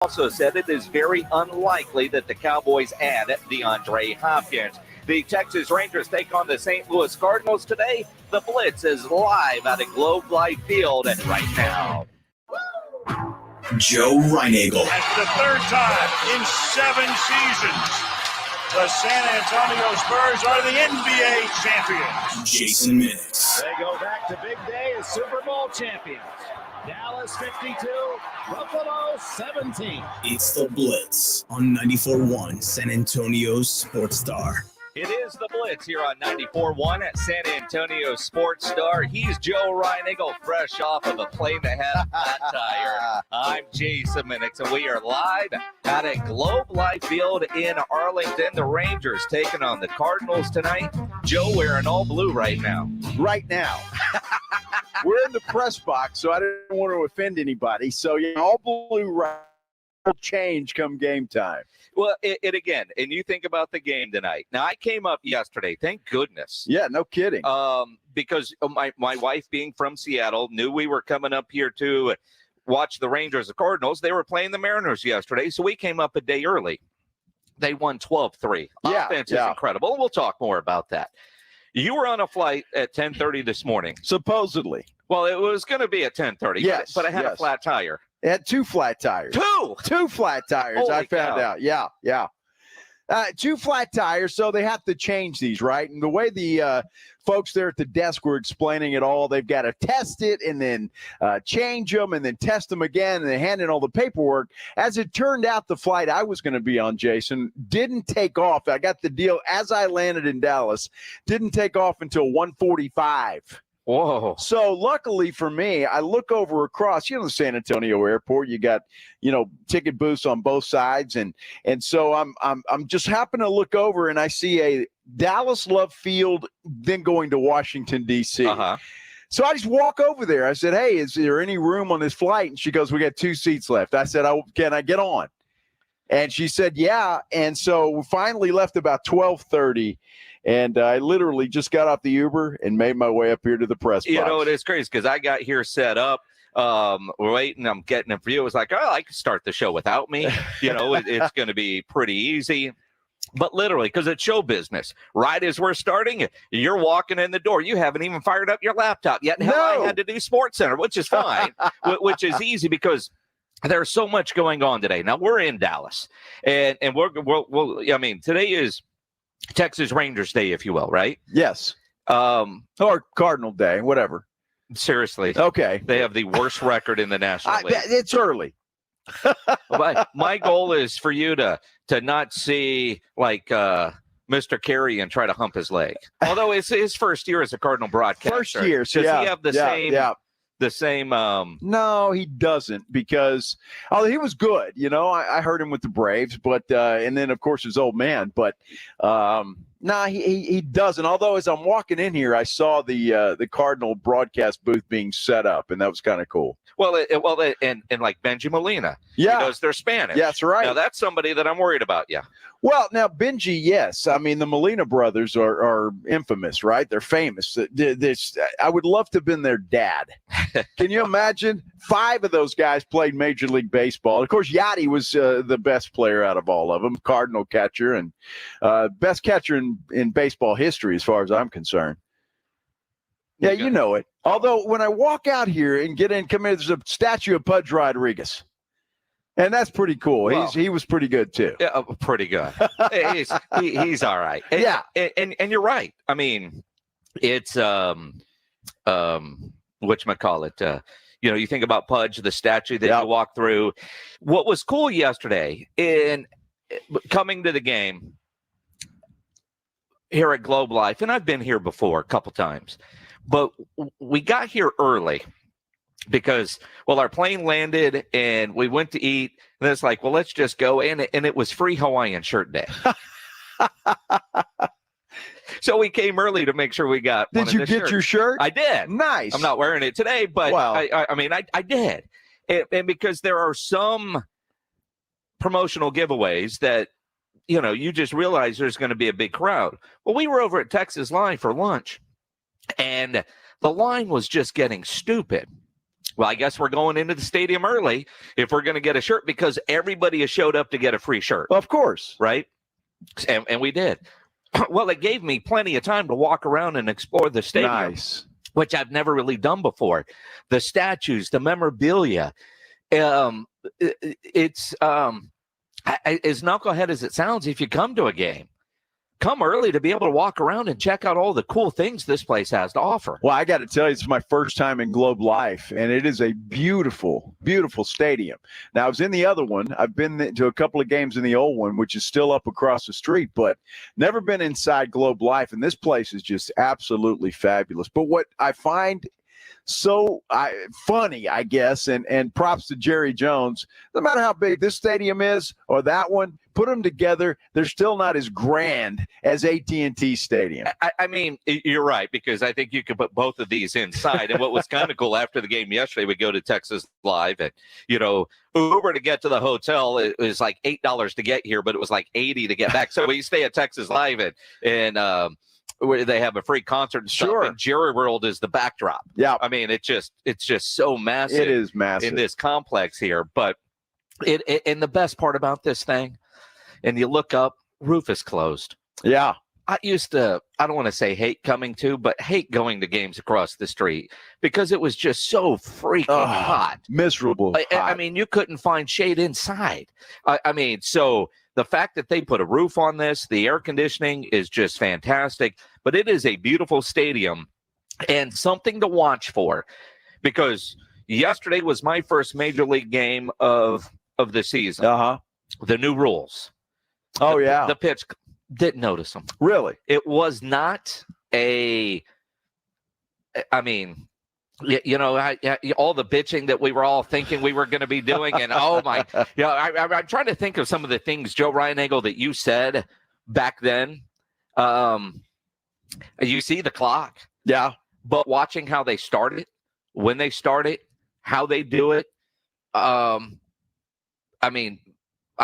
also said it is very unlikely that the Cowboys add DeAndre Hopkins. The Texas Rangers take on the St. Louis Cardinals today. The Blitz is live at a Globe Life Field and right now. Joe Reinagel. And for the third time in 7 seasons, the San Antonio Spurs are the NBA champions. Jason Minix. They go back to big day as Super Bowl champions. Dallas 52, Buffalo 17. It's the Blitz on 94.1 San Antonio's Sports Star. It is the Blitz here on 94.1 at San Antonio Sports Star. He's Joe Reinagel, fresh off of a plane that had a flat tire. I'm Jason Minix, and we are live at a Globe Life Field in Arlington. The Rangers taking on the Cardinals tonight. Joe wearing all blue right now. Right now. We're in the press box, so I didn't want to offend anybody. So, all blue will change come game time. Well, it again, and you think about the game tonight. Now, I came up yesterday, thank goodness. Yeah, no kidding. Because my wife, being from Seattle, knew we were coming up here to watch the Rangers, the Cardinals. They were playing the Mariners yesterday, so we came up a day early. They won 12-3. Offense is incredible, and we'll talk more about that. You were on a flight at 10:30 this morning. Supposedly. Well, it was going to be at 10:30, yes, but I had a flat tire. It had 2 flat tires. Two flat tires, Holy I found cow. out. Yeah. 2 flat tires, so they have to change these, right? And the way the folks there at the desk were explaining it all, they've got to test it and then change them and then test them again and then hand in all the paperwork. As it turned out, the flight I was going to be on, Jason, didn't take off. I got the deal as I landed in Dallas. Didn't take off until 1:45. Whoa. So luckily for me, I look over across, the San Antonio airport, you got, ticket booths on both sides. And so I'm just happen to look over and I see a Dallas Love Field, then going to Washington, D.C. So I just walk over there. I said, hey, is there any room on this flight? And she goes, we got 2 seats left. I said, can I get on? And she said, yeah. And so we finally left about 12:30. And I literally just got off the Uber and made my way up here to the press box. It's crazy because I got here set up. We're waiting. I'm getting it for you. It was like, I can start the show without me. It's going to be pretty easy. But literally, because it's show business, right as we're starting, you're walking in the door. You haven't even fired up your laptop yet. No. I had to do Sports Center, which is fine, which is easy because there's so much going on today. Now, we're in Dallas, and today is Texas Rangers Day, if you will, right? Yes. Or Cardinal Day, whatever. Seriously. Okay. They have the worst record in the National League. It's early. My goal is for you to not see like Mr. Carey and try to hump his leg. Although it's his first year as a Cardinal broadcaster. First year. Does he have the same? Yeah. The same. No, he doesn't because he was good. I heard him with the Braves, but and then of course his old man. But he doesn't. Although as I'm walking in here, I saw the Cardinal broadcast booth being set up, and that was kind of cool. Well, and like Benji Molina, because they're Spanish. Yeah, that's right. Now that's somebody that I'm worried about. Yeah. Well, now Benji, yes. I mean, the Molina brothers are infamous, right? They're famous. I would love to have been their dad. Can you imagine? 5 of those guys played Major League Baseball. Of course, Yachty was the best player out of all of them, Cardinal catcher and best catcher in baseball history, as far as I'm concerned. Yeah, you know it. Although when I walk out here and come in, there's a statue of Pudge Rodriguez. And that's pretty cool. Well, he was pretty good too. Yeah, pretty good. he's all right. And you're right. I mean, it's whatchamacallit. You think about Pudge, the statue that you walk through. What was cool yesterday in coming to the game here at Globe Life, and I've been here before a couple times, but we got here early because, our plane landed and we went to eat. And it's like, let's just go. And it was free Hawaiian shirt day. So we came early to make sure we got one of the shirts. Did you get your shirt? I did. Nice. I'm not wearing it today, but I did. And because there are some promotional giveaways that, you just realize there's going to be a big crowd. Well, we were over at Texas Line for lunch, and the line was just getting stupid. Well, I guess we're going into the stadium early if we're going to get a shirt because everybody has showed up to get a free shirt. Of course. Right? And we did. Well, it gave me plenty of time to walk around and explore the stadium. Nice. Which I've never really done before. The statues, the memorabilia. It's as knucklehead as it sounds, if you come to a game, come early to be able to walk around and check out all the cool things this place has to offer. Well, I got to tell you, it's my first time in Globe Life, and it is a beautiful, beautiful stadium. Now, I was in the other one. I've been to a couple of games in the old one, which is still up across the street, but never been inside Globe Life, and this place is just absolutely fabulous. But what I find so funny, I guess, and props to Jerry Jones, no matter how big this stadium is or that one, put them together, they're still not as grand as AT&T Stadium. I mean, you're right, because I think you could put both of these inside. And what was kind of cool after the game yesterday, we go to Texas Live, and, Uber to get to the hotel, it was like $8 to get here, but it was like $80 to get back. So we stay at Texas Live, and where they have a free concert and stuff. Sure. And Jerry World is the backdrop. Yeah. I mean, it's just so massive. It is massive in this complex here. But and the best part about this thing, and you look up, roof is closed. Yeah. I don't want to say hate coming to, but hate going to games across the street because it was just so freaking hot. Miserable. I mean, you couldn't find shade inside. I mean, so the fact that they put a roof on this, the air conditioning is just fantastic, but it is a beautiful stadium and something to watch for because yesterday was my first major league game of the season. The new rules. Oh, yeah. The pitch, didn't notice them. Really? It was not all the bitching that we were all thinking we were going to be doing. And I'm trying to think of some of the things, Joe Ryan-Egel, that you said back then. You see the clock. Yeah. But watching how they started, when they started, how they do it. I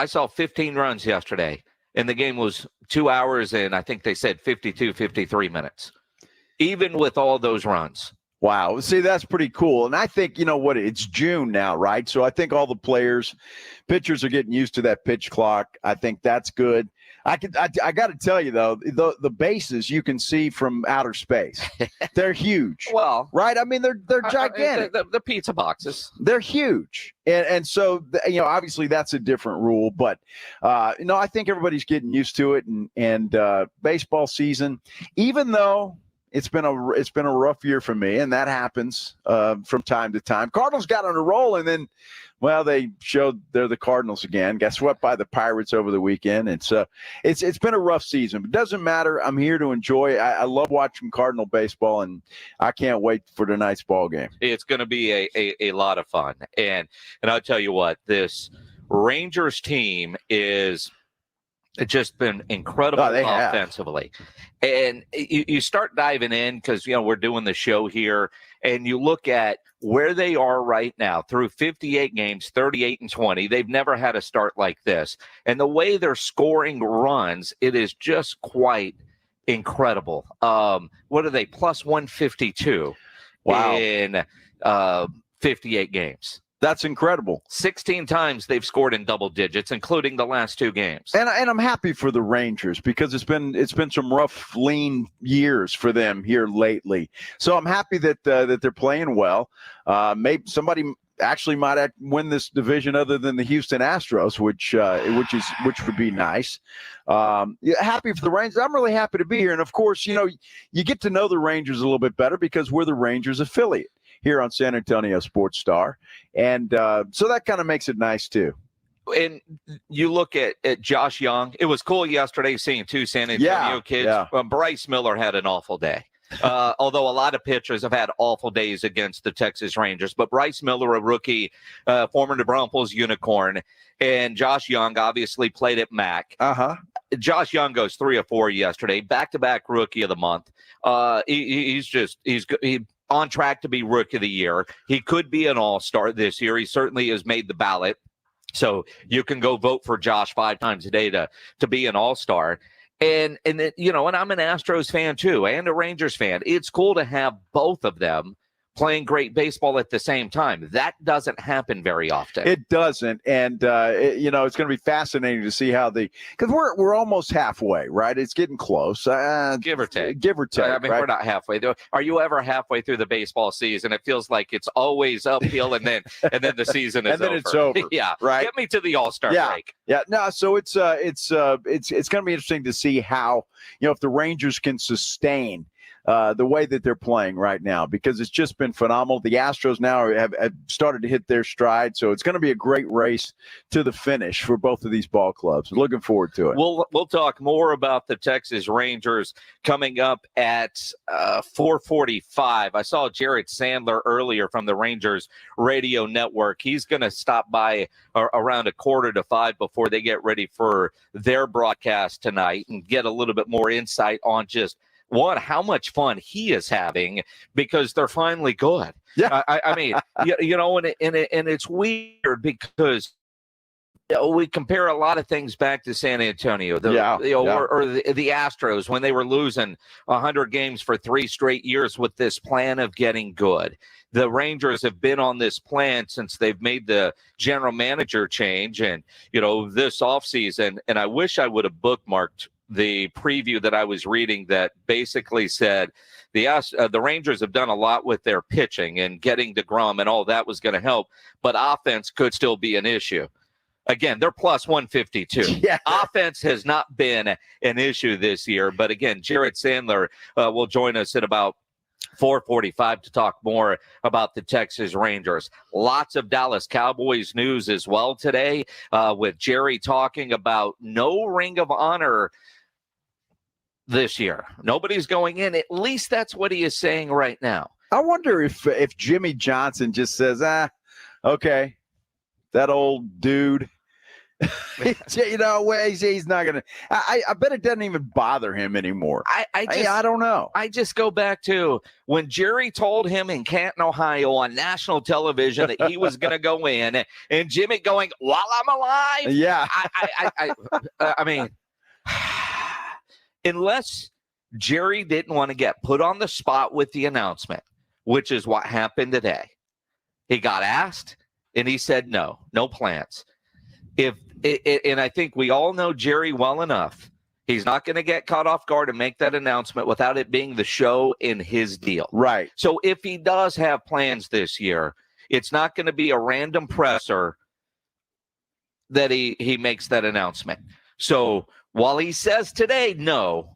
saw 15 runs yesterday, and the game was 2 hours and I think they said 52, 53 minutes, even with all those runs. Wow. See, that's pretty cool. And I think, it's June now, right? So I think all the pitchers are getting used to that pitch clock. I think that's good. I got to tell you, though, the bases you can see from outer space. They're huge. Well, right? I mean, they're gigantic. The pizza boxes. They're huge. And so, obviously that's a different rule. But, I think everybody's getting used to it. And baseball season, even though it's been a rough year for me, and that happens from time to time. Cardinals got on a roll, and then, they showed they're the Cardinals again. Got swept by the Pirates over the weekend, and so it's been a rough season. But it doesn't matter. I'm here to enjoy. I love watching Cardinal baseball, and I can't wait for tonight's ball game. It's going to be a lot of fun, and I'll tell you what, this Rangers team is. It's just been incredible offensively. And you start diving in because, we're doing the show here, and you look at where they are right now through 58 games, 38-20. They've never had a start like this. And the way they're scoring runs, it is just quite incredible. What are they? Plus 152 in 58 games. That's incredible. 16 times they've scored in double digits, including the last two games. And I'm happy for the Rangers because it's been some rough, lean years for them here lately. So I'm happy that they're playing well. Maybe somebody actually might win this division other than the Houston Astros, which would be nice. Happy for the Rangers. I'm really happy to be here. And of course, you get to know the Rangers a little bit better because we're the Rangers affiliate here on San Antonio Sports Star. And so that kind of makes it nice too. And you look at Josh Young. It was cool yesterday seeing two San Antonio kids. Yeah. Bryce Miller had an awful day. Although a lot of pitchers have had awful days against the Texas Rangers. But Bryce Miller, a rookie, former New Braunfels unicorn, and Josh Young obviously played at MAC. Josh Young goes 3 of 4 yesterday, back-to-back Rookie of the Month. He's on track to be Rookie of the Year. He could be an all-star this year. He certainly has made the ballot. So you can go vote for Josh 5 times a day to be an all-star. And I'm an Astros fan too, and a Rangers fan. It's cool to have both of them playing great baseball at the same time. That doesn't happen very often. It doesn't, and it's going to be fascinating to see how because we're almost halfway, right? It's getting close, give or take. Give or take. I mean, right? We're not halfway. Are you ever halfway through the baseball season? It feels like it's always uphill, and then the season is and then over. it's over. Yeah, right. Get me to the All-Star break. Yeah, no. So it's going to be interesting to see how if the Rangers can sustain the way that they're playing right now, because it's just been phenomenal. The Astros now have started to hit their stride, so it's going to be a great race to the finish for both of these ball clubs. Looking forward to it. We'll talk more about the Texas Rangers coming up at 4:45. I saw Jared Sandler earlier from the Rangers radio network. He's going to stop by around 4:45 before they get ready for their broadcast tonight and get a little bit more insight on just how much fun he is having, because they're finally good. Yeah. I mean, and it's weird because we compare a lot of things back to San Antonio, or the Astros when they were losing 100 games for 3 straight years with this plan of getting good. The Rangers have been on this plan since they've made the general manager change, and this offseason. And I wish I would have bookmarked the preview that I was reading that basically said the Rangers have done a lot with their pitching and getting DeGrom, and all that was going to help, but offense could still be an issue. Again, they're plus 152. Yeah. Offense has not been an issue this year, but again, Jared Sandler will join us at about 4:45 to talk more about the Texas Rangers. Lots of Dallas Cowboys news as well today, with Jerry talking about no Ring of Honor this year. Nobody's going in. At least that's what he is saying right now. I wonder if Jimmy Johnson just says, okay, that old dude. He's not going to. I bet it doesn't even bother him anymore. I don't know. I just go back to when Jerry told him in Canton, Ohio on national television that he was going to go in, and Jimmy going, while I'm alive. Yeah. I mean, unless Jerry didn't want to get put on the spot with the announcement, which is what happened today. He got asked, and he said no plans. And I think we all know Jerry well enough. He's not going to get caught off guard and make that announcement without it being the show in his deal. Right. So if he does have plans this year, it's not going to be a random presser that he makes that announcement. So while he says today no,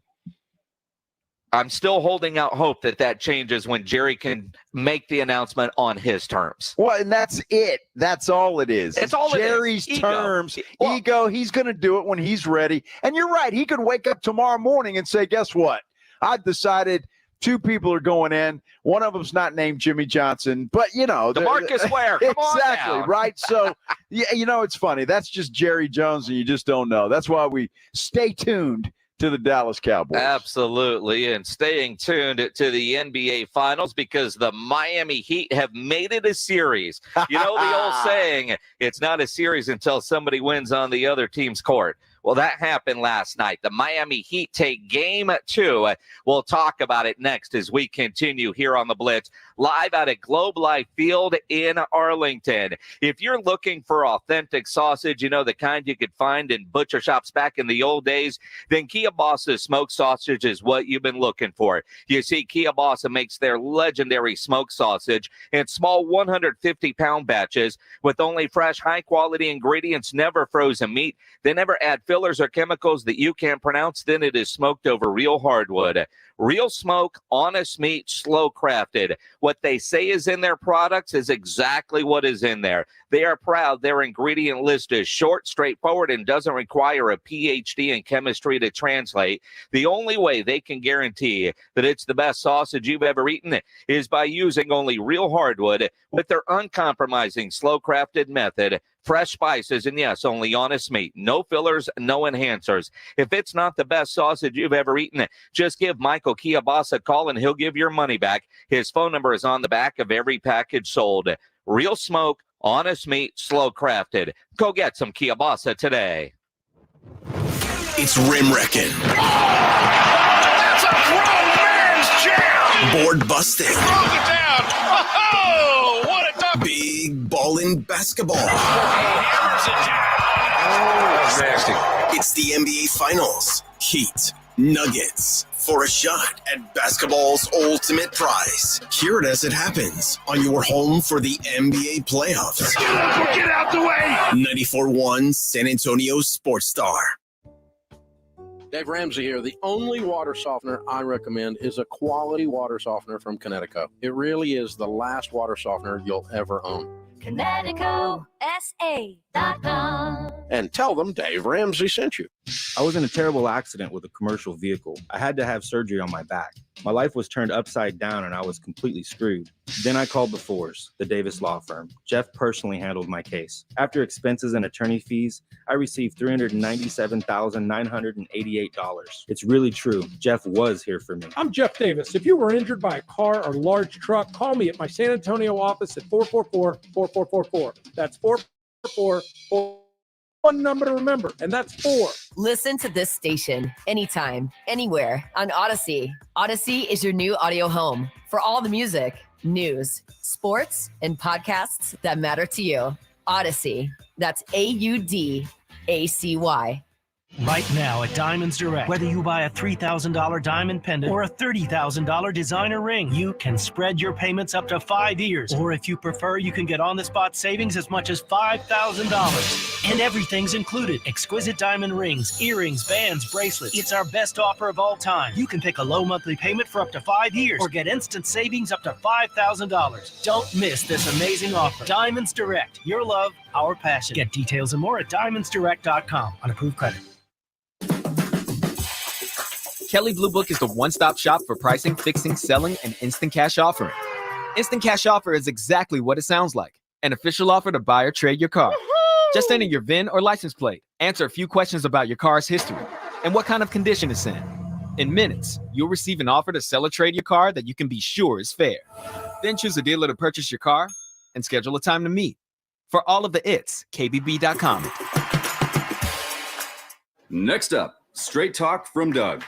I'm still holding out hope that changes when Jerry can make the announcement on his terms. Well, and that's it. That's all it is. It's all Jerry's it is. terms. Well, ego. He's going to do it when he's ready. And you're right. He could wake up tomorrow morning and say, guess what? I've decided 2 people are going in. One of them's not named Jimmy Johnson, but DeMarcus Ware. Come exactly, on now. right? So, it's funny. That's just Jerry Jones, and you just don't know. That's why we stay tuned to the Dallas Cowboys. Absolutely, and staying tuned to the NBA Finals, because the Miami Heat have made it a series. You know the old saying, it's not a series until somebody wins on the other team's court. Well, that happened last night. The Miami Heat take game 2. We'll talk about it next as we continue here on the Blitz, live out at Globe Life Field in Arlington. If you're looking for authentic sausage, the kind you could find in butcher shops back in the old days, then Kielbasa smoked sausage is what you've been looking for. You see, Kielbasa makes their legendary smoked sausage in small 150-pound batches with only fresh, high-quality ingredients, never frozen meat. They never add fillers or chemicals that you can't pronounce. Then it is smoked over real hardwood. Real smoke, honest meat, slow crafted. What they say is in their products is exactly what is in there. They are proud their ingredient list is short, straightforward, and doesn't require a PhD in chemistry to translate. The only way they can guarantee that it's the best sausage you've ever eaten is by using only real hardwood with their uncompromising, slow-crafted method. Fresh spices, and yes, only honest meat. No fillers, no enhancers. If it's not the best sausage you've ever eaten, just give Michael Kielbasa a call and he'll give your money back. His phone number is on the back of every package sold. Real smoke, honest meat, slow crafted. Go get some Kielbasa today. It's Rim Wrecking. That's a grown man's jam! Board busting. Throws it down. Oh, what a dunk. Big ballin' basketball. Hammers it down. Nasty. It's the NBA Finals. Heat, Nuggets, for a shot at basketball's ultimate prize. Hear it as it happens on your home for the NBA playoffs. Get out the way. 94.1 San Antonio Sports Star. Dave Ramsey here. The only water softener I recommend is a quality water softener from Connecticut. It really is the last water softener you'll ever own. ConnecticutSA.com. And tell them Dave Ramsey sent you. I was in a terrible accident with a commercial vehicle. I had to have surgery on my back. My life was turned upside down and I was completely screwed. Then I called the Fours, the Davis law firm. Jeff personally handled my case. After expenses and attorney fees, I received $397,988. It's really true. Jeff was here for me. I'm Jeff Davis. If you were injured by a car or large truck, call me at my San Antonio office at 444-4444. That's 444. One number to remember, and that's 4. Listen to this station anytime, anywhere on Odyssey. Odyssey is your new audio home for all the music, news, sports, and podcasts that matter to you. Odyssey. That's AUDACY. Right now at Diamonds Direct, whether you buy a $3,000 diamond pendant or a $30,000 designer ring, you can spread your payments up to 5 years. Or if you prefer, you can get on-the-spot savings as much as $5,000. And everything's included. Exquisite diamond rings, earrings, bands, bracelets. It's our best offer of all time. You can pick a low monthly payment for up to 5 years or get instant savings up to $5,000. Don't miss this amazing offer. Diamonds Direct, your love, our passion. Get details and more at diamondsdirect.com on approved credit. Kelley Blue Book is the one-stop shop for pricing, fixing, selling, and instant cash offering. Instant cash offer is exactly what it sounds like. An official offer to buy or trade your car. Woo-hoo! Just enter your VIN or license plate, answer a few questions about your car's history, and what kind of condition it's in. In minutes, you'll receive an offer to sell or trade your car that you can be sure is fair. Then choose a dealer to purchase your car and schedule a time to meet. For all of the its, KBB.com. Next up, Straight Talk from Doug.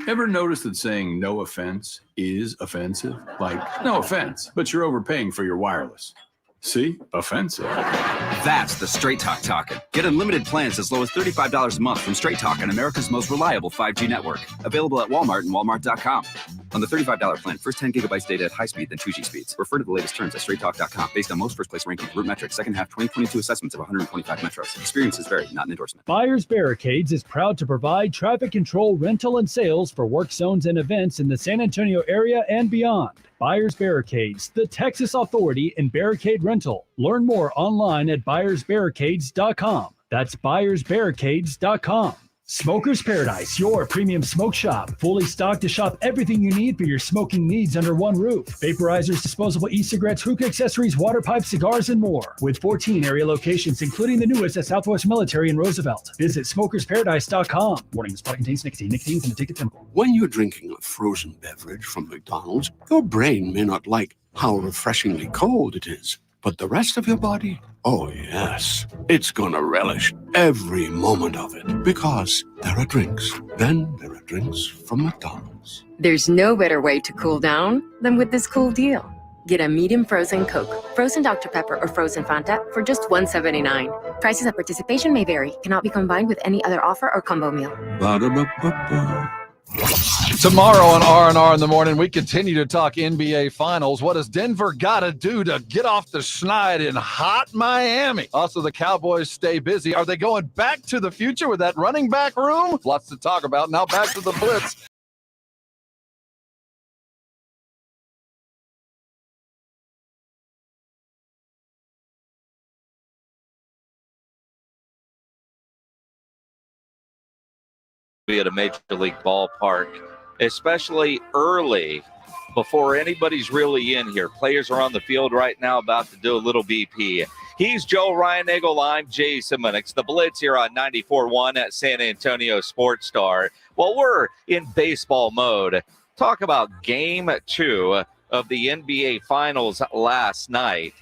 Ever notice that saying no offense is offensive? Like, no offense, but you're overpaying for your wireless. See? Offensive. That's the Straight Talk talking. Get unlimited plans as low as $35 a month from Straight Talk on America's most reliable 5G network. Available at Walmart and Walmart.com. On the $35 plan, first 10 gigabytes data at high speed, then 2G speeds. Refer to the latest terms at StraightTalk.com. Based on most first-place rankings, Root Metrics, second half 2022 assessments of 125 metros. Experiences vary, not an endorsement. Buyers Barricades is proud to provide traffic control, rental, and sales for work zones and events in the San Antonio area and beyond. Buyers Barricades, the Texas authority in barricade rental. Learn more online at buyersbarricades.com. That's buyersbarricades.com. Smokers Paradise, your premium smoke shop. Fully stocked to shop everything you need for your smoking needs under one roof. Vaporizers, disposable e-cigarettes, hookah accessories, water pipes, cigars, and more. With 14 area locations, including the newest at Southwest Military in Roosevelt. Visit smokersparadise.com. Warning, this product contains nicotine. Nicotine is an addictive chemical. When you're drinking a frozen beverage from McDonald's, your brain may not like how refreshingly cold it is. But the rest of your body, oh yes, it's gonna relish every moment of it. Because there are drinks. Then there are drinks from McDonald's. There's no better way to cool down than with this cool deal. Get a medium frozen Coke, frozen Dr. Pepper, or frozen Fanta for just $1.79. Prices at participation may vary. Cannot be combined with any other offer or combo meal. Ba-da-ba-ba-ba. Tomorrow on R&R in the morning, we continue to talk NBA Finals. What does Denver got to do to get off the schneid in hot Miami? Also, the Cowboys stay busy. Are they going back to the future with that running back room? Lots to talk about. Now back to the Blitz. Be at a major league ballpark, especially early before anybody's really in here. Players are on the field right now about to do a little BP. He's Joe Ryan-Eagle. I'm Jason Minix. The Blitz here on 94.1 at San Antonio Sports Star. Well, we're in baseball mode. Talk about Game 2 of the NBA Finals last night.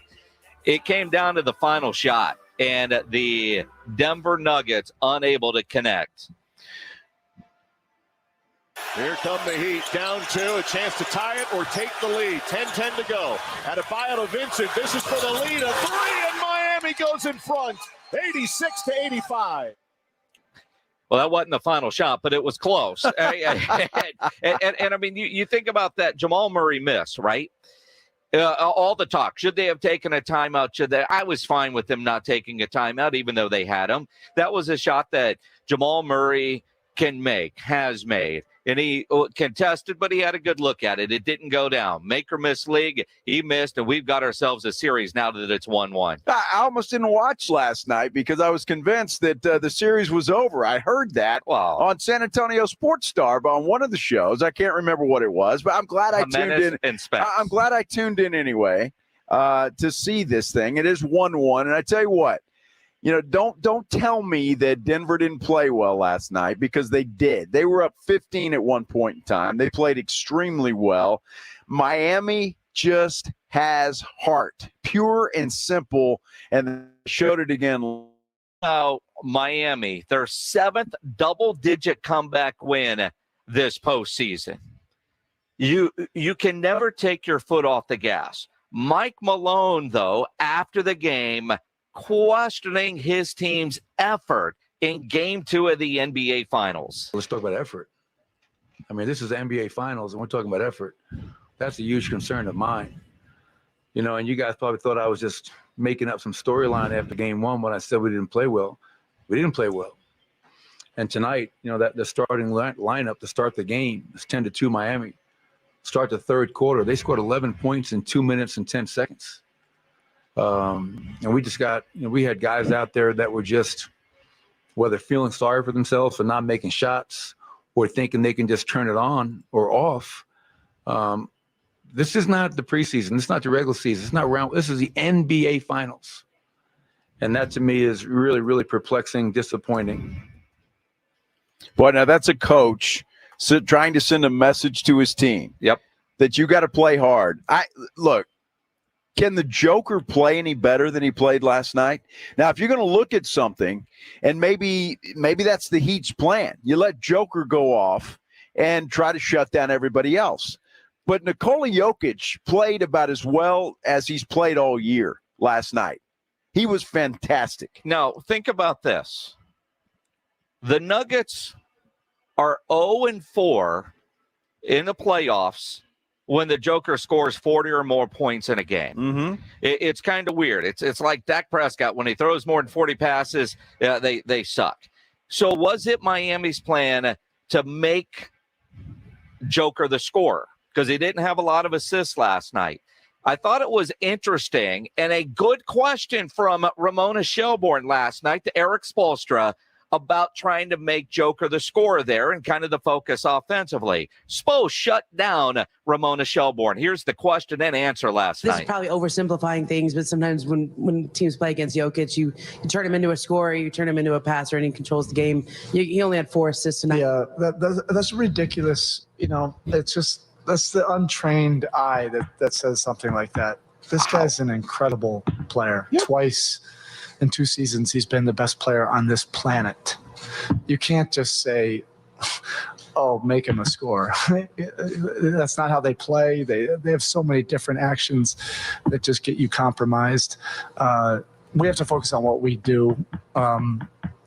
It came down to the final shot, and the Denver Nuggets unable to connect. Here come the Heat, down 2, a chance to tie it or take the lead. 10-10 to go. Adebayo to Vincent, this is for the lead, a 3, and Miami goes in front, 86-85. Well, that wasn't the final shot, but it was close. and I mean, you think about that Jamal Murray miss, right? All the talk. Should they have taken a timeout? Should they? I was fine with them not taking a timeout, even though they had him. That was a shot that Jamal Murray can make, has made. And he contested, but he had a good look at it. It didn't go down. Make or miss league, he missed, and we've got ourselves a series now that it's 1-1. I almost didn't watch last night because I was convinced that the series was over. I heard that on San Antonio Sports Star, but on one of the shows. I can't remember what it was, but I'm glad I tuned in. I'm glad I tuned in anyway to see this thing. It is 1-1, and I tell you what. Don't tell me that Denver didn't play well last night, because they did. They were up 15 at one point in time. They played extremely well. Miami just has heart, pure and simple, and showed it again. Miami, their 7th double-digit comeback win this postseason. You can never take your foot off the gas. Mike Malone, though, after the game, questioning his team's effort in Game 2 of the NBA Finals. Let's talk about effort. I mean, this is the NBA Finals, and we're talking about effort. That's a huge concern of mine. And you guys probably thought I was just making up some storyline after Game 1 when I said we didn't play well. We didn't play well. And tonight, that the starting lineup to start the game is 10-2 Miami. Start the third quarter, they scored 11 points in 2 minutes and 10 seconds. And we just got, we had guys out there that were just, whether feeling sorry for themselves for not making shots or thinking they can just turn it on or off. This is not the preseason. This is not the regular season. It's not round. This is the NBA Finals. And that to me is really, really perplexing, disappointing. Boy, now that's a coach trying to send a message to his team. Yep. That you got to play hard. Look. Can the Joker play any better than he played last night? Now, if you're going to look at something, and maybe that's the Heat's plan, you let Joker go off and try to shut down everybody else. But Nikola Jokic played about as well as he's played all year last night. He was fantastic. Now, think about this. The Nuggets are 0-4 in the playoffs when the Joker scores 40 or more points in a game. Mm-hmm. It's kind of weird. It's like Dak Prescott. When he throws more than 40 passes, they suck. So was it Miami's plan to make Joker the scorer? Because he didn't have a lot of assists last night. I thought it was interesting and a good question from Ramona Shelbourne last night to Eric Spoelstra about trying to make Joker the scorer there and kind of the focus offensively. Spo shut down Ramona Shelbourne. Here's the question and answer last night. This is probably oversimplifying things, but sometimes when teams play against Jokic, you turn him into a scorer, you turn him into a passer, and he controls the game. He only had 4 assists tonight. Yeah, that's ridiculous. It's just, that's the untrained eye that says something like that. This guy's an incredible player. Yep. Twice in 2 seasons, he's been the best player on this planet. You can't just say, oh, make him a scorer. That's not how they play. They have so many different actions that just get you compromised. We have to focus on what we do.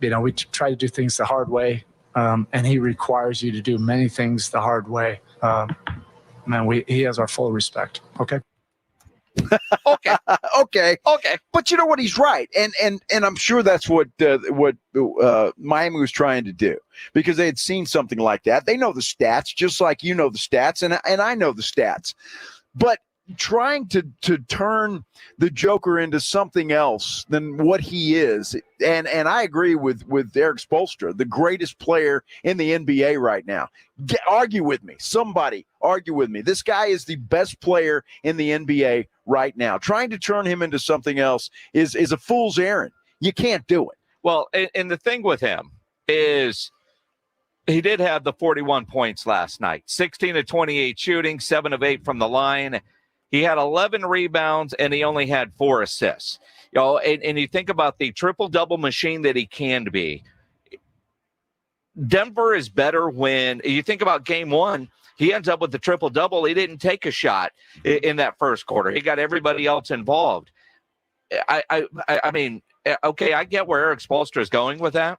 We try to do things the hard way, and he requires you to do many things the hard way. He has our full respect. Okay. Okay. But you know what? He's right, and I'm sure that's what Miami was trying to do, because they had seen something like that. They know the stats, just like you know the stats, and I know the stats. But trying to turn the Joker into something else than what he is, and I agree with Eric Spoelstra, the greatest player in the NBA right now. Argue with me. Somebody argue with me. This guy is the best player in the NBA right now. Trying to turn him into something else is a fool's errand. You can't do it. Well, and the thing with him is he did have the 41 points last night, 16 of 28 shooting, 7 of 8 from the line. He had 11 rebounds, and he only had 4 assists. And you think about the triple-double machine that he can be. Denver is better when you think about game one. He ends up with the triple-double. He didn't take a shot in that first quarter. He got everybody else involved. I mean, okay, I get where Eric Spoelstra is going with that,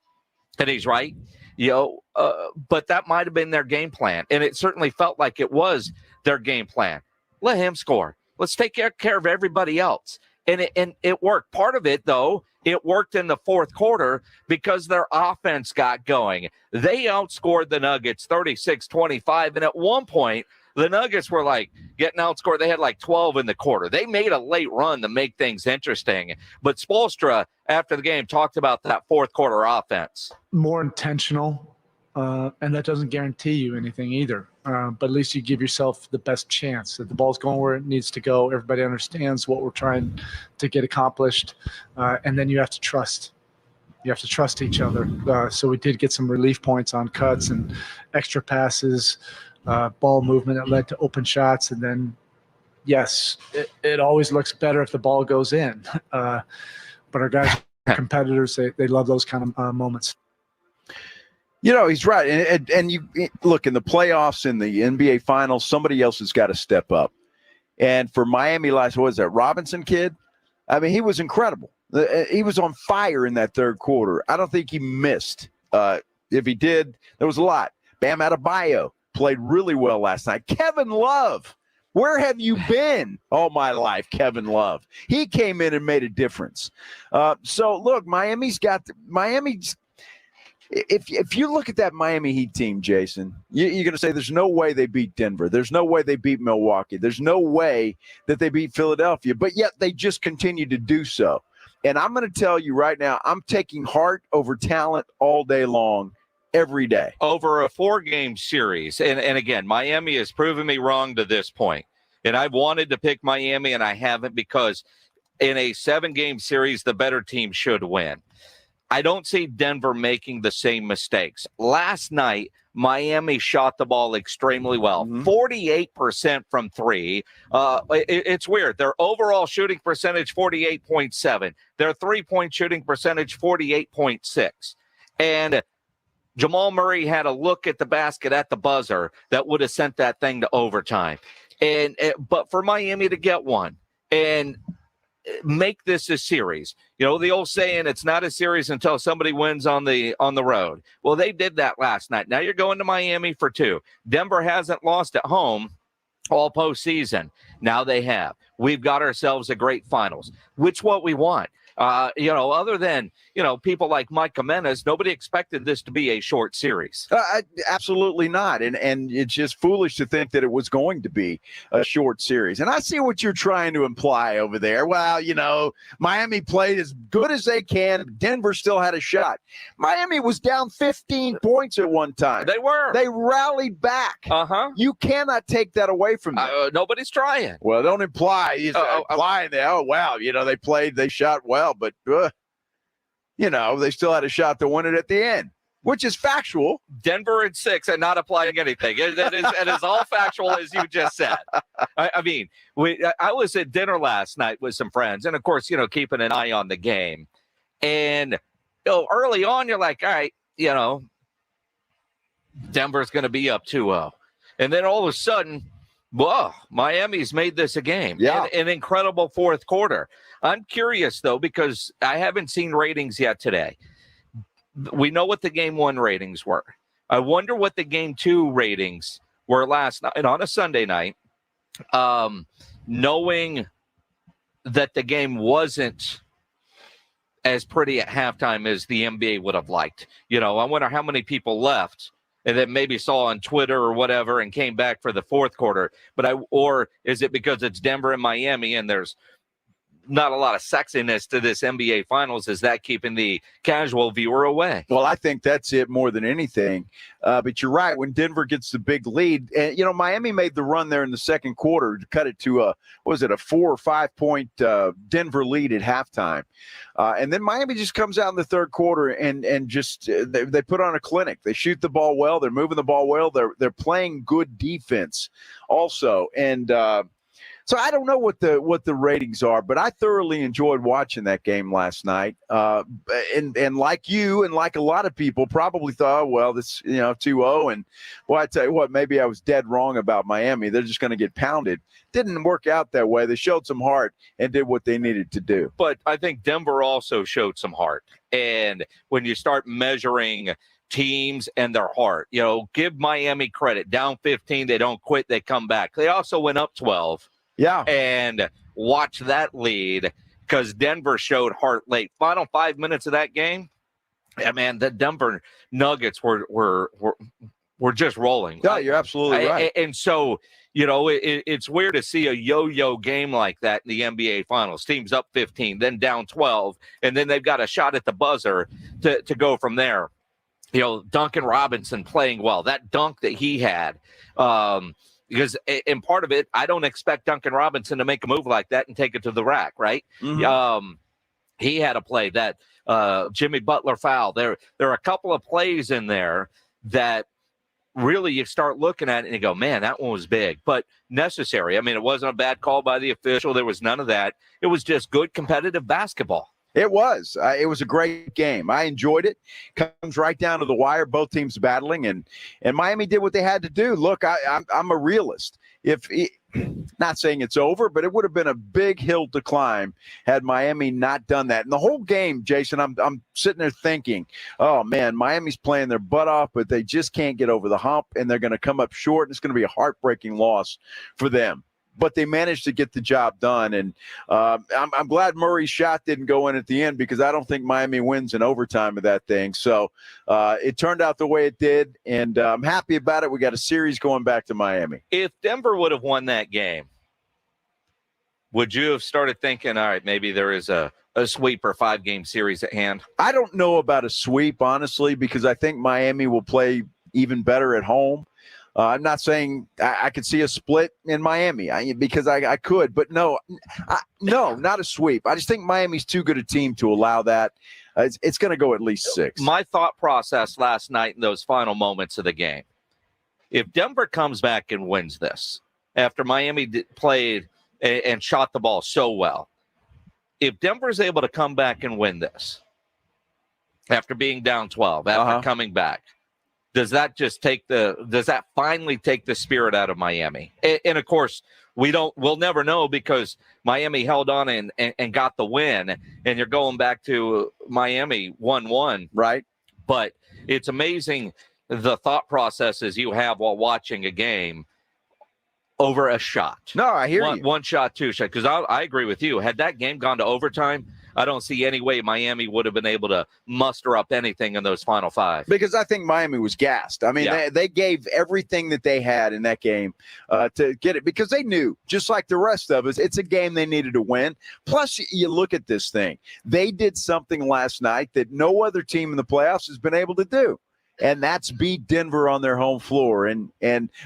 and he's right. But that might have been their game plan, and it certainly felt like it was their game plan. Let him score. Let's take care of everybody else. And it worked. Part of it, though, it worked in the fourth quarter because their offense got going. They outscored the Nuggets 36-25, and at one point, the Nuggets were like getting outscored. They had like 12 in the quarter. They made a late run to make things interesting. But Spoelstra, after the game, talked about that fourth quarter offense. More intentional, and that doesn't guarantee you anything either. But at least you give yourself the best chance that the ball's going where it needs to go. Everybody understands what we're trying to get accomplished, and then you have to trust. You have to trust each other. So we did get some relief points on cuts and extra passes, ball movement that led to open shots. And then, yes, it always looks better if the ball goes in. But our guys, competitors, they love those kind of moments. He's right. And you look, in the playoffs, in the NBA Finals, somebody else has got to step up. And for Miami last, what was that, Robinson kid? I mean, he was incredible. He was on fire in that third quarter. I don't think he missed. If he did, there was a lot. Bam Adebayo played really well last night. Kevin Love, where have you been all my life, Kevin Love? He came in and made a difference. So, look, Miami's if you look at that Miami Heat team, Jason, you're going to say there's no way they beat Denver. There's no way they beat Milwaukee. There's no way that they beat Philadelphia, but yet they just continue to do so. And I'm going to tell you right now, I'm taking heart over talent all day long, every day. Over a 4-game series. And again, Miami has proven me wrong to this point. And I've wanted to pick Miami, and I haven't, because in a 7-game series, the better team should win. I don't see Denver making the same mistakes. Last night, Miami shot the ball extremely well, 48% from three. It's weird. Their overall shooting percentage, 48.7. Their three-point shooting percentage, 48.6. And Jamal Murray had a look at the basket at the buzzer that would have sent that thing to overtime. But for Miami to get one and make this a series. The old saying, it's not a series until somebody wins on the road. Well, they did that last night. Now you're going to Miami for 2. Denver hasn't lost at home all postseason. Now they have. We've got ourselves a great finals, which what we want. Other than, people like Mike Jimenez, nobody expected this to be a short series. Absolutely not. And it's just foolish to think that it was going to be a short series. And I see what you're trying to imply over there. Well, Miami played as good as they can. Denver still had a shot. Miami was down 15 points at one time. They were. They rallied back. Uh-huh. You cannot take that away from them. Nobody's trying. Well, don't imply. Implying that, they shot well. But, they still had a shot to win it at the end, which is factual. Denver at 6 and not applying anything. It is all factual, as you just said. I was at dinner last night with some friends, and, of course, keeping an eye on the game. And early on, you're like, all right, Denver's going to be up 2-0. And then all of a sudden, whoa, Miami's made this a game. Yeah. An incredible fourth quarter. I'm curious, though, because I haven't seen ratings yet today. We know what the game 1 ratings were. I wonder what the game 2 ratings were last night on a Sunday night, knowing that the game wasn't as pretty at halftime as the NBA would have liked. I wonder how many people left and then maybe saw on Twitter or whatever and came back for the fourth quarter. Or is it because it's Denver and Miami and there's not a lot of sexiness to this NBA Finals? Is that keeping the casual viewer away? Well, I think that's it more than anything. But you're right. When Denver gets the big lead, and Miami made the run there in the second quarter to cut it to a 4 or 5 point Denver lead at halftime. And then Miami just comes out in the third quarter and just they put on a clinic. They shoot the ball well. They're moving the ball well. They're playing good defense also. And So I don't know what the ratings are, but I thoroughly enjoyed watching that game last night. And like you and like a lot of people probably thought, well, this 2-0, and well, I tell you what, maybe I was dead wrong about Miami. They're just going to get pounded. Didn't work out that way. They showed some heart and did what they needed to do. But I think Denver also showed some heart. And when you start measuring teams and their heart, give Miami credit. Down 15, they don't quit, they come back. They also went up 12. Yeah. And watch that lead, because Denver showed heart late. Final 5 minutes of that game, the Denver Nuggets were just rolling. Yeah, you're absolutely right. And so, it's weird to see a yo-yo game like that in the NBA Finals. Teams up 15, then down 12, and then they've got a shot at the buzzer to go from there. Duncan Robinson playing well. That dunk that he had, because in part of it, I don't expect Duncan Robinson to make a move like that and take it to the rack, right? Mm-hmm. He had a play that Jimmy Butler foul. There are a couple of plays in there that really you start looking at it and you go, man, that one was big, but necessary. It wasn't a bad call by the official. There was none of that. It was just good competitive basketball. It was. It was a great game. I enjoyed it. Comes right down to the wire. Both teams battling, and Miami did what they had to do. Look, I'm a realist. Not saying it's over, but it would have been a big hill to climb had Miami not done that. And the whole game, Jason, I'm sitting there thinking, oh man, Miami's playing their butt off, but they just can't get over the hump, and they're going to come up short. And it's going to be a heartbreaking loss for them. But they managed to get the job done, and I'm glad Murray's shot didn't go in at the end, because I don't think Miami wins in overtime of that thing. So it turned out the way it did, and I'm happy about it. We got a series going back to Miami. If Denver would have won that game, would you have started thinking, all right, maybe there is a sweep or 5-game series at hand? I don't know about a sweep, honestly, because I think Miami will play even better at home. I'm not saying I could see a split in Miami because I could, but no, not a sweep. I just think Miami's too good a team to allow that. It's going to go at least 6. My thought process last night in those final moments of the game, if Denver comes back and wins this after Miami played and shot the ball so well, if Denver's able to come back and win this after being down 12, after coming back, does that finally take the spirit out of Miami? And of course, we'll never know, because Miami held on and got the win, and you're going back to Miami 1-1. Right. But it's amazing the thought processes you have while watching a game over a shot. No, I hear you. One shot, 2 shot. Because I agree with you. Had that game gone to overtime, I don't see any way Miami would have been able to muster up anything in those final 5. Because I think Miami was gassed. They gave everything that they had in that game to get it, because they knew, just like the rest of us, it's a game they needed to win. Plus, you look at this thing. They did something last night that no other team in the playoffs has been able to do, and that's beat Denver on their home floor. And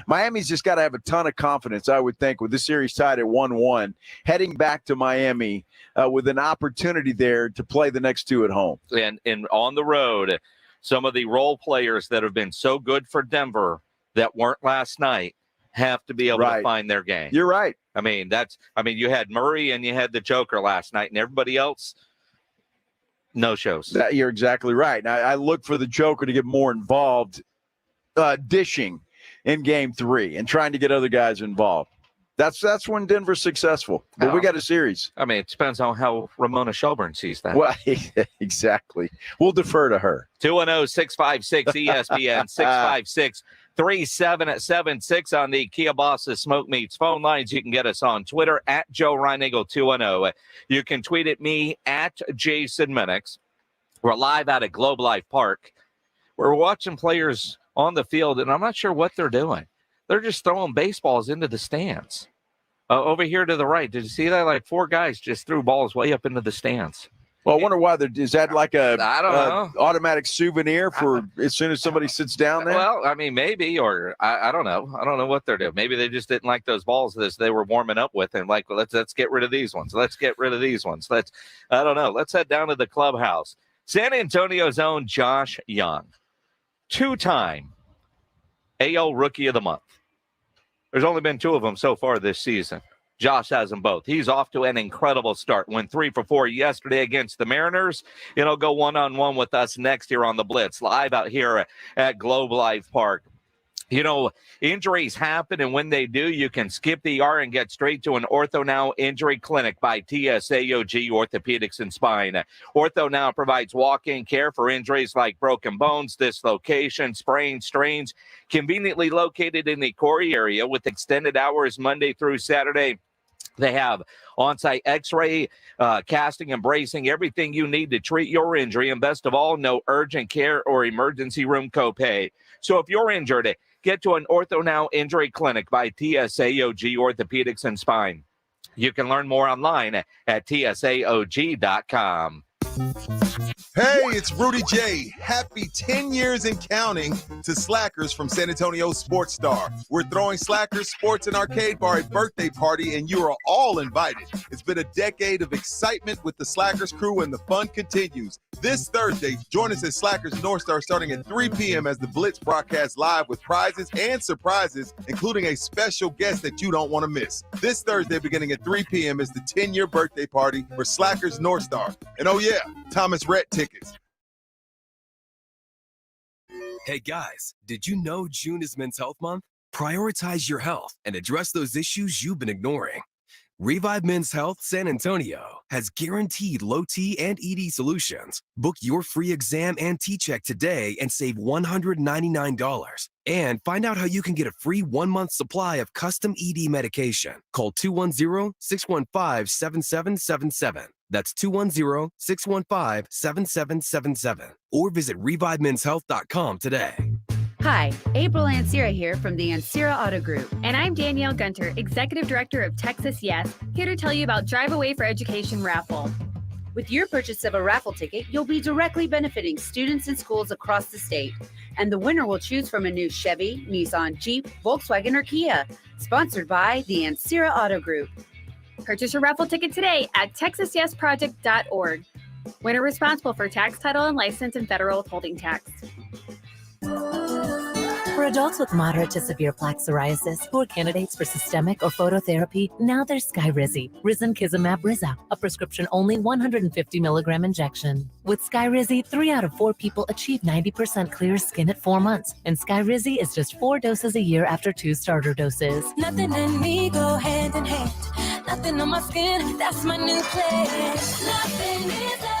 Miami's just got to have a ton of confidence, I would think, with the series tied at 1-1, heading back to Miami with an opportunity there to play the next 2 at home. And on the road, some of the role players that have been so good for Denver that weren't last night have to be able to find their game. You're right. You had Murray and you had the Joker last night, and everybody else, no shows. You're exactly right. Now, I look for the Joker to get more involved, dishing in game 3 and trying to get other guys involved. That's when Denver's successful. But we got a series. It depends on how Ramona Shelburne sees that. Well, exactly. We'll defer to her. 210-656-ESPN, 656-3776 on the Kia Bosses Smoke Meats phone lines. You can get us on Twitter at Joe Reinagle 210. You can tweet at me at Jason Minix. We're live out at Globe Life Park. We're watching players on the field, and I'm not sure what they're doing. They're just throwing baseballs into the stands. Over here to the right, did you see that? Like 4 guys just threw balls way up into the stands. Well, I wonder why. Is that like I don't know. Automatic souvenir for as soon as somebody sits down there? Well, maybe, or I don't know. I don't know what they're doing. Maybe they just didn't like those balls that they were warming up with, and like, let's get rid of these ones. Let's get rid of these ones. I don't know. Let's head down to the clubhouse. San Antonio's own Josh Young, 2-time AL Rookie of the Month. There's only been 2 of them so far this season. Josh has them both. He's off to an incredible start. Went 3 for 4 yesterday against the Mariners. He'll go one-on-one with us next year on the Blitz, live out here at Globe Life Park. Injuries happen, and when they do, you can skip the ER and get straight to an Ortho Now Injury Clinic by TSAOG Orthopedics and Spine. Ortho Now provides walk-in care for injuries like broken bones, dislocations, sprains, strains, conveniently located in the Corey area with extended hours Monday through Saturday. They have on-site x-ray, casting and bracing, everything you need to treat your injury. And best of all, no urgent care or emergency room copay. So if you're injured, get to an Ortho Now Injury Clinic by TSAOG Orthopedics and Spine. You can learn more online at tsaog.com. Hey, it's Rudy J. Happy 10 years and counting to Slackers from San Antonio Sports Star. We're throwing Slackers Sports and Arcade Bar a birthday party, and you are all invited. It's been a decade of excitement with the Slackers crew, and the fun continues. This Thursday, join us at Slackers North Star starting at 3 p.m. as the Blitz broadcasts live with prizes and surprises, including a special guest that you don't want to miss. This Thursday, beginning at 3 p.m., is the 10-year birthday party for Slackers North Star. And oh yeah, Thomas Rhett tickets. Hey guys, did you know June is Men's Health Month? Prioritize your health and address those issues you've been ignoring. Revive Men's Health San Antonio has guaranteed low T and ED solutions. Book your free exam and T-check today and save $199. And find out how you can get a free 1-month supply of custom ED medication. Call 210-615-7777. That's 210-615-7777. Or visit revivemenshealth.com today. Hi, April Ansira here from the Ansira Auto Group. And I'm Danielle Gunter, Executive Director of Texas Yes, here to tell you about Drive Away for Education raffle. With your purchase of a raffle ticket, you'll be directly benefiting students and schools across the state. And the winner will choose from a new Chevy, Nissan, Jeep, Volkswagen, or Kia, sponsored by the Ansira Auto Group. Purchase your raffle ticket today at texasyesproject.org. Winner responsible for tax, title, and license and federal withholding tax. For adults with moderate to severe plaque psoriasis who are candidates for systemic or phototherapy, now there's Skyrizi, Risankizumab Riza, a prescription-only 150 milligram injection. With Skyrizi, 3 out of 4 people achieve 90% clear skin at 4 months, and Skyrizi is just 4 doses a year after 2 starter doses. Nothing in me go hand in hand. Nothing on my skin, that's my new plan. Nothing is everything.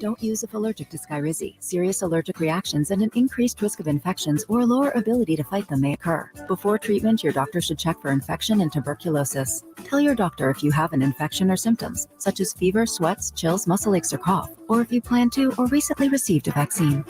Don't use if allergic to Skyrizi. Serious allergic reactions and an increased risk of infections or a lower ability to fight them may occur. Before treatment, your doctor should check for infection and tuberculosis. Tell your doctor if you have an infection or symptoms, such as fever, sweats, chills, muscle aches, or cough, or if you plan to or recently received a vaccine.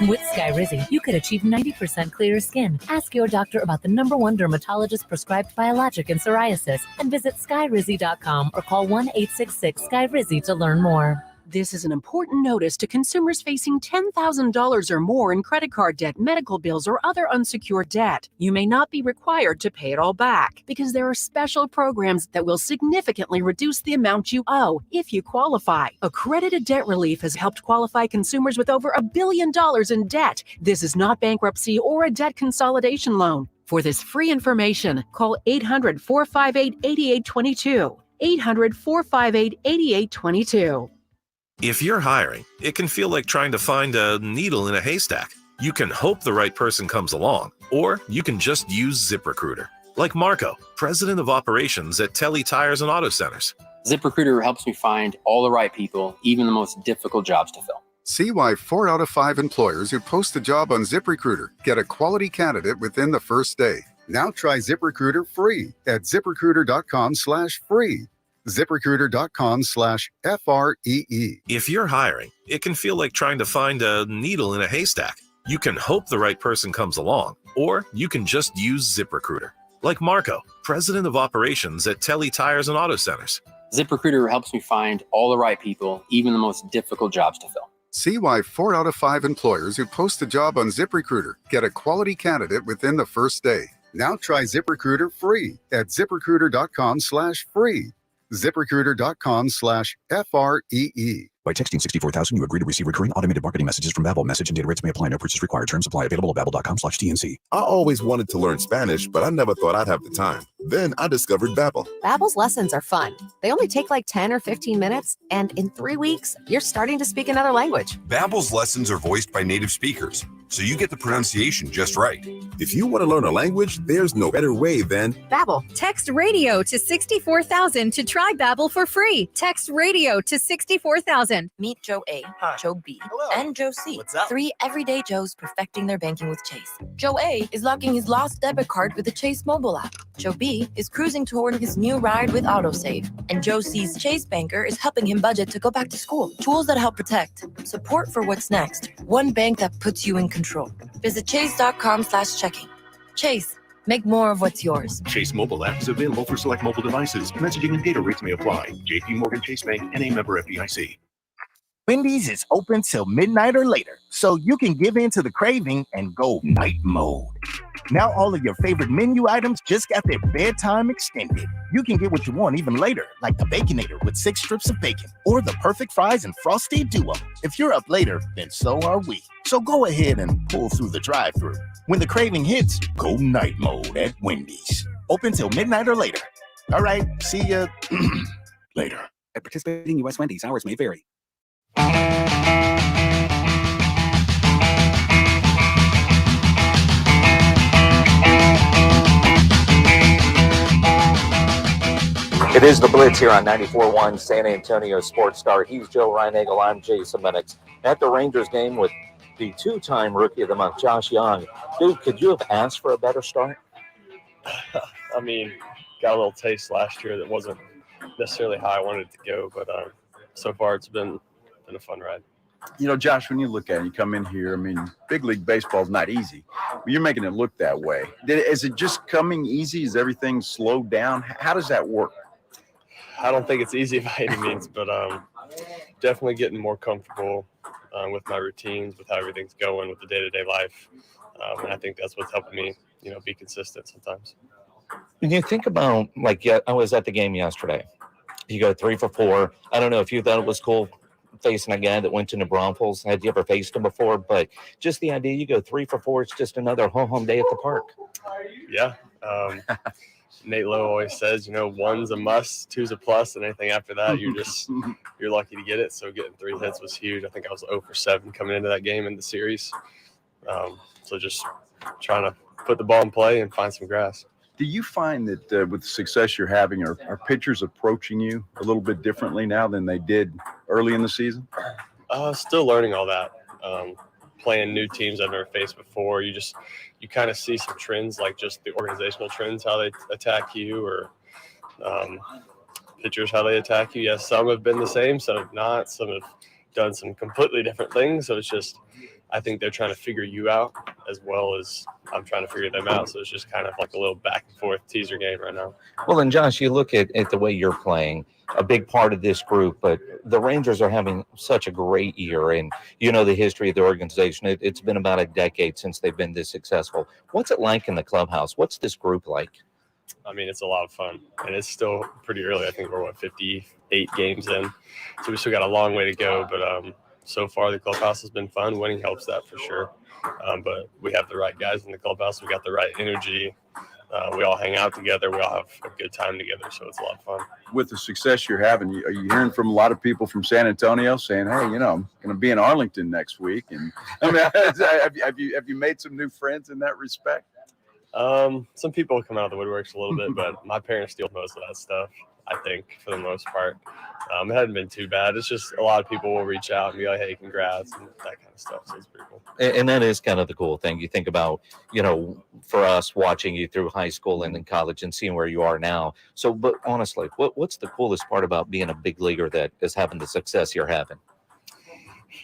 With Skyrizi, you could achieve 90% clearer skin. Ask your doctor about the #1 dermatologist prescribed biologic in psoriasis and visit skyrizi.com or call 1-866-SKYRIZI to learn more. This is an important notice to consumers facing $10,000 or more in credit card debt, medical bills, or other unsecured debt. You may not be required to pay it all back because there are special programs that will significantly reduce the amount you owe if you qualify. Accredited Debt Relief has helped qualify consumers with over $1 billion in debt. This is not bankruptcy or a debt consolidation loan. For this free information, call 800-458-8822. 800-458-8822. If you're hiring, it can feel like trying to find a needle in a haystack. You can hope the right person comes along, or you can just use ZipRecruiter. Like Marco, president of operations at Telly Tires and Auto Centers. ZipRecruiter helps me find all the right people, even the most difficult jobs to fill. See why 4 out of 5 employers who post a job on ZipRecruiter get a quality candidate within the first day. Now try ZipRecruiter free at ZipRecruiter.com/free. ZipRecruiter.com/FREE. If you're hiring, it can feel like trying to find a needle in a haystack. You can hope the right person comes along, or you can just use ZipRecruiter. Like Marco, president of operations at Telly Tires and Auto Centers. ZipRecruiter helps me find all the right people, even the most difficult jobs to fill. See why 4 out of 5 employers who post a job on ZipRecruiter get a quality candidate within the first day. Now try ZipRecruiter free at ZipRecruiter.com/free. ZipRecruiter.com/FREE. By texting 64,000, you agree to receive recurring automated marketing messages from Babbel. Message and data rates may apply. No purchase required. Terms apply. Available at babbel.com/TNC. I always wanted to learn Spanish, but I never thought I'd have the time. Then I discovered Babbel. Babbel's lessons are fun. They only take like 10 or 15 minutes, and in 3 weeks, you're starting to speak another language. Babbel's lessons are voiced by native speakers, so you get the pronunciation just right. If you want to learn a language, there's no better way than Babbel. Text radio to 64,000 to try Babbel for free. Text radio to 64,000. Meet Joe A, Joe B, and Joe C. What's up? 3 everyday Joes perfecting their banking with Chase. Joe A is locking his lost debit card with the Chase mobile app. Joe B is cruising toward his new ride with AutoSave. And Joe C's Chase banker is helping him budget to go back to school. Tools that help protect. Support for what's next. One bank that puts you in control. Visit chase.com/checking. Chase. Make more of what's yours. Chase mobile app is available for select mobile devices. Messaging and data rates may apply. JP Morgan Chase Bank, N.A. member FDIC. Wendy's is open till midnight or later, so you can give in to the craving and go night mode. Now all of your favorite menu items just got their bedtime extended. You can get what you want even later, like the Baconator with 6 strips of bacon, or the perfect fries and frosty duo. If you're up later, then so are we. So go ahead and pull through the drive-thru. When the craving hits, go night mode at Wendy's. Open till midnight or later. All right, see ya later. At participating U.S. Wendy's, hours may vary. It is the Blitz here on 94.1 San Antonio Sports Star. He's Joe Reinagle. I'm Jason Minix. At the Rangers game with the 2-time Rookie of the Month, Josh Young. Dude, could you have asked for a better start? I mean, got a little taste last year that wasn't necessarily how I wanted it to go, but so far it's been a fun ride. You know, Josh, when you look at it, you come in here, I mean, big league baseball is not easy. But you're making it look that way. Is it just coming easy? Is everything slowed down? How does that work? I don't think it's easy by any means, but definitely getting more comfortable with my routines, with how everything's going, with the day-to-day life. And I think that's what's helping me, be consistent sometimes. When you think about, I was at the game yesterday. You go 3 for 4. I don't know if you thought it was cool facing a guy that went to New Braunfels. Had you ever faced him before? But just the idea, you go 3 for 4, it's just another home day at the park. Yeah. Nate Lowe always says, 1's a must, 2's a plus, and anything after that, you're lucky to get it. So getting 3 hits was huge. I think I was 0 for 7 coming into that game in the series. So just trying to put the ball in play and find some grass. Do you find that with the success you're having, are pitchers approaching you a little bit differently now than they did early in the season? Still learning all that. Playing new teams I've never faced before, you kind of see some trends, like just the organizational trends, how they attack you, or pitchers, how they attack you. Yes, some have been the same, some have not. Some have done some completely different things. So it's just, I think they're trying to figure you out as well as I'm trying to figure them out. So it's just kind of like a little back and forth teaser game right now. Well, and Josh, you look at the way you're playing, a big part of this group, but the Rangers are having such a great year. And the history of the organization, it's been about a decade since they've been this successful. What's it like in the clubhouse? What's this group like? I mean, it's a lot of fun, and it's still pretty early. I think we're 58 games in, so we still got a long way to go. But so far, the clubhouse has been fun. Winning helps that for sure. But we have the right guys in the clubhouse. We got the right energy. We all hang out together. We all have a good time together, so it's a lot of fun. With the success you're having, are you hearing from a lot of people from San Antonio saying, "Hey, I'm going to be in Arlington next week"? And I mean, have you made some new friends in that respect? Some people come out of the woodworks a little bit, but my parents deal with most of that stuff, I think, for the most part. It hasn't been too bad. It's just a lot of people will reach out and be like, "Hey, congrats," and that kind of stuff. So it's pretty cool. And that is kind of the cool thing. You think about, for us watching you through high school and in college and seeing where you are now. So, but honestly, what's the coolest part about being a big leaguer that is having the success you're having?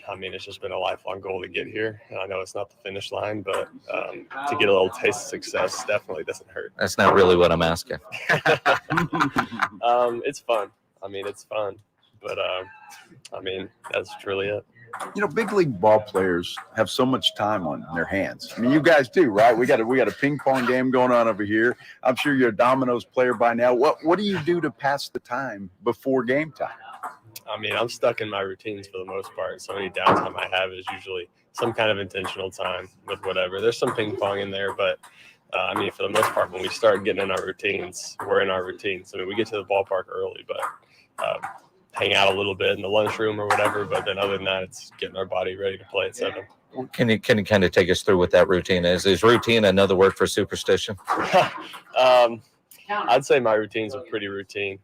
I mean, it's just been a lifelong goal to get here. And I know it's not the finish line, but to get a little taste of success definitely doesn't hurt. That's not really what I'm asking. It's fun. I mean, it's fun. But, I mean, that's really it. Big league ball players have so much time on their hands. I mean, you guys do, right? We got a ping pong game going on over here. I'm sure you're a dominoes player by now. What do you do to pass the time before game time? I mean, I'm stuck in my routines for the most part. So any downtime I have is usually some kind of intentional time with whatever. There's some ping pong in there, but I mean, for the most part, when we start getting in our routines, we're in our routines. I mean, we get to the ballpark early, but hang out a little bit in the lunchroom or whatever. But then other than that, it's getting our body ready to play at 7. Can you kind of take us through what that routine is? Is routine another word for superstition? I'd say my routines are pretty routine.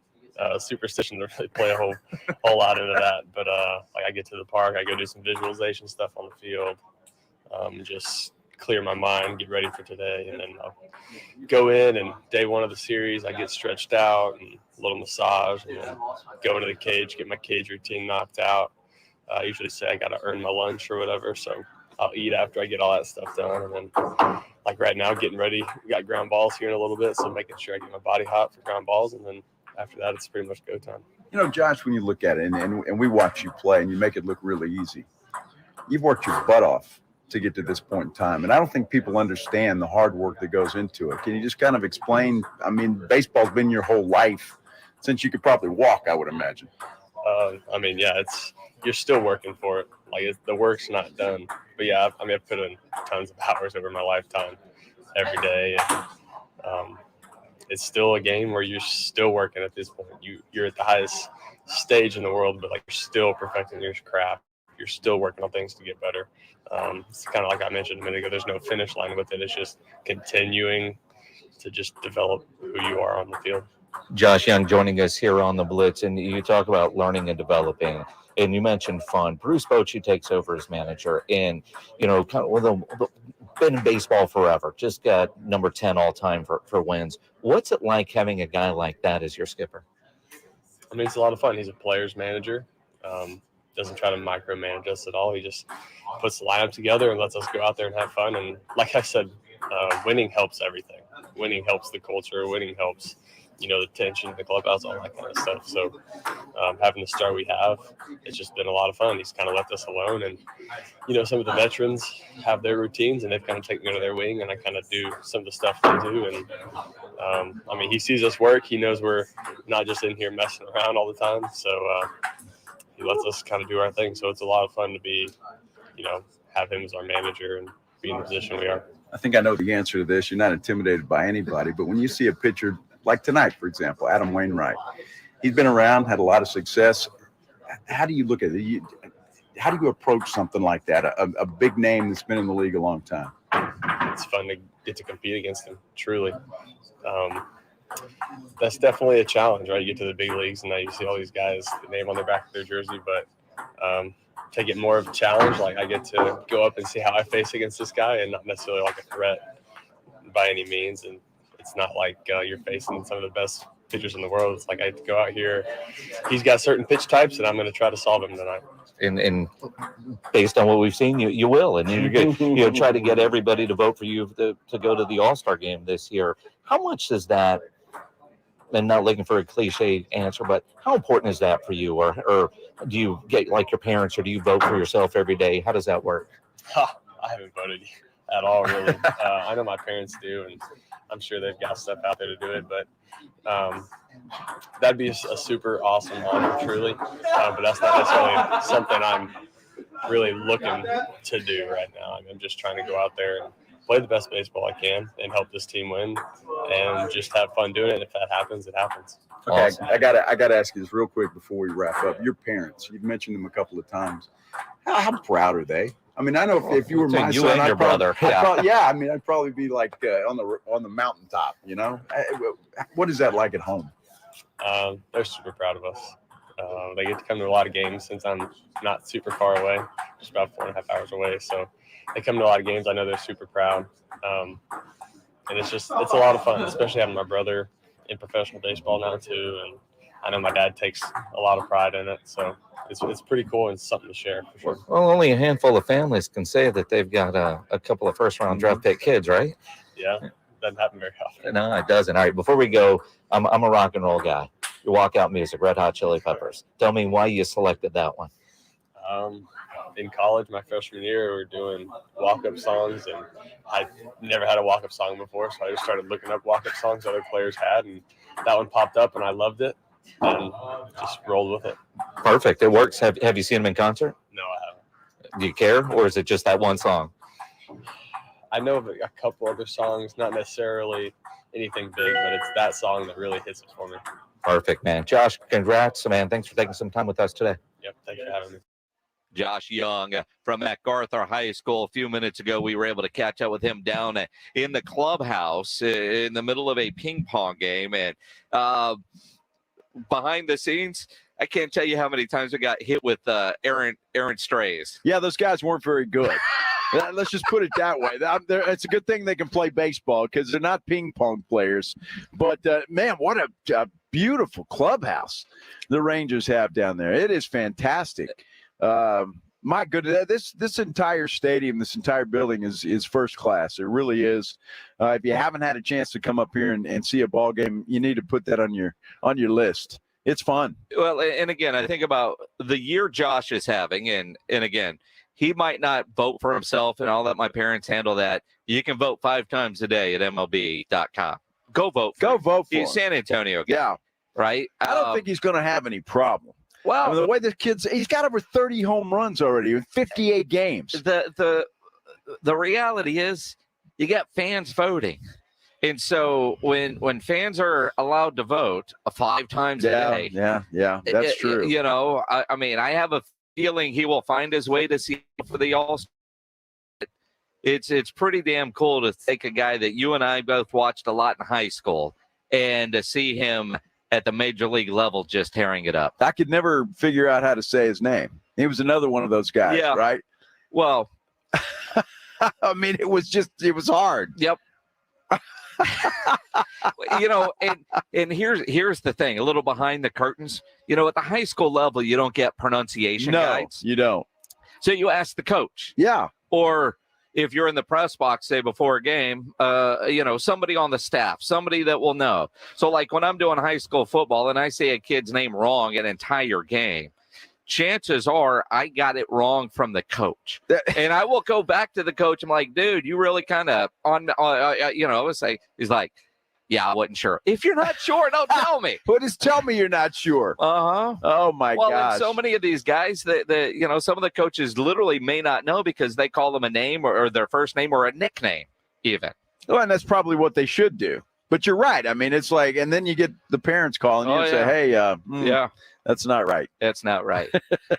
Superstition doesn't really play a whole lot into that. But like I get to the park, I go do some visualization stuff on the field, just clear my mind, get ready for today, and then I'll go in. And day 1 of the series, I get stretched out and a little massage, and then go into the cage, get my cage routine knocked out. I usually say I got to earn my lunch or whatever, so I'll eat after I get all that stuff done. And then, like right now, getting ready. We got ground balls here in a little bit, so making sure I get my body hot for ground balls, and then after that, it's pretty much go time. You know, Josh, when you look at it, and we watch you play, and you make it look really easy, you've worked your butt off to get to this point in time. And I don't think people understand the hard work that goes into it. Can you just kind of explain? I mean, baseball's been your whole life since you could probably walk, I would imagine. I mean, yeah, you're still working for it. Like the work's not done. But yeah, I've put in tons of hours over my lifetime every day. And, it's still a game where you're still working at this point. You're at the highest stage in the world, but like you're still perfecting your craft. You're still working on things to get better. It's kind of like I mentioned a minute ago, there's no finish line with it. It's just continuing to just develop who you are on the field. Josh Young joining us here on the Blitz, and you talk about learning and developing, and you mentioned fun. Bruce Bochy takes over as manager, and you know, kind of been in baseball forever. Just got number 10 all time for wins. What's it like having a guy like that as your skipper? I mean, it's a lot of fun. He's a player's manager. Doesn't try to micromanage us at all. He just puts the lineup together and lets us go out there and have fun. And like I said, winning helps everything. Winning helps the culture. Winning helps, you know, the tension, the clubhouse, all that kind of stuff. So having the start we have, it's just been a lot of fun. He's kind of left us alone. And, you know, some of the veterans have their routines and they've kind of taken me under their wing, and I kind of do some of the stuff they do. And, I mean, he sees us work. He knows we're not just in here messing around all the time. So he lets us kind of do our thing. So it's a lot of fun to be, you know, have him as our manager and be in the position we are. I think I know the answer to this. You're not intimidated by anybody, but when you see a pitcher like tonight, for example, Adam Wainwright, he's been around, had a lot of success. How do you look at it? How do you approach something like that? A big name that's been in the league a long time. It's fun to get to compete against him, truly. That's definitely a challenge, right? You get to the big leagues and now you see all these guys, the name on their back of their jersey, but take it more of a challenge. Like I get to go up and see how I face against this guy and not necessarily like a threat by any means. And it's not like you're facing some of the best pitchers in the world. It's like I have to go out here. He's got certain pitch types, and I'm going to try to solve them tonight. And based on what we've seen, you will. And you're good. You try to get everybody to vote for you to go to the All-Star game this year. How much does that, and not looking for a cliche answer, but how important is that for you? Or do you get like your parents, or do you vote for yourself every day? How does that work? I haven't voted at all, really. I know my parents do, and I'm sure they've got stuff out there to do it, but that'd be a super awesome honor, truly. But that's not necessarily something I'm really looking to do right now. I'm just trying to go out there and play the best baseball I can and help this team win and just have fun doing it. And if that happens, it happens. Okay, awesome. I gotta ask you this real quick before we wrap up. Your parents, you've mentioned them a couple of times. How proud are they? I mean, I know if you were my son, and your brother. I'd probably be like on the mountaintop. You know, what is that like at home? They're super proud of us. They get to come to a lot of games since I'm not super far away, just about 4.5 hours away. So they come to a lot of games. I know they're super proud, and it's a lot of fun, especially having my brother in professional baseball now too. And I know my dad takes a lot of pride in it. So it's pretty cool and something to share for sure. Well, only a handful of families can say that they've got a couple of first-round draft pick kids, right? Yeah, doesn't happen very often. No, it doesn't. All right, before we go, I'm a rock and roll guy. Your walkout music, Red Hot Chili Peppers. Tell me why you selected that one. In college, my freshman year, we were doing walk-up songs, and I never had a walk-up song before, so I just started looking up walk-up songs other players had, and that one popped up, and I loved it. and just rolled with it. Perfect. It works. Have you seen him in concert? No, I haven't. Do you care, or is it just that one song? I know of a couple other songs, not necessarily anything big, but it's that song that really hits it for me. Perfect, man. Josh, congrats, man. Thanks for taking some time with us today. Yep, thanks for having me. Josh Young from MacArthur High School. A few minutes ago, we were able to catch up with him down in the clubhouse in the middle of a ping pong game. And behind the scenes, I can't tell you how many times we got hit with errant strays. Yeah, those guys weren't very good. Let's just put it that way. It's a good thing they can play baseball because they're not ping pong players. But, man, what a beautiful clubhouse the Rangers have down there. It is fantastic. My goodness, this entire stadium, this entire building is first class. It really is. If you haven't had a chance to come up here and see a ball game, you need to put that on your list. It's fun. Well, and again, I think about the year Josh is having, and again, he might not vote for himself, and I'll let my parents handle that. You can vote 5 times a day at MLB.com. Go vote. Go vote for him. He's San Antonio guy, yeah. Right? I don't think he's going to have any problem. Well, I mean, the way the kid's, he's got over 30 home runs already in 58 games. The reality is you got fans voting. And so when fans are allowed to vote 5 times a day. Yeah, that's true. You know, I mean, I have a feeling he will find his way to see for the All-Star. It's pretty damn cool to take a guy that you and I both watched a lot in high school and to see him at the major league level just tearing it up. I could never figure out how to say his name. He was another one of those guys, right? Well, I mean, it was hard. Yep. You know, and here's the thing, a little behind the curtains. You know, at the high school level, you don't get pronunciation guides. You don't. So you ask the coach. Yeah. Or if you're in the press box, say before a game, you know, somebody on the staff, somebody that will know. So like when I'm doing high school football and I say a kid's name wrong an entire game, chances are I got it wrong from the coach. And I will go back to the coach. I'm like, dude, you really kind of you know, I would say, he's like, yeah, I wasn't sure. If you're not sure, don't tell me. Well, just tell me you're not sure. Uh-huh. Oh, my gosh. Well, and so many of these guys that, you know, some of the coaches literally may not know because they call them a name or their first name or a nickname even. Well, and that's probably what they should do. But you're right. I mean, it's like, and then you get the parents calling you and say, hey, yeah, that's not right. That's not right.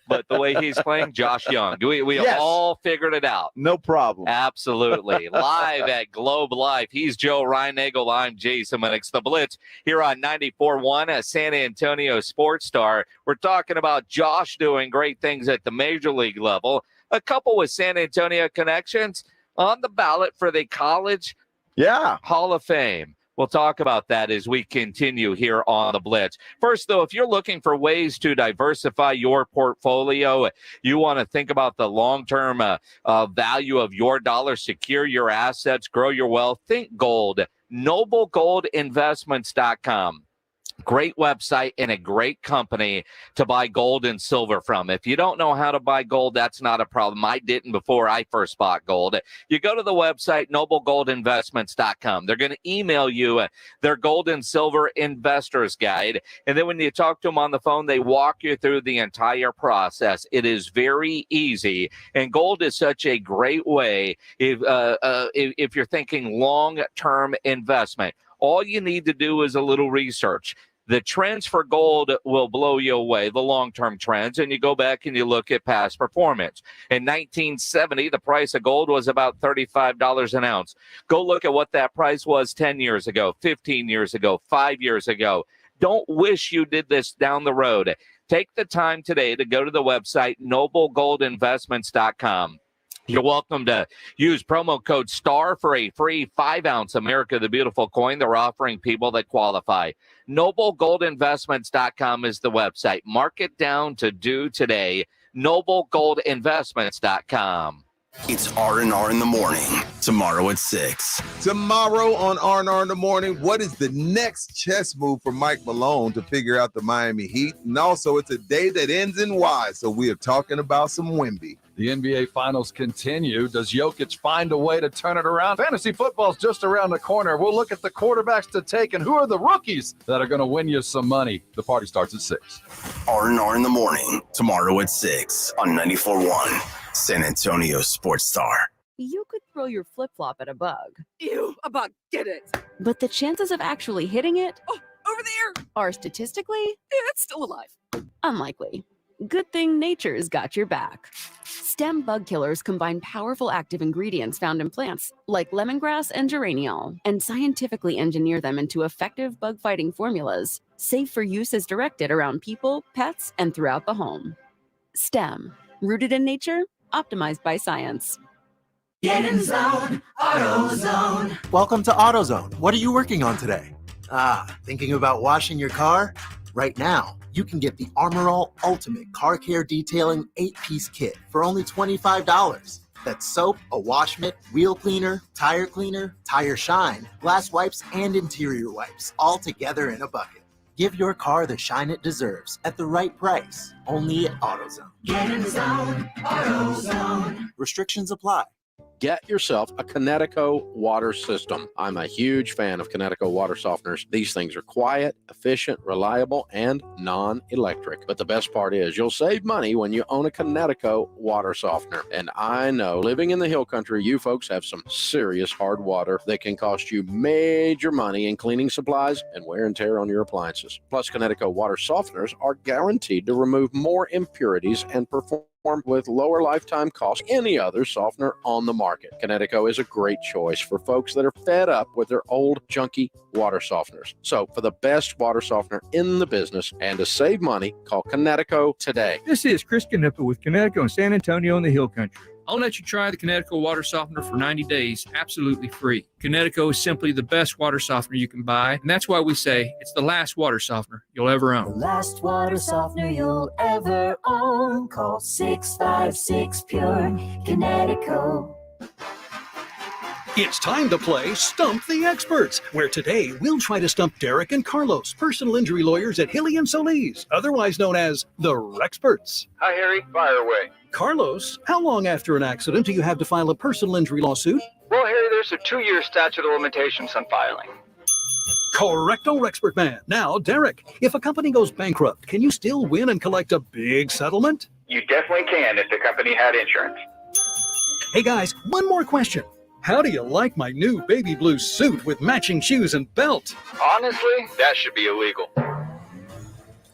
But the way he's playing, Josh Young, we Yes. all figured it out. No problem. Absolutely. Live at Globe Live. He's Joe Reinagel. I'm Jason Minix. The Blitz here on 94.1 at San Antonio Sports Star. We're talking about Josh doing great things at the major league level. A couple with San Antonio connections on the ballot for the College Hall of Fame. We'll talk about that as we continue here on the Blitz. First, though, if you're looking for ways to diversify your portfolio, you want to think about the long-term value of your dollar, secure your assets, grow your wealth, think gold. NobleGoldInvestments.com. Great website and a great company to buy gold and silver from. If you don't know how to buy gold, that's not a problem. I didn't before I first bought gold. You go to the website, NobleGoldInvestments.com. They're going to email you their gold and silver investors guide. And then when you talk to them on the phone, they walk you through the entire process. It is very easy. And gold is such a great way if you're thinking long-term investment. All you need to do is a little research. The trends for gold will blow you away, the long-term trends, and you go back and you look at past performance. In 1970, the price of gold was about $35 an ounce. Go look at what that price was 10 years ago, 15 years ago, 5 years ago. Don't wish you did this down the road. Take the time today to go to the website, NobleGoldInvestments.com. You're welcome to use promo code STAR for a free 5-ounce America the Beautiful coin they're offering people that qualify. NobleGoldInvestments.com is the website. Mark it down to do today. NobleGoldInvestments.com. It's R&R in the morning, tomorrow at 6. Tomorrow on R&R in the morning, what is the next chess move for Mike Malone to figure out the Miami Heat? And also, it's a day that ends in Y, so we are talking about some Wemby. The NBA Finals continue. Does Jokic find a way to turn it around? Fantasy football's just around the corner. We'll look at the quarterbacks to take and who are the rookies that are going to win you some money. The party starts at 6. R&R in the morning, tomorrow at 6 on 94.1, San Antonio Sports Star. You could throw your flip-flop at a bug. Ew, a bug, get it. But the chances of actually hitting it Over there. are statistically It's still alive. unlikely. Good thing nature's got your back. Stem bug killers combine powerful active ingredients found in plants, like lemongrass and geraniol, and scientifically engineer them into effective bug-fighting formulas, safe for use as directed around people, pets, and throughout the home. Stem, rooted in nature, optimized by science. Get in zone, AutoZone. Welcome to AutoZone. What are you working on today? Thinking about washing your car? Right now, you can get the Armor All Ultimate Car Care Detailing 8-piece kit for only $25. That's soap, a wash mitt, wheel cleaner, tire shine, glass wipes, and interior wipes, all together in a bucket. Give your car the shine it deserves at the right price. Only at AutoZone. Get in zone, AutoZone. Restrictions apply. Get yourself a Connecticut water system. I'm a huge fan of Connecticut water softeners. These things are quiet, efficient, reliable, and non-electric. But the best part is you'll save money when you own a Connecticut water softener. And I know, living in the hill country, you folks have some serious hard water that can cost you major money in cleaning supplies and wear and tear on your appliances. Plus, Connecticut water softeners are guaranteed to remove more impurities and perform with lower lifetime costs than any other softener on the market. Connecticut is a great choice for folks that are fed up with their old junky water softeners. So for the best water softener in the business and to save money, call Connecticut today. This is Chris Knipper with Connecticut and San Antonio in the Hill Country. I'll let you try the Connecticut water softener for 90 days, absolutely free. Connecticut is simply the best water softener you can buy, and that's why we say it's the last water softener you'll ever own. The last water softener you'll ever own. Call 656-PURE, Connecticut. It's time to play Stump the Experts, where today we'll try to stump Derek and Carlos, personal injury lawyers at Hilly & Solis, otherwise known as the Rexperts. Hi, Harry. Fire away. Carlos, how long after an accident do you have to file a personal injury lawsuit? Well, Harry, there's a 2-year statute of limitations on filing. Correcto, Rexpert man. Now, Derek, if a company goes bankrupt, can you still win and collect a big settlement? You definitely can if the company had insurance. Hey, guys, one more question. How do you like my new baby blue suit with matching shoes and belt? Honestly, that should be illegal.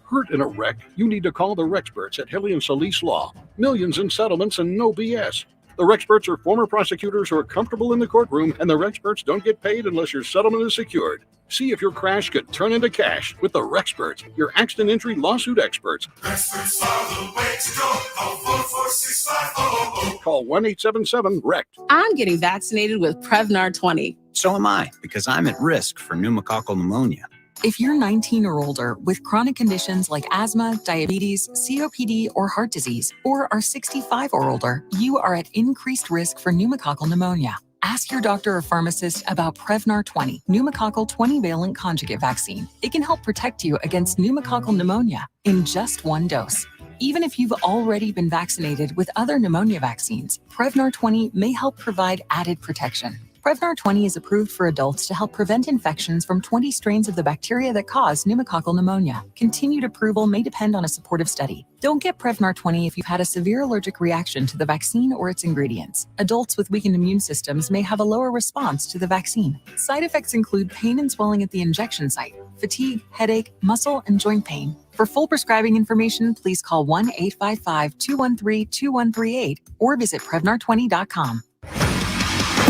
Hurt in a wreck? You need to call the Rexperts at Hilly & Solis Law. Millions in settlements and no BS. The Rexperts are former prosecutors who are comfortable in the courtroom, and the Rexperts don't get paid unless your settlement is secured. See if your crash could turn into cash with the Rexperts, your accident injury lawsuit experts. Experts are the way to go. Call 446-500. Call 1-877-RECT. I'm getting vaccinated with Prevnar 20. So am I, because I'm at risk for pneumococcal pneumonia. If you're 19 or older with chronic conditions like asthma, diabetes, COPD, or heart disease, or are 65 or older, you are at increased risk for pneumococcal pneumonia. Ask your doctor or pharmacist about Prevnar 20, pneumococcal 20-valent conjugate vaccine. It can help protect you against pneumococcal pneumonia in just one dose. Even if you've already been vaccinated with other pneumonia vaccines, Prevnar 20 may help provide added protection. Prevnar 20 is approved for adults to help prevent infections from 20 strains of the bacteria that cause pneumococcal pneumonia. Continued approval may depend on a supportive study. Don't get Prevnar 20 if you've had a severe allergic reaction to the vaccine or its ingredients. Adults with weakened immune systems may have a lower response to the vaccine. Side effects include pain and swelling at the injection site, fatigue, headache, muscle, and joint pain. For full prescribing information, please call 1-855-213-2138 or visit Prevnar20.com.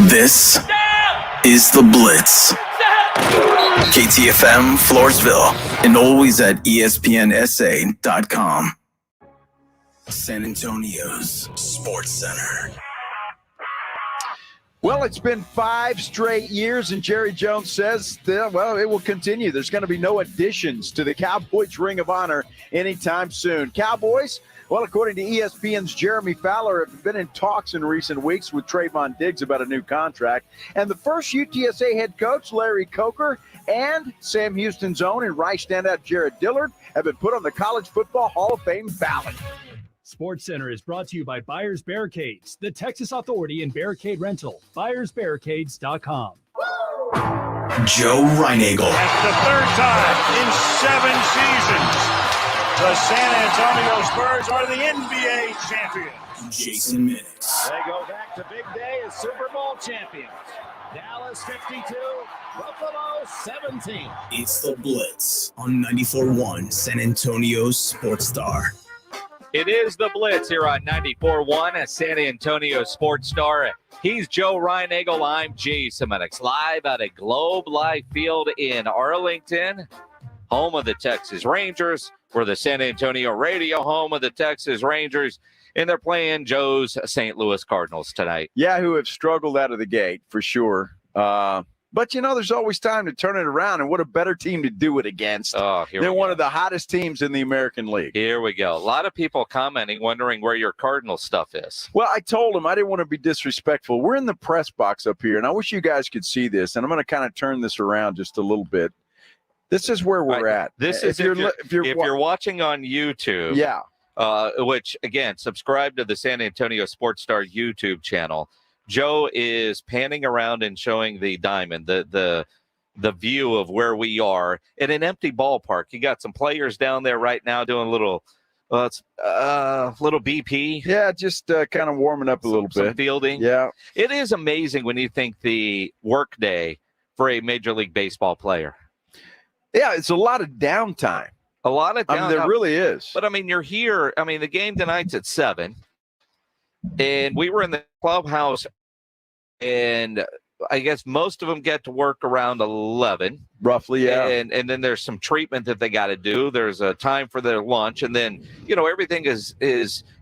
This is The Blitz. KTFM Floresville and always at ESPNSA.com. San Antonio's Sports Center. Well, it's been 5 straight years, and Jerry Jones says, well, it will continue. There's going to be no additions to the Cowboys Ring of Honor anytime soon. Cowboys Well, according to ESPN's Jeremy Fowler, have been in talks in recent weeks with Trayvon Diggs about a new contract. And the first UTSA head coach, Larry Coker, and Sam Houston's own and Rice standout Jared Dillard have been put on the College Football Hall of Fame ballot. SportsCenter is brought to you by Buyers Barricades, the Texas Authority in Barricade Rental. BuyersBarricades.com. Joe Reinagel. That's the third time in 7 seasons. The San Antonio Spurs are the NBA champions. Jason Minix. They go back to big day as Super Bowl champions. Dallas 52, Buffalo 17. It's the Blitz on 94.1 San Antonio Sports Star. It is the Blitz here on 94.1 at San Antonio Sports Star. He's Joe Reinagel. I'm Jason Minix, live at a Globe Life Field in Arlington, home of the Texas Rangers. We're the San Antonio radio home of the Texas Rangers, and they're playing Joe's St. Louis Cardinals tonight. Yeah, who have struggled out of the gate for sure. But, you know, there's always time to turn it around, and what a better team to do it against than one of the hottest teams in the American League. Here we go. A lot of people commenting, wondering where your Cardinal stuff is. Well, I told them I didn't want to be disrespectful. We're in the press box up here, and I wish you guys could see this, and I'm going to kind of turn this around just a little bit. This is where we're at. This is if you're watching on YouTube. Yeah. Which, again, subscribe to the San Antonio Sports Star YouTube channel. Joe is panning around and showing the diamond, the view of where we are in an empty ballpark. You got some players down there right now doing a little BP. Yeah, just kind of warming up a little bit. Some fielding. Yeah. It is amazing when you think the work day for a Major League Baseball player. Yeah, it's a lot of downtime. A lot of downtime. I mean, there really is. But, I mean, you're here. I mean, the game tonight's at 7. And we were in the clubhouse, and I guess most of them get to work around 11. Roughly, yeah. And then there's some treatment that they got to do. There's a time for their lunch. And then, you know, everything is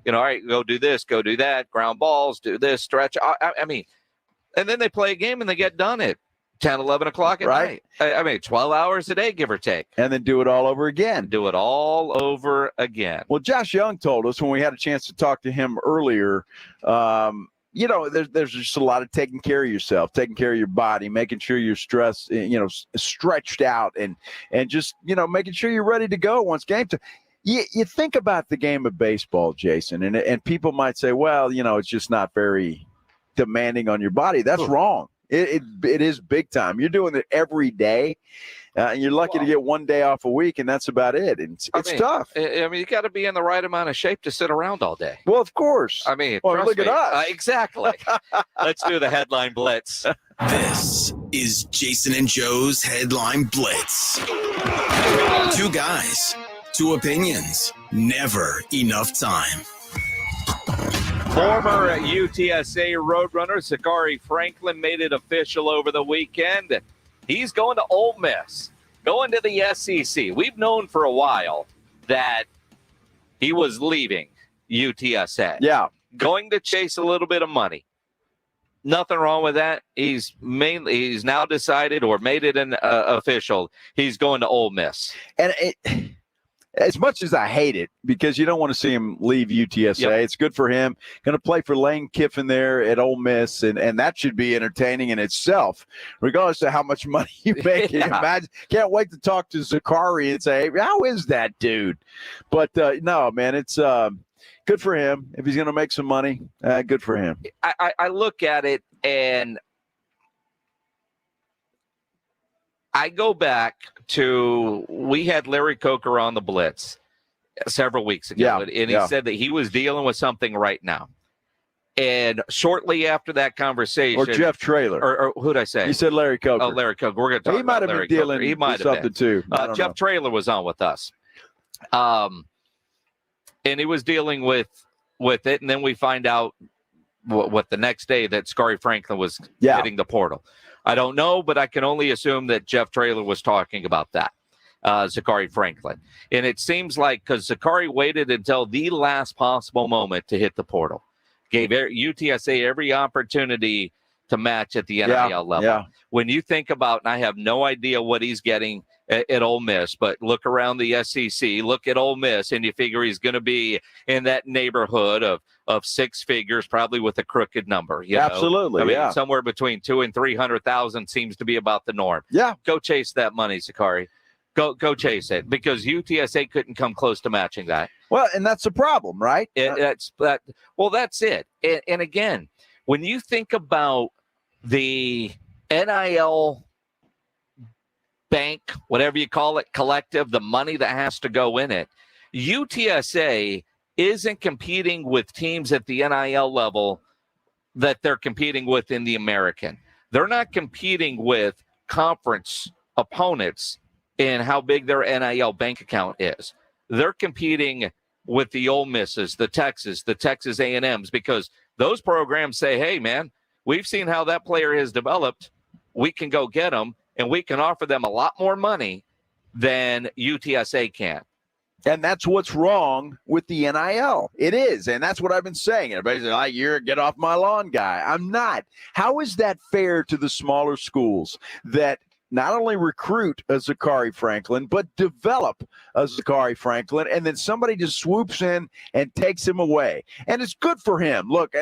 all right, go do this, go do that, ground balls, do this, stretch. I mean, and then they play a game and they get done at 10, 11 o'clock at night. I mean, 12 hours a day, give or take. And then do it all over again. Do it all over again. Well, Josh Young told us when we had a chance to talk to him earlier, you know, there's just a lot of taking care of yourself, taking care of your body, making sure you're stressed, you know, stretched out and just, you know, making sure you're ready to go once game time. You think about the game of baseball, Jason, and people might say, well, you know, it's just not very demanding on your body. That's wrong. It is big time. You're doing it every day. And you're lucky to get one day off a week, and that's about it. And it's tough. I mean, you got to be in the right amount of shape to sit around all day. Well, of course. I mean, look at us. Exactly. Let's do the headline blitz. This is Jason and Joe's Headline Blitz. 2 guys, 2 opinions, never enough time. Former UTSA Roadrunner Zachary Franklin made it official over the weekend. He's going to Ole Miss, going to the SEC. We've known for a while that he was leaving UTSA. Yeah. Going to chase a little bit of money. Nothing wrong with that. He's now decided or made it an official. He's going to Ole Miss. And as much as I hate it, because you don't want to see him leave UTSA, It's good for him. Going to play for Lane Kiffin there at Ole Miss, and that should be entertaining in itself, regardless of how much money you make. Imagine, can't wait to talk to Zachary and say, hey, how is that dude? But no, man, it's good for him. If he's going to make some money, good for him. I look at it, and I go back to, we had Larry Coker on the Blitz several weeks ago, and he said that he was dealing with something right now. And shortly after that conversation, or Jeff Traylor, or who'd I say? You said Larry Coker. Oh, Larry Coker. We're going to talk about Larry Coker. He might have been dealing with something too. Jeff Traylor was on with us, and he was dealing with it, and then we find out what the next day that Zachary Franklin was hitting the portal. I don't know, but I can only assume that Jeff Traylor was talking about that, Zachary Franklin. And it seems like because Zachary waited until the last possible moment to hit the portal, gave UTSA every opportunity to match at the NIL level. Yeah. When you think about, and I have no idea what he's getting at Ole Miss, but look around the SEC, look at Ole Miss, and you figure he's going to be in that neighborhood of six figures, probably with a crooked number. You know? Absolutely, I mean, yeah. somewhere between 200,000 and 300,000 seems to be about the norm. Yeah. Go chase that money, Sakari. Go chase it, because UTSA couldn't come close to matching that. Well, and that's the problem, right? That's it. And again, when you think about the NIL bank, whatever you call it, collective, the money that has to go in it, UTSA isn't competing with teams at the NIL level that they're competing with in the American. They're not competing with conference opponents in how big their NIL bank account is. They're competing with the Ole Misses, the Texas A&Ms, because those programs say, hey, man, we've seen how that player has developed. We can go get them, and we can offer them a lot more money than UTSA can. And that's what's wrong with the NIL. It is. And that's what I've been saying. Everybody's like, you're a get off my lawn guy. I'm not. How is that fair to the smaller schools that not only recruit a Zachary Franklin, but develop a Zachary Franklin, and then somebody just swoops in and takes him away? And it's good for him. Look,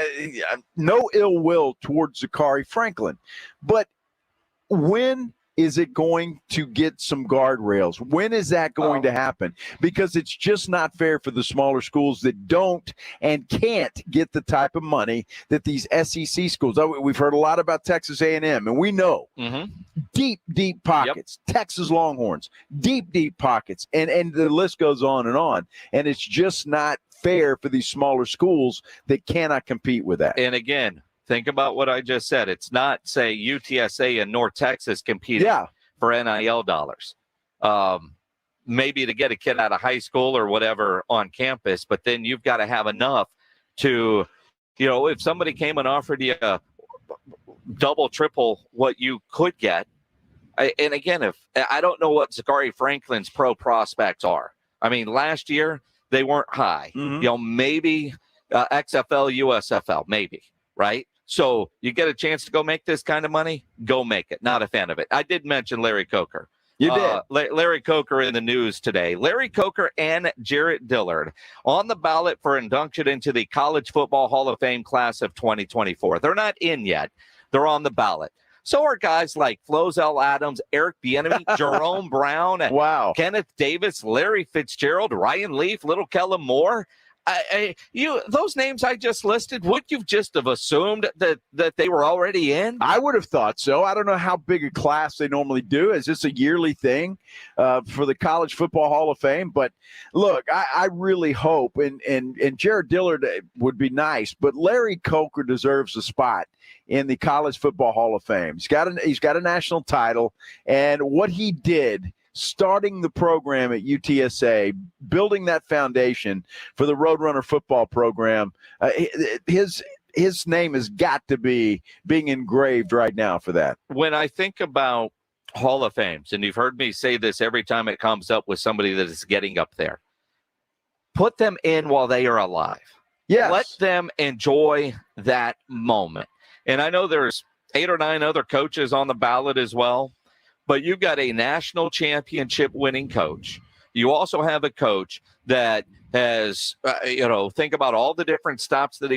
no ill will towards Zachary Franklin, but when is it going to get some guardrails? When is that going to happen? Because it's just not fair for the smaller schools that don't and can't get the type of money that these SEC schools. We've heard a lot about Texas A&M, and we know deep pockets. Yep. Texas Longhorns, deep pockets, and the list goes on. And it's just not fair for these smaller schools that cannot compete with that. And again, think about what I just said. It's not, say, UTSA and North Texas competing for NIL dollars. Maybe to get a kid out of high school or whatever on campus, but then you've got to have enough to, if somebody came and offered you double, triple what you could get. And again, if I don't know what Zachary Franklin's pro prospects are. I mean, last year they weren't high. Maybe XFL, USFL, maybe, right? So you get a chance to go make this kind of money, go make it. Not a fan of it. I did mention Larry Coker. You did. Larry Coker in the news today. Larry Coker and Jarrett Dillard on the ballot for induction into the College Football Hall of Fame class of 2024. They're not in yet. They're on the ballot. So are guys like Flozell Adams, Eric Bieniemy, Jerome Brown, Kenneth Davis, Larry Fitzgerald, Ryan Leaf, Little Kellen Moore. Those names I just listed, would you just have assumed that they were already in? I would have thought so. I don't know how big a class they normally do. Is this a yearly thing for the College Football Hall of Fame? But look, I really hope, and Jared Dillard would be nice, but Larry Coker deserves a spot in the College Football Hall of Fame. He's got a national title, and what he did starting the program at UTSA, building that foundation for the Roadrunner football program, his name has got to be being engraved right now for that. When I think about Hall of Fames, and you've heard me say this every time it comes up with somebody that is getting up there, put them in while they are alive. Yes. Let them enjoy that moment. And I know there's 8 or 9 other coaches on the ballot as well. But you've got a national championship winning coach. You also have a coach that has, think about all the different stops that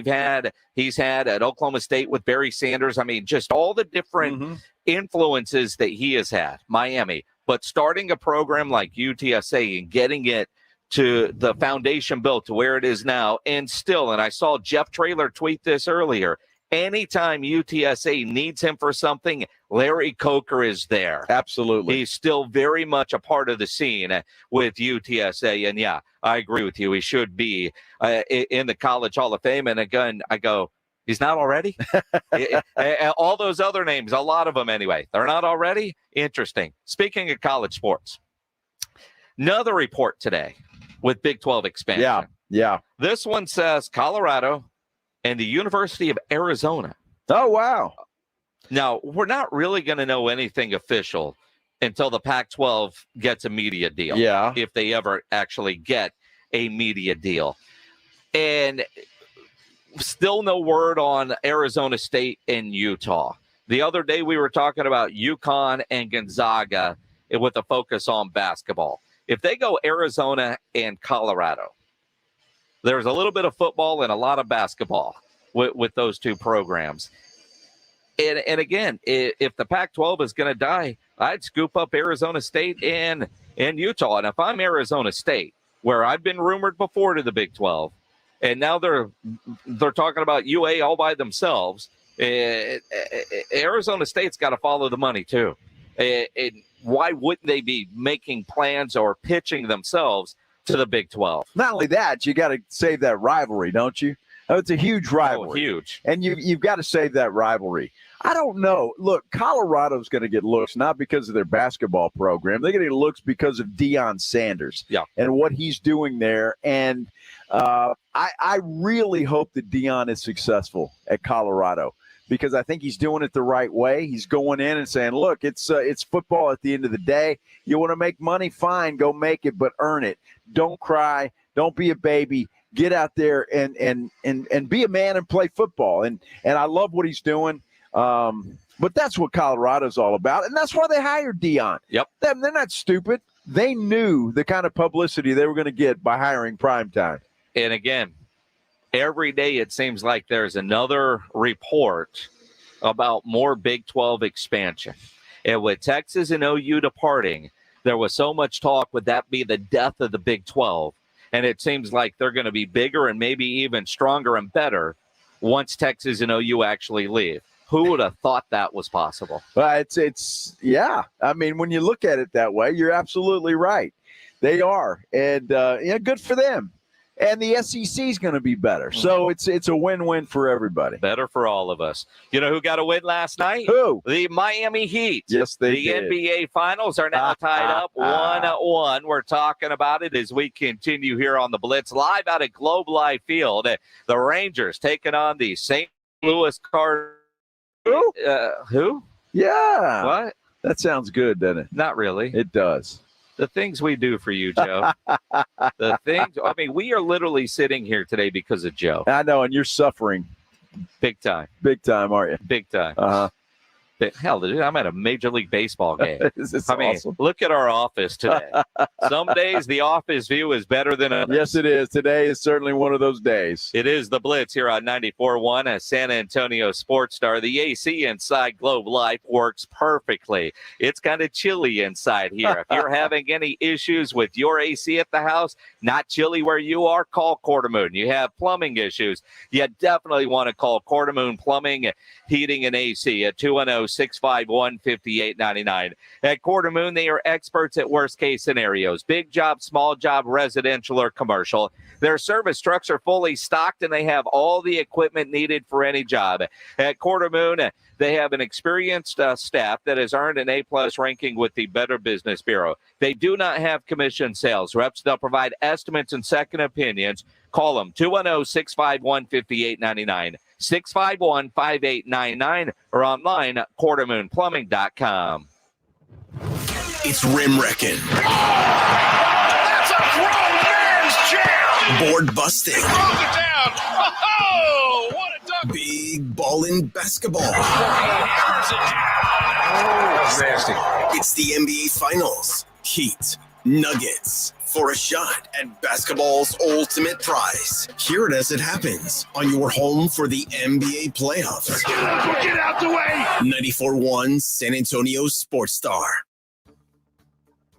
he's had at Oklahoma State with Barry Sanders. I mean, just all the different influences that he has had, Miami. But starting a program like UTSA and getting it to the foundation built to where it is now, and I saw Jeff Traylor tweet this earlier, anytime UTSA needs him for something, Larry Coker is there. Absolutely. He's still very much a part of the scene with UTSA. And yeah, I agree with you. He should be in the College Hall of Fame. And again, I go, he's not already? All those other names, a lot of them anyway, they're not already? Interesting. Speaking of college sports, another report today with Big 12 expansion. Yeah. This one says Colorado and the University of Arizona. Oh, wow. Now, we're not really going to know anything official until the Pac-12 gets a media deal. Yeah. If they ever actually get a media deal. And still no word on Arizona State and Utah. The other day we were talking about UConn and Gonzaga. with a focus on basketball. If they go Arizona and Colorado, there's a little bit of football and a lot of basketball with those two programs. And again, if the Pac-12 is going to die, I'd scoop up Arizona State and Utah. And if I'm Arizona State, where I've been rumored before to the Big 12, and now they're talking about UA all by themselves, Arizona State's got to follow the money too. Why wouldn't they be making plans or pitching themselves to the Big 12? Not only that, you got to save that rivalry, don't you? It's a huge rivalry. Oh, huge. And you've got to save that rivalry. I don't know. Look, Colorado's going to get looks, not because of their basketball program. They're going to get looks because of Deion Sanders and what he's doing there. And I really hope that Deion is successful at Colorado, because I think he's doing it the right way. He's going in and saying, look, it's football at the end of the day. You want to make money? Fine, go make it, but earn it. Don't cry. Don't be a baby. Get out there and be a man and play football. And I love what he's doing. But that's what Colorado's all about. And that's why they hired Deion. Yep. They're not stupid. They knew the kind of publicity they were going to get by hiring Primetime. And again, every day it seems like there's another report about more Big 12 expansion. And with Texas and OU departing, there was so much talk, would that be the death of the Big 12? And it seems like they're going to be bigger and maybe even stronger and better once Texas and OU actually leave. Who would have thought that was possible? Well, yeah. I mean, when you look at it that way, you're absolutely right. They are. And, good for them. And the SEC is going to be better. So it's a win-win for everybody. Better for all of us. You know who got a win last night? Who? The Miami Heat. Yes, they did. The NBA Finals are now tied up 1-1. We're talking about it as we continue here on the Blitz live out at Globe Life Field. The Rangers taking on the St. Louis Cardinals. Who? Who? Yeah. What? That sounds good, doesn't it? Not really. It does. The things we do for you, Joe. We are literally sitting here today because of Joe. I know, and you're suffering. Big time. Big time, aren't you? Big time. Uh-huh. Hell, dude, I'm at a Major League Baseball game. Awesome. Look at our office today. Some days the office view is better than others. Yes, it is. Today is certainly one of those days. It is the Blitz here on 94.1 at San Antonio Sports Star. The AC inside Globe Life works perfectly. It's kind of chilly inside here. If you're having any issues with your AC at the house, not chilly where you are, call Quartermoon. You have plumbing issues, you definitely want to call Quartermoon Plumbing, Heating, and AC at 210-651-5899. At Quartermoon, they are experts at worst-case scenarios. Big job, small job, residential or commercial. Their service trucks are fully stocked, and they have all the equipment needed for any job. At Quartermoon, they have an experienced staff that has earned an A-plus ranking with the Better Business Bureau. They do not have commission sales reps. They'll provide estimates and second opinions. Call them, 210-651-5899. 651-5899 or online at quartermoonplumbing.com. It's Rim Wrecking. That's a grown man's jam. Board busting. Throws it down. Oh, what a dunk. Big ballin' basketball. Hammers it down. That's nasty. It's the NBA Finals. Heat, Nuggets, for a shot at basketball's ultimate prize. Hear it as it happens on your home for the NBA playoffs. Get out the way. 94.1 San Antonio Sports Star.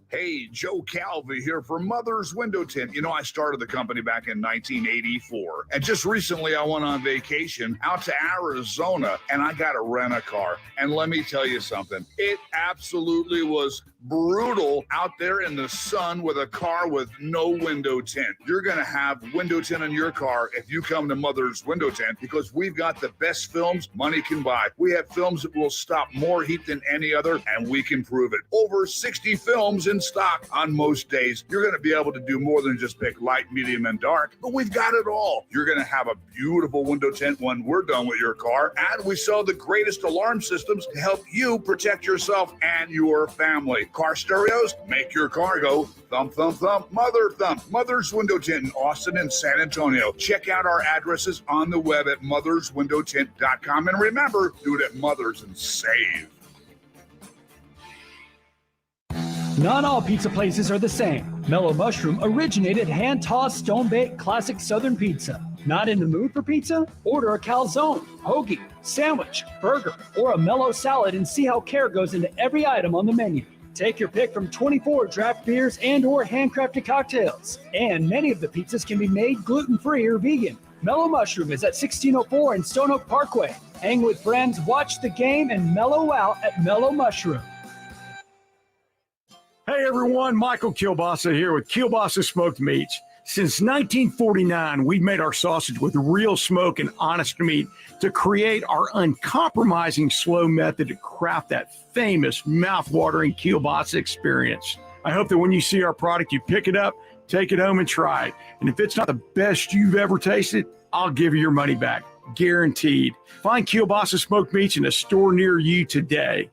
Hey, Joe Calvi here for Mother's Window Tint. You know, I started the company back in 1984. And just recently I went on vacation out to Arizona and I got to rent a car. And let me tell you something. It absolutely was brutal out there in the sun with a car with no window tint. You're going to have window tint in your car if you come to Mother's Window Tint, because we've got the best films money can buy. We have films that will stop more heat than any other, and we can prove it. Over 60 films in stock on most days. You're going to be able to do more than just pick light, medium, and dark, but we've got it all. You're going to have a beautiful window tint when we're done with your car, and we sell the greatest alarm systems to help you protect yourself and your family. Car stereos, make your car go thump, thump, thump, mother thump. Mother's Window Tint in Austin and San Antonio. Check out our addresses on the web at motherswindowtint.com. And remember, do it at Mothers and save. Not all pizza places are the same. Mellow Mushroom originated hand-tossed, stone-baked classic Southern pizza. Not in the mood for pizza? Order a calzone, hoagie, sandwich, burger, or a mellow salad and see how care goes into every item on the menu. Take your pick from 24 draft beers and or handcrafted cocktails. And many of the pizzas can be made gluten-free or vegan. Mellow Mushroom is at 1604 in Stone Oak Parkway. Hang with friends, watch the game, and mellow out at Mellow Mushroom. Hey everyone, Michael Kielbasa here with Kielbasa Smoked Meats. Since 1949, we've made our sausage with real smoke and honest meat to create our uncompromising slow method to craft that famous mouth-watering kielbasa experience. I hope that when you see our product, you pick it up, take it home and try it. And if it's not the best you've ever tasted, I'll give you your money back, guaranteed. Find Kielbasa Smoked Meats in a store near you today.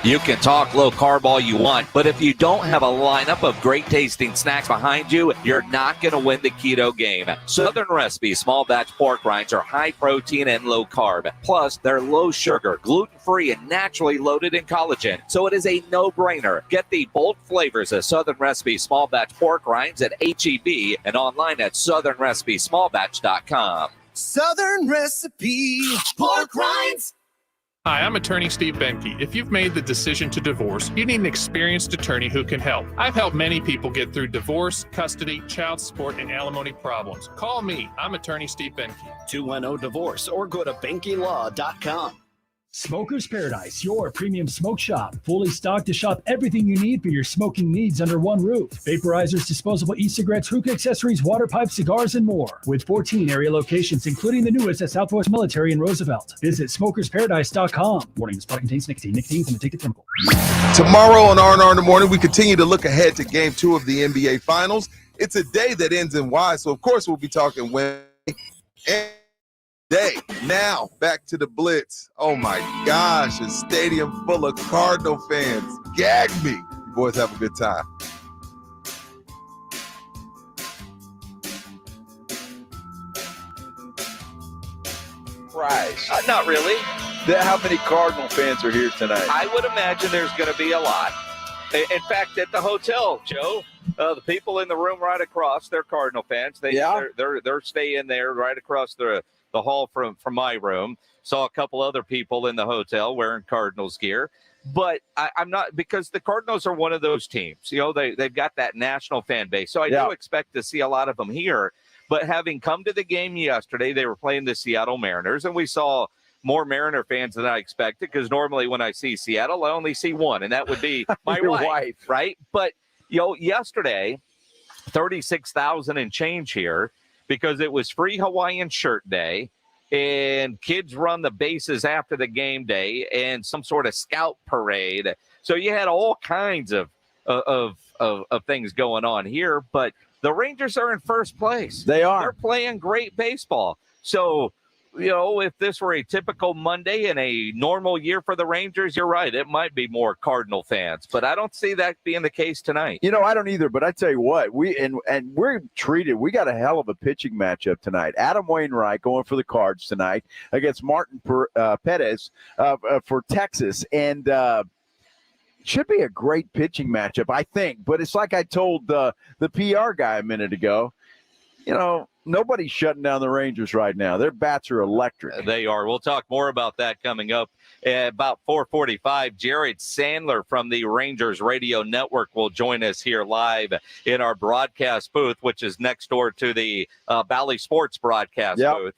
You can talk low carb all you want, but if you don't have a lineup of great tasting snacks behind you, you're not going to win the keto game. Southern Recipe small batch pork rinds are high protein and low carb. Plus, they're low sugar, gluten-free, and naturally loaded in collagen. So it is a no-brainer. Get the bold flavors of Southern Recipe small batch pork rinds at H-E-B and online at southernrecipesmallbatch.com. Southern Recipe pork rinds. Hi, I'm attorney Steve Benke. If you've made the decision to divorce, you need an experienced attorney who can help. I've helped many people get through divorce, custody, child support, and alimony problems. Call me. I'm attorney Steve Benke. 210-DIVORCE or go to BenkeLaw.com. Smoker's Paradise, your premium smoke shop. Fully stocked to shop everything you need for your smoking needs under one roof. Vaporizers, disposable e-cigarettes, hookah accessories, water pipes, cigars, and more. With 14 area locations, including the newest at Southwest Military in Roosevelt. Visit smokersparadise.com. Warning, this product contains nicotine. Nicotine is an addictive chemical. Tomorrow on R&R in the Morning, we continue to look ahead to Game 2 of the NBA Finals. It's a day that ends in Y, so of course we'll be talking Wednesday and day. Now, back to the Blitz. Oh my gosh, a stadium full of Cardinal fans. Gag me. You boys have a good time. Price. Not really. How many Cardinal fans are here tonight? I would imagine there's going to be a lot. In fact, at the hotel, Joe, the people in the room right across, they're Cardinal fans. They're staying there right across the hall from my room. Saw a couple other people in the hotel wearing Cardinals gear. But I'm not, because the Cardinals are one of those teams. You know, they've got that national fan base. So I do expect to see a lot of them here. But having come to the game yesterday, they were playing the Seattle Mariners, and we saw more Mariner fans than I expected, because normally when I see Seattle, I only see one, and that would be my wife, right? But, you know, yesterday, 36,000 and change here, because it was free Hawaiian shirt day, and kids run the bases after the game day, and some sort of scout parade. So you had all kinds of things going on here, but the Rangers are in first place. They are. They're playing great baseball. So, you know, if this were a typical Monday and a normal year for the Rangers, you're right. It might be more Cardinal fans, but I don't see that being the case tonight. You know, I don't either, but I tell you what, we're treated. We got a hell of a pitching matchup tonight. Adam Wainwright going for the Cards tonight against Martin Perez for Texas, and should be a great pitching matchup, I think. But it's like I told the PR guy a minute ago, you know, nobody's shutting down the Rangers right now. Their bats are electric. They are. We'll talk more about that coming up at about 4:45. Jared Sandler from the Rangers Radio Network will join us here live in our broadcast booth, which is next door to the Bally Sports broadcast booth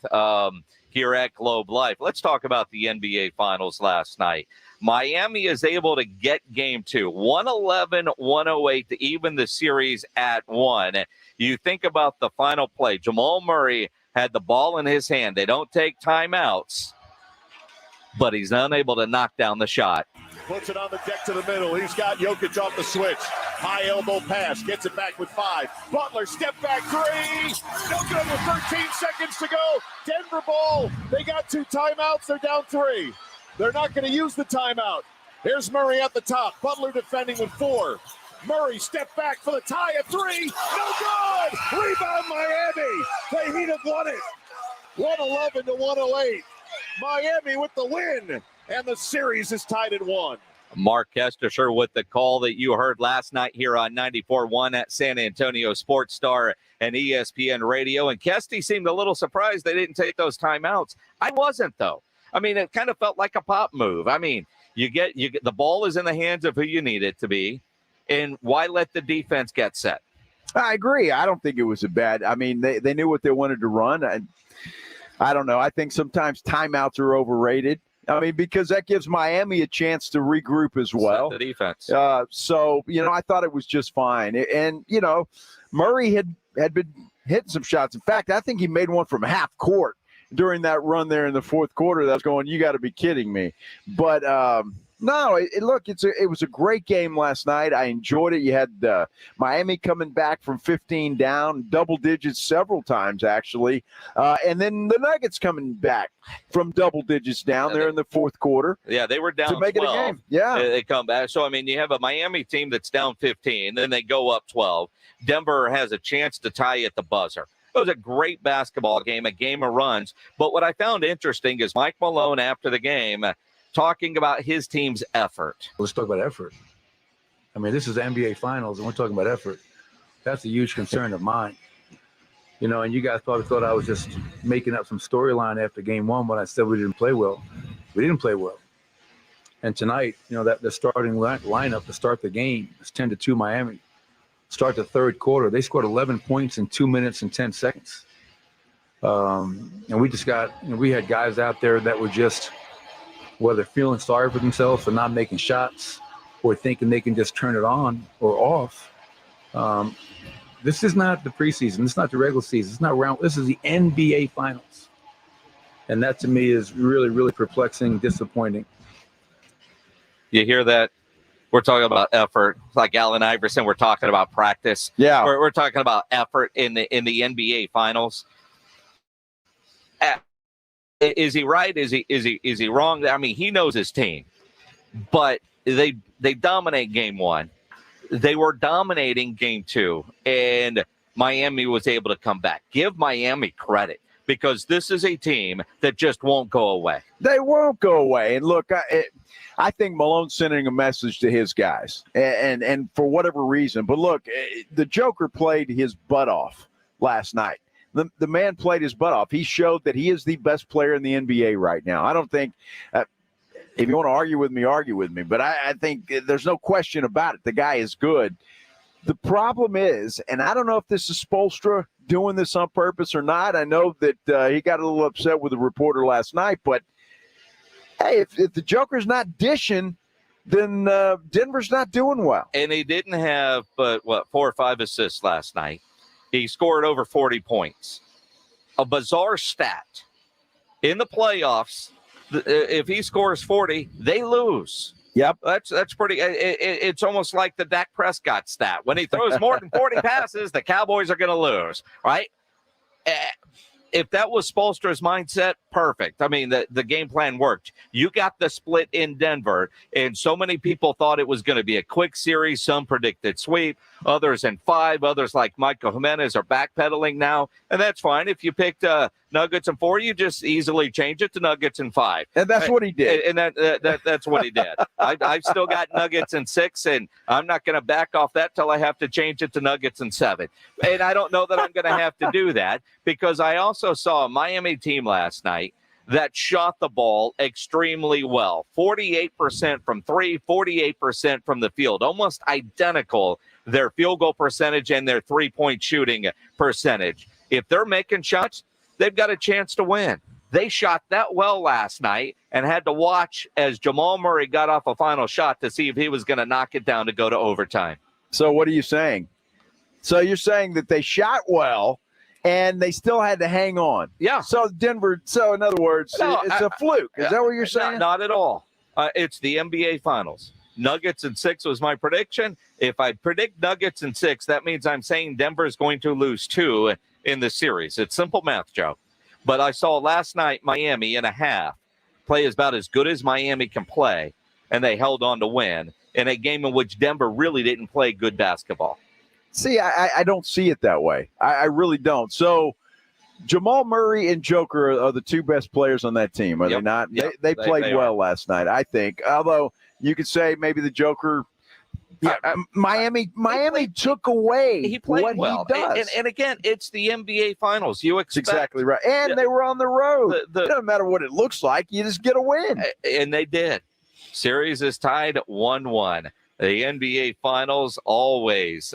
here at Globe Life. Let's talk about the NBA Finals last night. Miami is able to get game 2, 111-108 to even the series at 1. You think about the final play. Jamal Murray had the ball in his hand. They don't take timeouts, but he's unable to knock down the shot. Puts it on the deck to the middle. He's got Jokic off the switch. High elbow pass. Gets it back with 5. Butler, step back 3. No good with 13 seconds to go. Denver ball. They got 2 timeouts. They're down 3. They're not going to use the timeout. Here's Murray at the top. Butler defending with 4. Murray step back for the tie at 3. No good. Rebound Miami. The Heat have won it. 111-108. Miami with the win. and the series is tied at 1. Mark Kestisher with the call that you heard last night here on 94.1 at San Antonio Sports Star and ESPN Radio. And Kesty seemed a little surprised they didn't take those timeouts. I wasn't, though. I mean, it kind of felt like a pop move. I mean, you get the ball is in the hands of who you need it to be, and why let the defense get set? I agree. I don't think it was a bad. I mean, they knew what they wanted to run. I don't know. I think sometimes timeouts are overrated. I mean, because that gives Miami a chance to regroup as well. Set the defense. So, I thought it was just fine. And, Murray had been hitting some shots. In fact, I think he made one from half court during that run there in the fourth quarter. That was going, you got to be kidding me. But, no, it was a great game last night. I enjoyed it. You had Miami coming back from 15 down, double digits several times, actually. And then the Nuggets coming back from double digits down there in the fourth quarter. Yeah, they were down to make 12. It a game. Yeah. They come back. So, I mean, you have a Miami team that's down 15, then they go up 12. Denver has a chance to tie at the buzzer. It was a great basketball game, a game of runs. But what I found interesting is Mike Malone, after the game, talking about his team's effort. Let's talk about effort. I mean, this is the NBA Finals, and we're talking about effort. That's a huge concern of mine. And you guys probably thought I was just making up some storyline after game one when I said we didn't play well. We didn't play well. And tonight, that the starting lineup to start the game is 10-2 Miami. Start the third quarter. They scored 11 points in 2 minutes and 10 seconds. And we just got, we had guys out there that were just, whether feeling sorry for themselves for not making shots or thinking they can just turn it on or off. This is not the preseason. This is not the regular season. It's not round. This is the NBA Finals. And that to me is really, really perplexing, disappointing. You hear that? We're talking about effort. Like Allen Iverson, we're talking about practice. Yeah. We're talking about effort in the NBA Finals. Is he right? Is he wrong? I mean, he knows his team, but they dominate game one. They were dominating game two, and Miami was able to come back. Give Miami credit, because this is a team that just won't go away. They won't go away. And look, I think Malone's sending a message to his guys, and for whatever reason. But look, the Joker played his butt off last night. The man played his butt off. He showed that he is the best player in the NBA right now. I don't think if you want to argue with me. But I think there's no question about it. The guy is good. The problem is, and I don't know if this is Spoelstra doing this on purpose or not. I know that he got a little upset with the reporter last night. But, hey, if the Joker's not dishing, then Denver's not doing well. And he didn't have, 4 or 5 assists last night. He scored over 40 points. A bizarre stat. In the playoffs, if he scores 40, they lose. Yep. That's pretty. It's almost like the Dak Prescott stat. When he throws more than 40 passes, the Cowboys are going to lose, right? If that was Spoelstra's mindset, perfect. I mean, the game plan worked. You got the split in Denver, and so many people thought it was going to be a quick series. Some predicted sweep, others in 5. Others, like Michael Jimenez, are backpedaling now, and that's fine. If you picked Nuggets in 4, you just easily change it to Nuggets in 5. And that's what he did. And that's what he did. I've still got Nuggets in 6, and I'm not going to back off that till I have to change it to Nuggets in 7. And I don't know that I'm going to have to do that, because I also saw a Miami team last night that shot the ball extremely well. 48% from 3, 48% from the field. Almost identical, their field goal percentage and their three-point shooting percentage. If they're making shots, they've got a chance to win. They shot that well last night and had to watch as Jamal Murray got off a final shot to see if he was going to knock it down to go to overtime. So what are you saying? So you're saying that they shot well and they still had to hang on. Yeah. So Denver, so in other words, it's a fluke. Is that what you're saying? Not at all. It's the NBA Finals. Nuggets in 6 was my prediction. If I predict Nuggets in 6, that means I'm saying Denver is going to lose 2 in the series. It's simple math, Joe. But I saw last night Miami in a half play about as good as Miami can play, and they held on to win in a game in which Denver really didn't play good basketball. See, I don't see it that way. I really don't. So Jamal Murray and Joker are the two best players on that team, are they not? Yep. They played they well last night, I think. Although you could say maybe the Joker. Yeah, Miami took away He played what well. he does. And again, it's the NBA Finals. You expect. That's exactly right. And they were on the road. It doesn't matter what it looks like. You just get a win. And they did. Series is tied 1-1. The NBA Finals always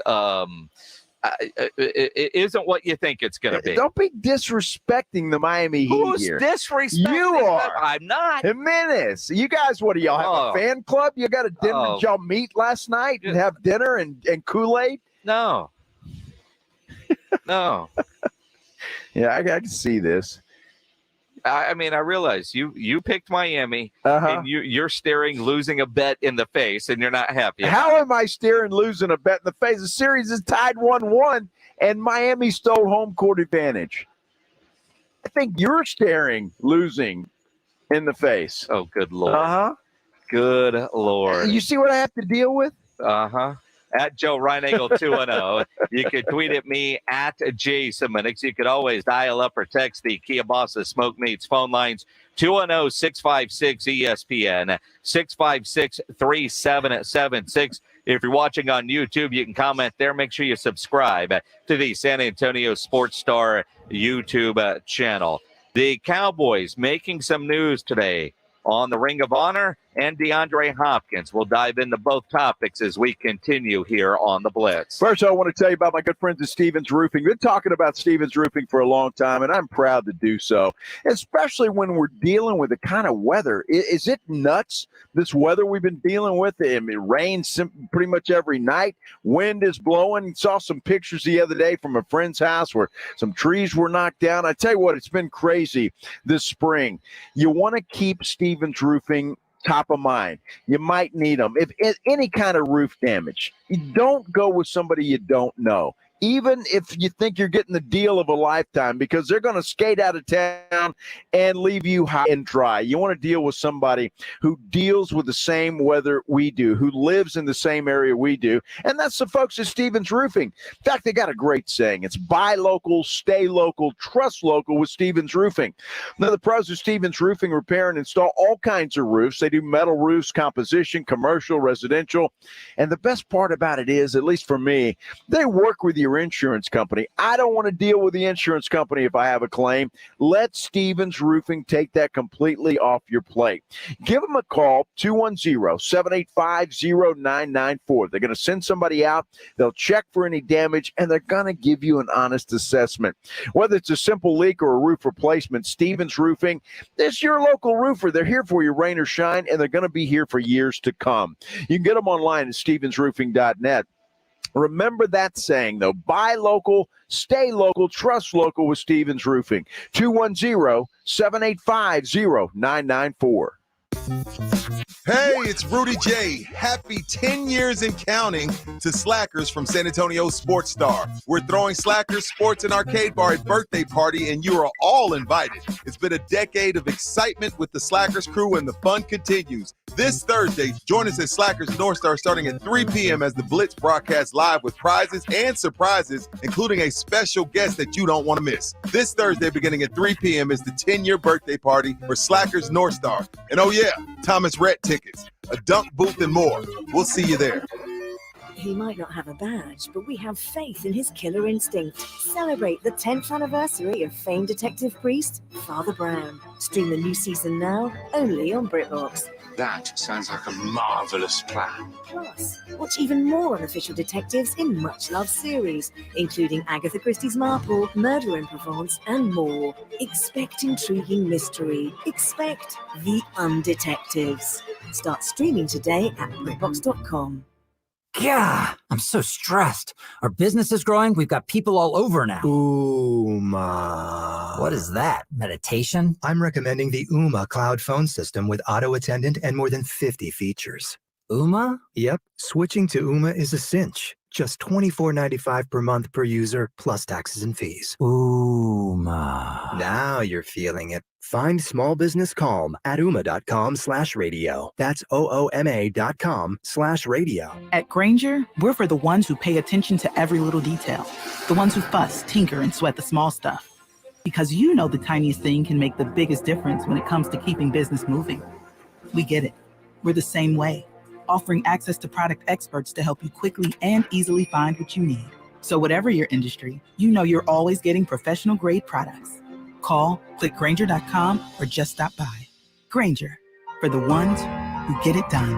it isn't what you think it's going to be. Don't be disrespecting the Miami Heat Who's here. disrespecting? You are. I'm not. Jimenez. You guys, what do y'all have, a fan club? You got a dinner? Did y'all meet last night and have dinner and Kool-Aid? No. No. Yeah, I can see this. I mean, I realize you picked Miami, and you're staring losing a bet in the face, and you're not happy. How am I staring losing a bet in the face? The series is tied 1-1, and Miami stole home court advantage. I think you're staring losing in the face. Oh, good Lord. Good Lord. You see what I have to deal with? At Joe Reinagle 210. You can tweet at me at Jason Minix. You could always dial up or text the Kia Bossa Smoke Meats phone lines 210-656-ESPN 656-3776. If you're watching on YouTube, you can comment there. Make sure you subscribe to the San Antonio Sports Star YouTube channel. The Cowboys making some news today on the Ring of Honor and DeAndre Hopkins. We'll dive into both topics as we continue here on the Blitz. First, I want to tell you about my good friends at Stevens Roofing. Been talking about Stevens Roofing for a long time, and I'm proud to do so, especially when we're dealing with the kind of weather. Is it nuts, this weather we've been dealing with? I mean, it rains pretty much every night. Wind is blowing. Saw some pictures the other day from a friend's house where some trees were knocked down. I tell you what, it's been crazy this spring. You want to keep Stevens Roofing top of mind. You might need them. If any kind of roof damage, you don't go with somebody you don't know, even if you think you're getting the deal of a lifetime, because they're going to skate out of town and leave you high and dry. You want to deal with somebody who deals with the same weather we do, who lives in the same area we do, and that's the folks at Stevens Roofing. In fact, they got a great saying. It's buy local, stay local, trust local with Stevens Roofing. Now, the pros of Stevens Roofing repair and install all kinds of roofs. They do metal roofs, composition, commercial, residential, and the best part about it is, at least for me, they work with your insurance company. I don't want to deal with the insurance company if I have a claim. Let Stevens Roofing take that completely off your plate. Give them a call, 210-785-0994. They're going to send somebody out. They'll check for any damage, and they're going to give you an honest assessment. Whether it's a simple leak or a roof replacement, Stevens Roofing, this is your local roofer. They're here for you, rain or shine, and they're going to be here for years to come. You can get them online at stevensroofing.net. Remember that saying, though. Buy local, stay local, trust local with Stevens Roofing. 210-785-0994. Hey, it's Rudy J. Happy 10 years and counting to Slackers from San Antonio Sports Star. We're throwing Slackers Sports and Arcade Bar a birthday party, and you are all invited. It's been a decade of excitement with the Slackers crew, and the fun continues. This Thursday, join us at Slackers North Star starting at 3 p.m. as the Blitz broadcasts live with prizes and surprises, including a special guest that you don't want to miss. This Thursday, beginning at 3 p.m., is the 10-year birthday party for Slackers North Star. And oh yeah, Thomas Rhett tickets, a dunk booth, and more. We'll see you there. He might not have a badge, but we have faith in his killer instinct. Celebrate the 10th anniversary of famed detective priest, Father Brown. Stream the new season now, only on BritBox. That sounds like a marvelous plan. Plus, watch even more unofficial detectives in much-loved series, including Agatha Christie's Marple, Murder in Provence, and more. Expect intriguing mystery. Expect the Undetectives. Start streaming today at BritBox.com. Yeah, I'm so stressed. Our business is growing. We've got people all over now. Ooma. What is that? Meditation? I'm recommending the Ooma cloud phone system with auto attendant and more than 50 features. Ooma? Yep. Switching to Ooma is a cinch. Just $24.95 per month per user, plus taxes and fees. Ooma. Now you're feeling it. Find small business calm at ooma.com/radio. That's OOMA.com/radio. At Grainger, we're for the ones who pay attention to every little detail. The ones who fuss, tinker, and sweat the small stuff. Because you know the tiniest thing can make the biggest difference when it comes to keeping business moving. We get it. We're the same way, offering access to product experts to help you quickly and easily find what you need. So whatever your industry, you know you're always getting professional grade products. Call, click Grainger.com, or just stop by. Grainger, for the ones who get it done.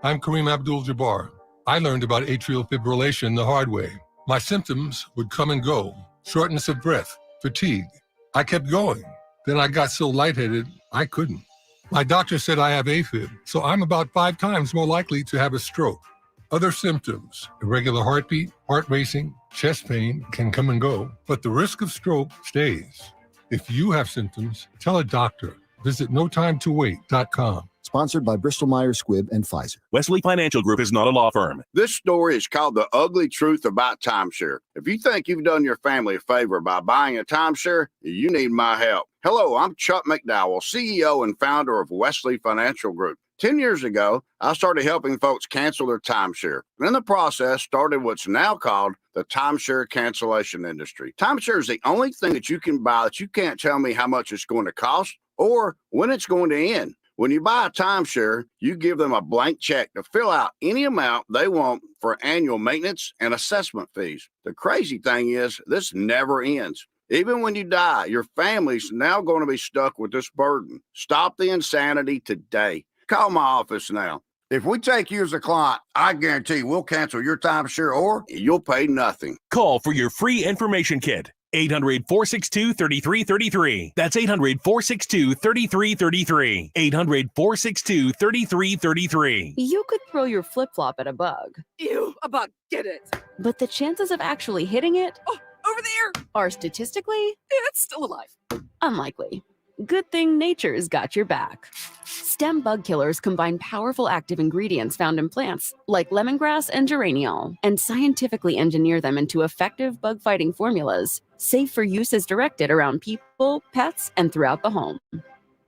I'm Kareem Abdul-Jabbar. I learned about atrial fibrillation the hard way. My symptoms would come and go. Shortness of breath, fatigue. I kept going. Then I got so lightheaded, I couldn't. My doctor said I have AFib, so I'm about 5 times more likely to have a stroke. Other symptoms, irregular heartbeat, heart racing, chest pain can come and go, but the risk of stroke stays. If you have symptoms, tell a doctor. Visit notimetowait.com. Sponsored by Bristol-Myers Squibb and Pfizer. Wesley Financial Group is not a law firm. This story is called The Ugly Truth About Timeshare. If you think you've done your family a favor by buying a timeshare, you need my help. Hello, I'm Chuck McDowell, CEO and founder of Wesley Financial Group. 10 years ago, I started helping folks cancel their timeshare. In the process, started what's now called the timeshare cancellation industry. Timeshare is the only thing that you can buy that you can't tell me how much it's going to cost or when it's going to end. When you buy a timeshare, you give them a blank check to fill out any amount they want for annual maintenance and assessment fees. The crazy thing is, this never ends. Even when you die, your family's now going to be stuck with this burden. Stop the insanity today. Call my office now. If we take you as a client, I guarantee we'll cancel your timeshare or you'll pay nothing. Call for your free information kit. 800-462-3333. That's 800-462-3333. 800-462-3333. You could throw your flip-flop at a bug. Ew, a bug, get it. But the chances of actually hitting it Over there! are statistically It's still alive. unlikely. Good thing nature's got your back. Stem bug killers combine powerful active ingredients found in plants, like lemongrass and geraniol, and scientifically engineer them into effective bug-fighting formulas, safe for use as directed around people, pets, and throughout the home.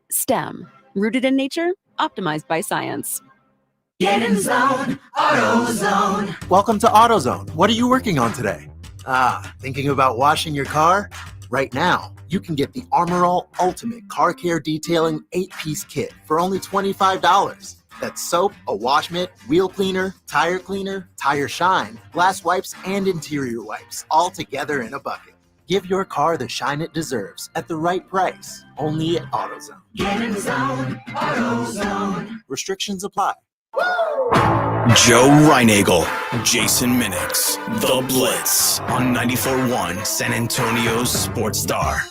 Stem, rooted in nature, optimized by science. Get in zone, AutoZone. Welcome to AutoZone. What are you working on today? Thinking about washing your car? Right now, you can get the Armor All Ultimate Car Care Detailing 8-piece kit for only $25. That's soap, a wash mitt, wheel cleaner, tire shine, glass wipes, and interior wipes, all together in a bucket. Give your car the shine it deserves at the right price, only at AutoZone. Get in zone, AutoZone. Restrictions apply. Joe Reinagel, Jason Minix, The Blitz on 94.1 San Antonio's Sports Star.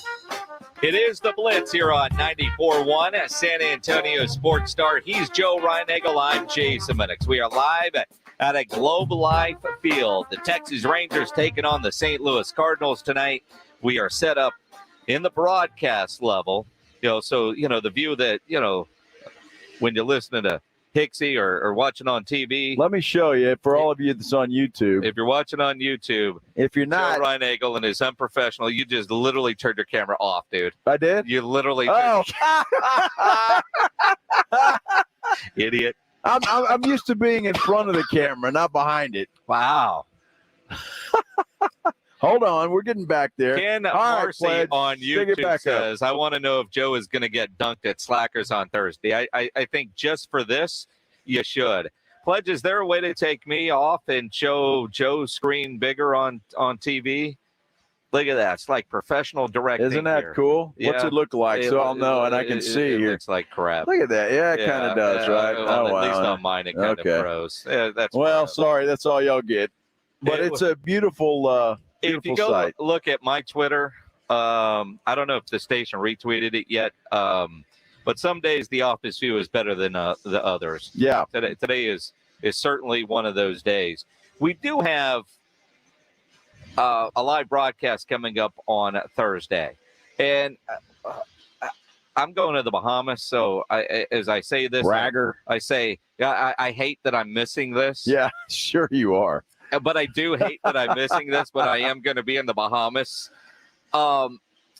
It is The Blitz here on 94.1 at San Antonio Sports Star. He's Joe Reinagel. I'm Jason Minix. We are live at a Globe Life field. The Texas Rangers taking on the St. Louis Cardinals tonight. We are set up in the broadcast level. So the view that, when you're listening to Hixie or watching on TV. Let me show you for all of you that's on YouTube. If you're watching on YouTube, if you're not, Joe Reinagel and his unprofessional, you just literally turned your camera off, dude. I did? You literally idiot. I'm used to being in front of the camera, not behind it. Wow. Hold on, we're getting back there. Ken Marcy on YouTube says, I want to know if Joe is going to get dunked at Slackers on Thursday. I think just for this, you should. Pledge, is there a way to take me off and show Joe's screen bigger on TV? Look at that. It's like professional directing. Isn't that cool? Yeah. What's it look like? So I'll know, and I can see it here. Looks like crap. Look at that. Yeah, it kind of does, right? Well, at least on mine, it kind of froze. Yeah, sorry. That's all y'all get. But it's a beautiful if you go look at my Twitter, I don't know if the station retweeted it yet, but some days the office view is better than the others. Yeah. Today is certainly one of those days. We do have a live broadcast coming up on Thursday. And I'm going to the Bahamas, so as I say this, bragger. I say, I hate that I'm missing this. Yeah, sure you are. But I do hate that I'm missing this, but I am going to be in the Bahamas.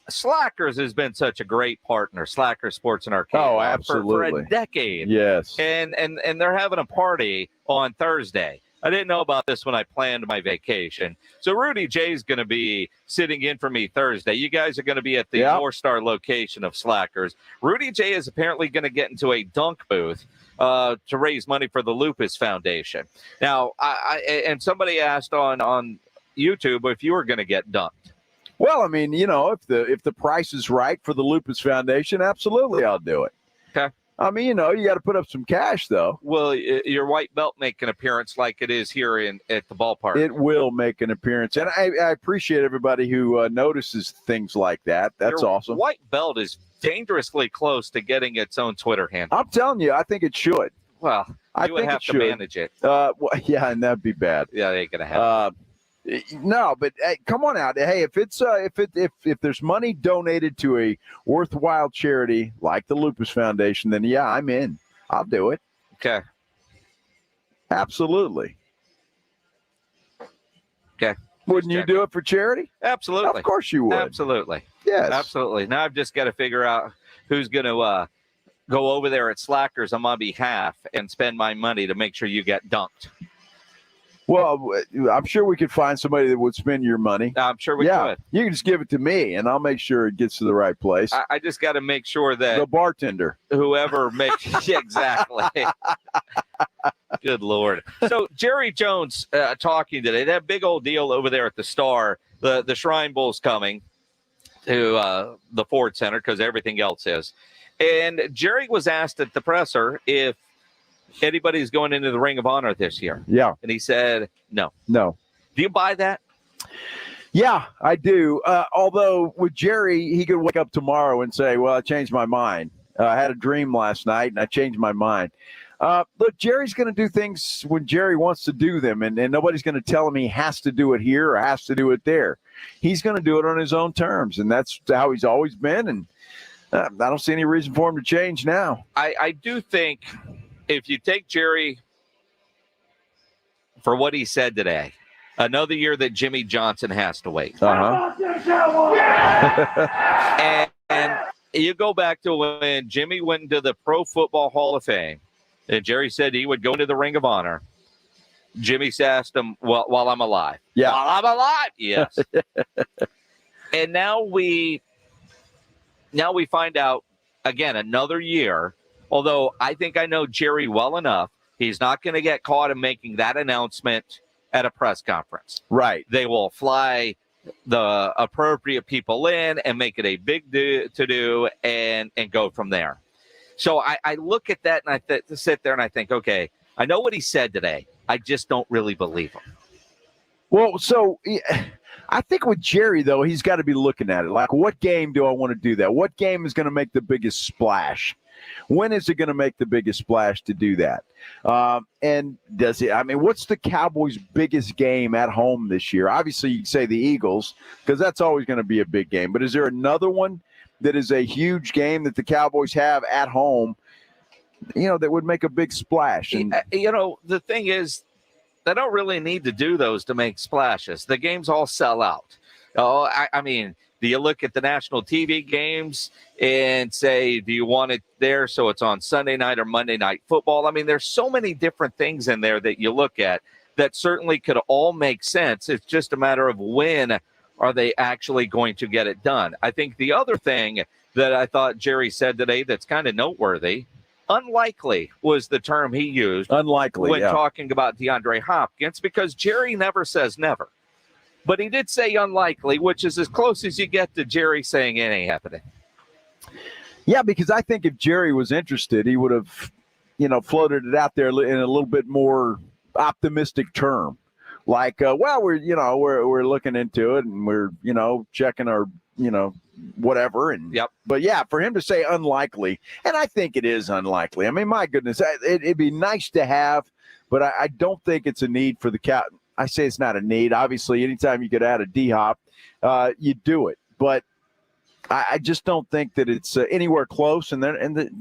Slackers has been such a great partner, Slackers Sports and Arcade. Oh, absolutely. For a decade. Yes. And they're having a party on Thursday. I didn't know about this when I planned my vacation. So Rudy J is going to be sitting in for me Thursday. You guys are going to be at the North Star location of Slackers. Rudy J is apparently going to get into a dunk booth to raise money for the Lupus Foundation. Now, and somebody asked on YouTube if you were going to get dunked. Well, I mean, if the price is right for the Lupus Foundation, absolutely, I'll do it. Okay. I mean, you got to put up some cash, though. Will your white belt make an appearance like it is here at the ballpark? It will make an appearance, and I appreciate everybody who notices things like that. That's your awesome. White belt is dangerously close to getting its own Twitter handle. I'm telling you, I think it should. Well, I would think have it to should. manage it. Yeah, and that'd be bad. Yeah, they ain't gonna have. No, but hey, come on out. Hey, if there's money donated to a worthwhile charity like the Lupus Foundation, then yeah, I'm in. I'll do it. Okay. Absolutely. Okay. Wouldn't you do it for charity? Absolutely. Of course you would. Absolutely. Yes. Absolutely. Now I've just got to figure out who's going to go over there at Slackers on my behalf and spend my money to make sure you get dunked. Well, I'm sure we could find somebody that would spend your money. I'm sure we could. You can just give it to me, and I'll make sure it gets to the right place. I just got to make sure that the bartender, whoever makes exactly. Good Lord. So Jerry Jones talking today, that big old deal over there at the Star, the Shrine Bowl's coming to the Ford Center because everything else is. And Jerry was asked at the presser if anybody's going into the Ring of Honor this year. Yeah. And he said, no. No. Do you buy that? Yeah, I do. Although with Jerry, he could wake up tomorrow and say, well, I changed my mind. I had a dream last night and I changed my mind. Look, Jerry's going to do things when Jerry wants to do them, and nobody's going to tell him he has to do it here or has to do it there. He's going to do it on his own terms, and that's how he's always been, and I don't see any reason for him to change now. I do think if you take Jerry for what he said today, another year that Jimmy Johnson has to wait. And you go back to when Jimmy went into the Pro Football Hall of Fame, and Jerry said he would go into the Ring of Honor. Jimmy asked him, while I'm alive. Yeah. While I'm alive, yes. And now we find out, again, another year. Although I think I know Jerry well enough, he's not going to get caught in making that announcement at a press conference. Right. They will fly the appropriate people in and make it a big to-do and go from there. So I look at that and I sit there and I think, okay, I know what he said today. I just don't really believe him. Well, so I think with Jerry, though, he's got to be looking at it. Like, what game do I want to do that? What game is going to make the biggest splash? When is it going to make the biggest splash to do that? And does it? I mean, what's the Cowboys' biggest game at home this year? Obviously, you can say the Eagles because that's always going to be a big game. But is there another one that is a huge game that the Cowboys have at home, that would make a big splash? And, the thing is, they don't really need to do those to make splashes. The games all sell out. Oh, I mean, do you look at the national TV games and say, do you want it there so it's on Sunday night or Monday Night Football? I mean, there's so many different things in there that you look at that certainly could all make sense. It's just a matter of when are they actually going to get it done. I think the other thing that I thought Jerry said today that's kind of noteworthy, unlikely was the term he used. Unlikely, when talking about DeAndre Hopkins, because Jerry never says never. But he did say unlikely, which is as close as you get to Jerry saying it ain't happening. Yeah, because I think if Jerry was interested, he would have, floated it out there in a little bit more optimistic term. Like, we're looking into it and we're, checking our, whatever. And yep. But yeah, for him to say unlikely, and I think it is unlikely. I mean, my goodness, it'd be nice to have, but I don't think it's a need for the Cow. I say it's not a need. Obviously, anytime you could add a D-Hop, you do it. But I just don't think that it's anywhere close, and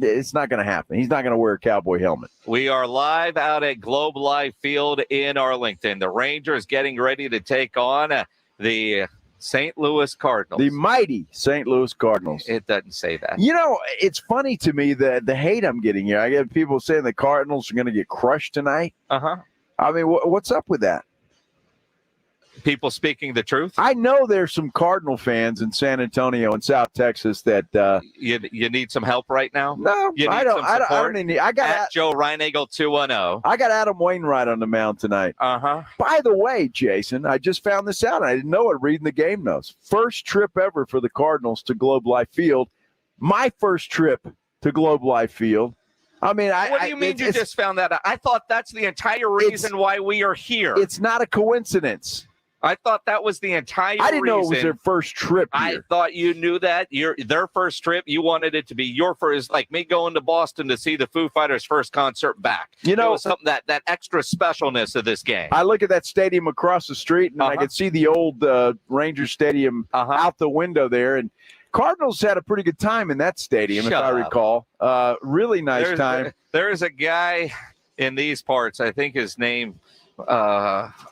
it's not going to happen. He's not going to wear a Cowboy helmet. We are live out at Globe Life Field in Arlington. The Rangers getting ready to take on the St. Louis Cardinals. The mighty St. Louis Cardinals. It doesn't say that. It's funny to me the hate I'm getting here. I get people saying the Cardinals are going to get crushed tonight. Uh-huh. I mean, what's up with that? People speaking the truth. I know there's some Cardinal fans in San Antonio and South Texas that you need some help right now. No, I don't need. I got Joe Reinagel 210. I got Adam Wainwright on the mound tonight. By the way, Jason, I just found this out. I didn't know it. Reading the game notes. First trip ever for the Cardinals to Globe Life Field. My first trip to Globe Life Field. I mean, what do you mean you just found that out? I thought that's the entire reason why we are here. It's not a coincidence. I thought that was the entire reason. I didn't know it was their first trip here. I thought you knew that. Their first trip, you wanted it to be your first, like me going to Boston to see the Foo Fighters' first concert back. You know, it was something that extra specialness of this game. I look at that stadium across the street, and I can see the old Ranger Stadium out the window there, and Cardinals had a pretty good time in that stadium, if I recall. Really nice time. There's a guy in these parts, I think his name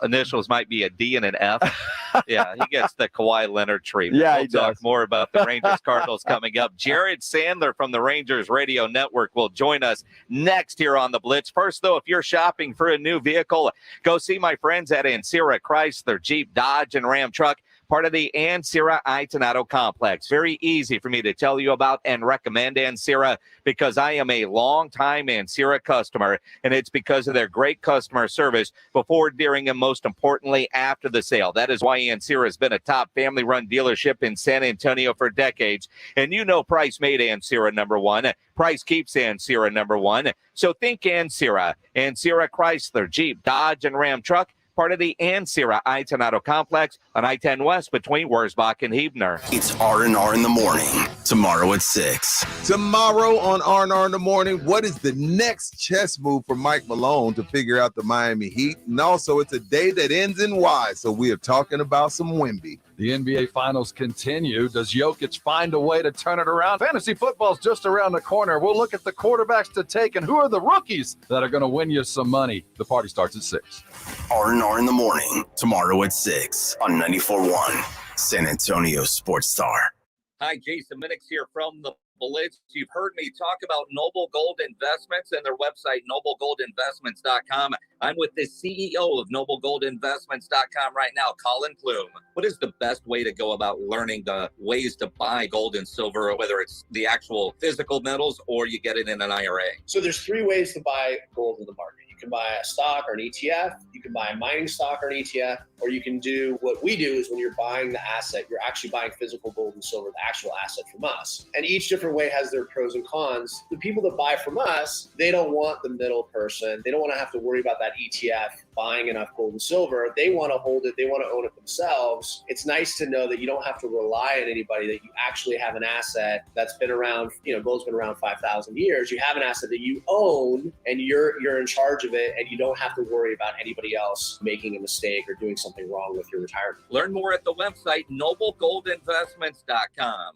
initials might be a D and an F. Yeah, he gets the Kawhi Leonard treatment. Yeah, we'll talk more about the Rangers Cardinals coming up. Jared Sandler from the Rangers Radio Network will join us next here on the Blitz. First, though, if you're shopping for a new vehicle, go see my friends at Ancira Chrysler, Jeep, Dodge, and Ram Truck. Part of the Ancira Itonado complex. Very easy for me to tell you about and recommend Ancira because I am a longtime Ancira customer, and it's because of their great customer service before, during, and most importantly, after the sale. That is why Ancira has been a top family-run dealership in San Antonio for decades. And you know Price made Ancira number one. Price keeps Ancira number one. So think Ancira. Ancira Chrysler, Jeep, Dodge, and Ram Truck. Part of the Ancira Itonado complex on I-10 West between Wurzbach and Huebner. It's R&R in the morning. Tomorrow at 6. Tomorrow on R&R in the morning, what is the next chess move for Mike Malone to figure out the Miami Heat? And also, it's a day that ends in Y, so we are talking about some Wemby. The NBA Finals continue. Does Jokic find a way to turn it around? Fantasy football's just around the corner. We'll look at the quarterbacks to take and who are the rookies that are going to win you some money. The party starts at 6. R&R in the morning. Tomorrow at 6 on 94.1 San Antonio Sports Star. Hi, Jason Minix here from the Blitz. You've heard me talk about Noble Gold Investments and their website, noblegoldinvestments.com. I'm with the CEO of noblegoldinvestments.com right now, Colin Plume. What is the best way to go about learning the ways to buy gold and silver, whether it's the actual physical metals or you get it in an IRA? So there's 3 ways to buy gold in the market. You can buy a stock or an ETF, you can buy a mining stock or an ETF, or you can do what we do is when you're buying the asset, you're actually buying physical gold and silver, the actual asset from us. And each different way has their pros and cons. The people that buy from us, they don't want the middle person. They don't want to have to worry about that ETF buying enough gold and silver. They want to hold it. They want to own it themselves. It's nice to know that you don't have to rely on anybody, that you actually have an asset that's been around, gold's been around 5,000 years. You have an asset that you own and you're in charge of it, and you don't have to worry about anybody else making a mistake or doing something wrong with your retirement. Learn more at the website, noblegoldinvestments.com.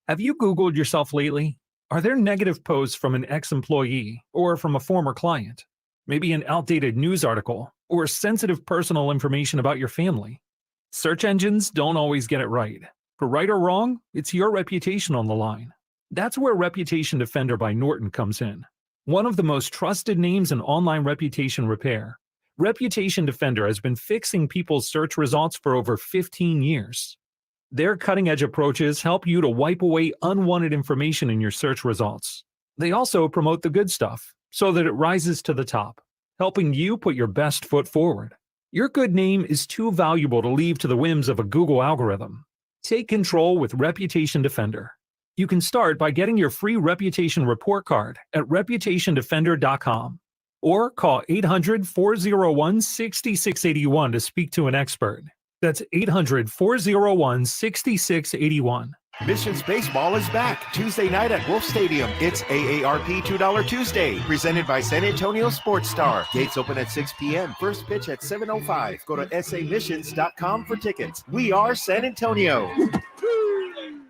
Have you Googled yourself lately? Are there negative posts from an ex-employee or from a former client? Maybe an outdated news article or sensitive personal information about your family? Search engines don't always get it right. For right or wrong, it's your reputation on the line. That's where Reputation Defender by Norton comes in. One of the most trusted names in online reputation repair, Reputation Defender has been fixing people's search results for over 15 years. Their cutting-edge approaches help you to wipe away unwanted information in your search results. They also promote the good stuff so that it rises to the top, helping you put your best foot forward. Your good name is too valuable to leave to the whims of a Google algorithm. Take control with Reputation Defender. You can start by getting your free reputation report card at reputationdefender.com or call 800-401-6681 to speak to an expert. That's 800-401-6681. Missions Baseball is back Tuesday night at Wolf Stadium. It's AARP $2 Tuesday, presented by San Antonio Sports Star. Gates open at 6 p.m. First pitch at 7:05. Go to samissions.com for tickets. We are San Antonio.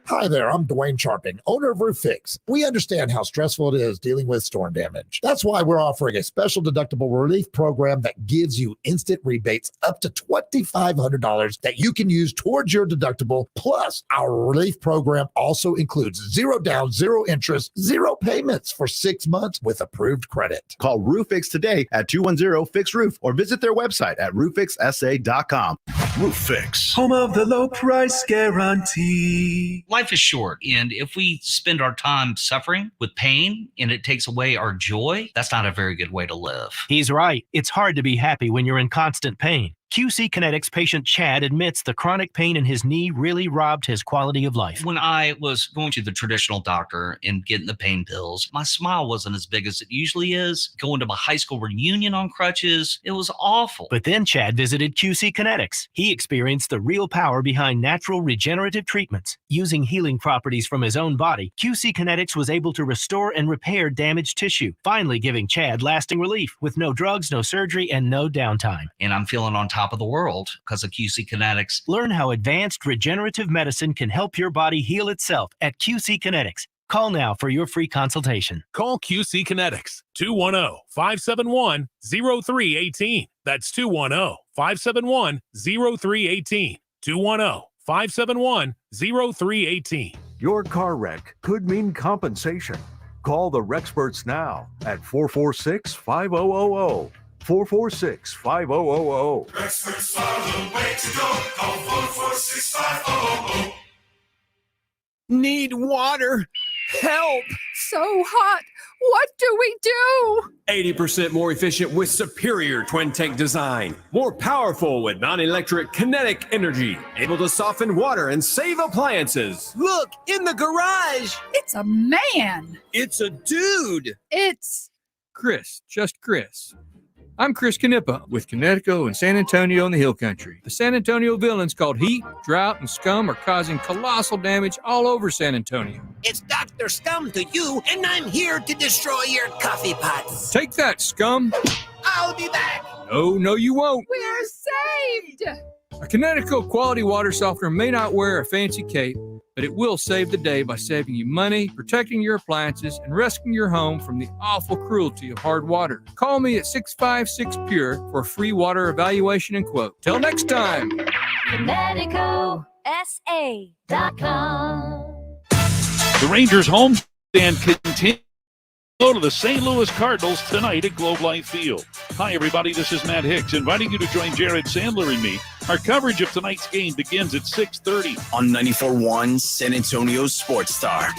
Hi there, I'm Dwayne Charping, owner of Roof Fix. We understand how stressful it is dealing with storm damage. That's why we're offering a special deductible relief program that gives you instant rebates up to $2,500 that you can use towards your deductible. Plus, our relief program also includes 0 down, 0 interest, 0 payments for 6 months with approved credit. Call Roof Fix today at 210-FIX-ROOF or visit their website at rooffixsa.com. Roof Fix, home of the low price guarantee. Life is short, and if we spend our time suffering with pain and it takes away our joy, that's not a very good way to live. He's right. It's hard to be happy when you're in constant pain. QC Kinetics patient Chad admits the chronic pain in his knee really robbed his quality of life. When I was going to the traditional doctor and getting the pain pills, my smile wasn't as big as it usually is. Going to my high school reunion on crutches, it was awful. But then Chad visited QC Kinetics. He experienced the real power behind natural regenerative treatments. Using healing properties from his own body, QC Kinetics was able to restore and repair damaged tissue, finally giving Chad lasting relief with no drugs, no surgery, and no downtime. And I'm feeling on top of the world because of QC Kinetics. Learn how advanced regenerative medicine can help your body heal itself at QC Kinetics. Call now for your free consultation. Call QC Kinetics, 210-571-0318. That's 210-571-0318. 210-571-0318. Your car wreck could mean compensation. Call the Rexperts now at 446-5000. 446-5000. Experts are the way to go. Call 446-5000. Need water. Help! So hot. What do we do? 80% more efficient with superior twin tank design. More powerful with non-electric kinetic energy. Able to soften water and save appliances. Look, in the garage. It's a man. It's a dude. It's Chris, just Chris. I'm Chris Knippa with Connecticut and San Antonio in the Hill Country. The San Antonio villains called heat, drought, and scum are causing colossal damage all over San Antonio. It's Dr. Scum to you, and I'm here to destroy your coffee pots. Take that, scum. I'll be back. No, you won't. We're saved. A Connecticut quality water softener may not wear a fancy cape, but it will save the day by saving you money, protecting your appliances, and rescuing your home from the awful cruelty of hard water. Call me at 656-PURE for a free water evaluation and quote. Till next time. ConnecticutSA.com. The Rangers homestand continues. Go to the St. Louis Cardinals tonight at Globe Life Field. Hi, everybody. This is Matt Hicks, inviting you to join Jared Sandler and me. Our coverage of tonight's game begins at 6:30 on 94.1 San Antonio Sports Star.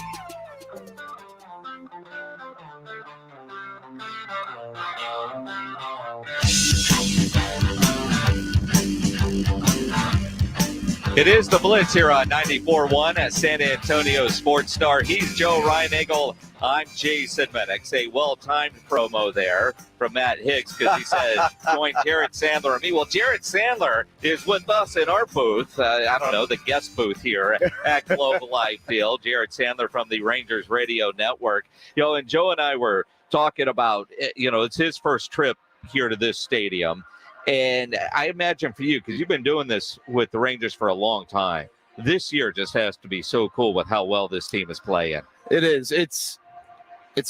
It is the Blitz here on 94.1 at San Antonio Sports Star. He's Joe Reinagle. I'm Jason Minix. A well-timed promo there from Matt Hicks because he says, join Jared Sandler and me. Well, Jared Sandler is with us in our booth. The guest booth here at Globe Life Field. Jared Sandler from the Rangers Radio Network. And Joe and I were talking about, it's his first trip here to this stadium. And I imagine for you, because you've been doing this with the Rangers for a long time, this year just has to be so cool with how well this team is playing. It is. It's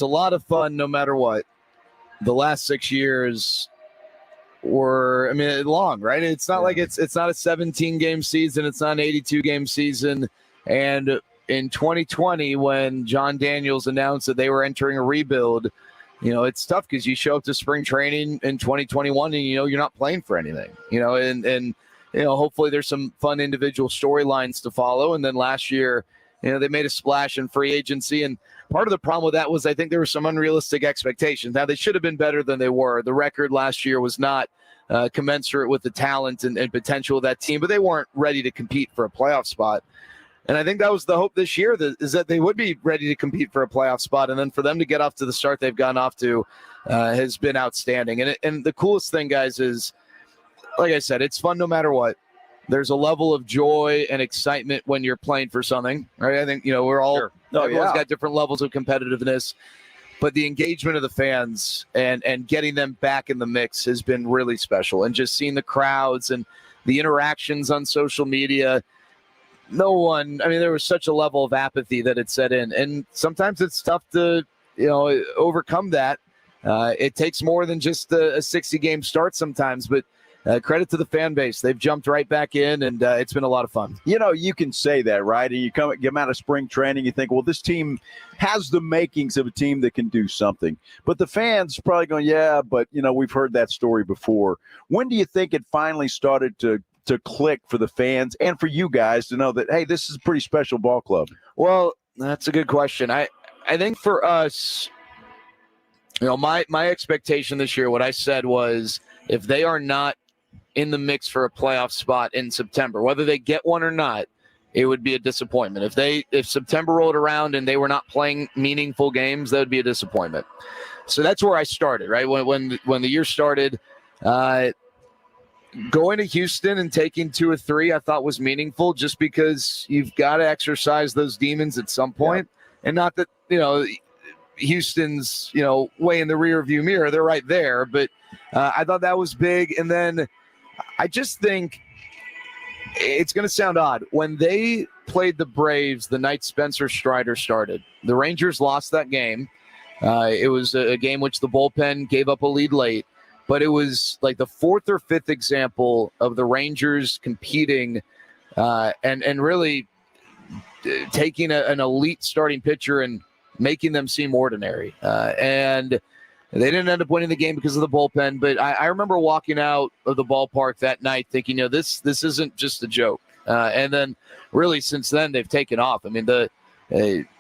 a lot of fun no matter what. The last 6 years were, long, right? It's not like it's not a 17-game season. It's not an 82-game season. And in 2020, when John Daniels announced that they were entering a rebuild, it's tough because you show up to spring training in 2021 and, you're not playing for anything, and hopefully there's some fun individual storylines to follow. And then last year, they made a splash in free agency. And part of the problem with that was I think there were some unrealistic expectations. Now, they should have been better than they were. The record last year was not commensurate with the talent and potential of that team, but they weren't ready to compete for a playoff spot. And I think that was the hope this year, is that they would be ready to compete for a playoff spot. And then for them to get off to the start they've gotten off to has been outstanding. And the coolest thing, guys, is, like I said, it's fun no matter what. There's a level of joy and excitement when you're playing for something, right? I think, we're all, everyone's got different levels of competitiveness. But the engagement of the fans and getting them back in the mix has been really special. And just seeing the crowds and the interactions on social media, no one, I mean, there was such a level of apathy that had set in. And sometimes it's tough to, overcome that. It takes more than just a 60-game start sometimes, but credit to the fan base. They've jumped right back in, and it's been a lot of fun. You can say that, right? And you come out of spring training, you think, well, this team has the makings of a team that can do something. But the fans probably going, yeah, but, we've heard that story before. When do you think it finally started to click for the fans and for you guys to know that, hey, this is a pretty special ball club? Well, that's a good question. I think for us, my expectation this year, what I said was, if they are not in the mix for a playoff spot in September, whether they get one or not, it would be a disappointment. If September rolled around and they were not playing meaningful games, that would be a disappointment. So that's where I started, right? When the year started, going to Houston and taking 2 or 3, I thought was meaningful, just because you've got to exercise those demons at some point. And not that, Houston's, way in the rear view mirror. They're right there. But I thought that was big. And then I just think it's going to sound odd. When they played the Braves the night Spencer Strider started, the Rangers lost that game. It was a game which the bullpen gave up a lead late. But it was like the 4th or 5th example of the Rangers competing and really taking an elite starting pitcher and making them seem ordinary. And they didn't end up winning the game because of the bullpen. But I remember walking out of the ballpark that night thinking, this isn't just a joke. And then really since then, they've taken off. I mean,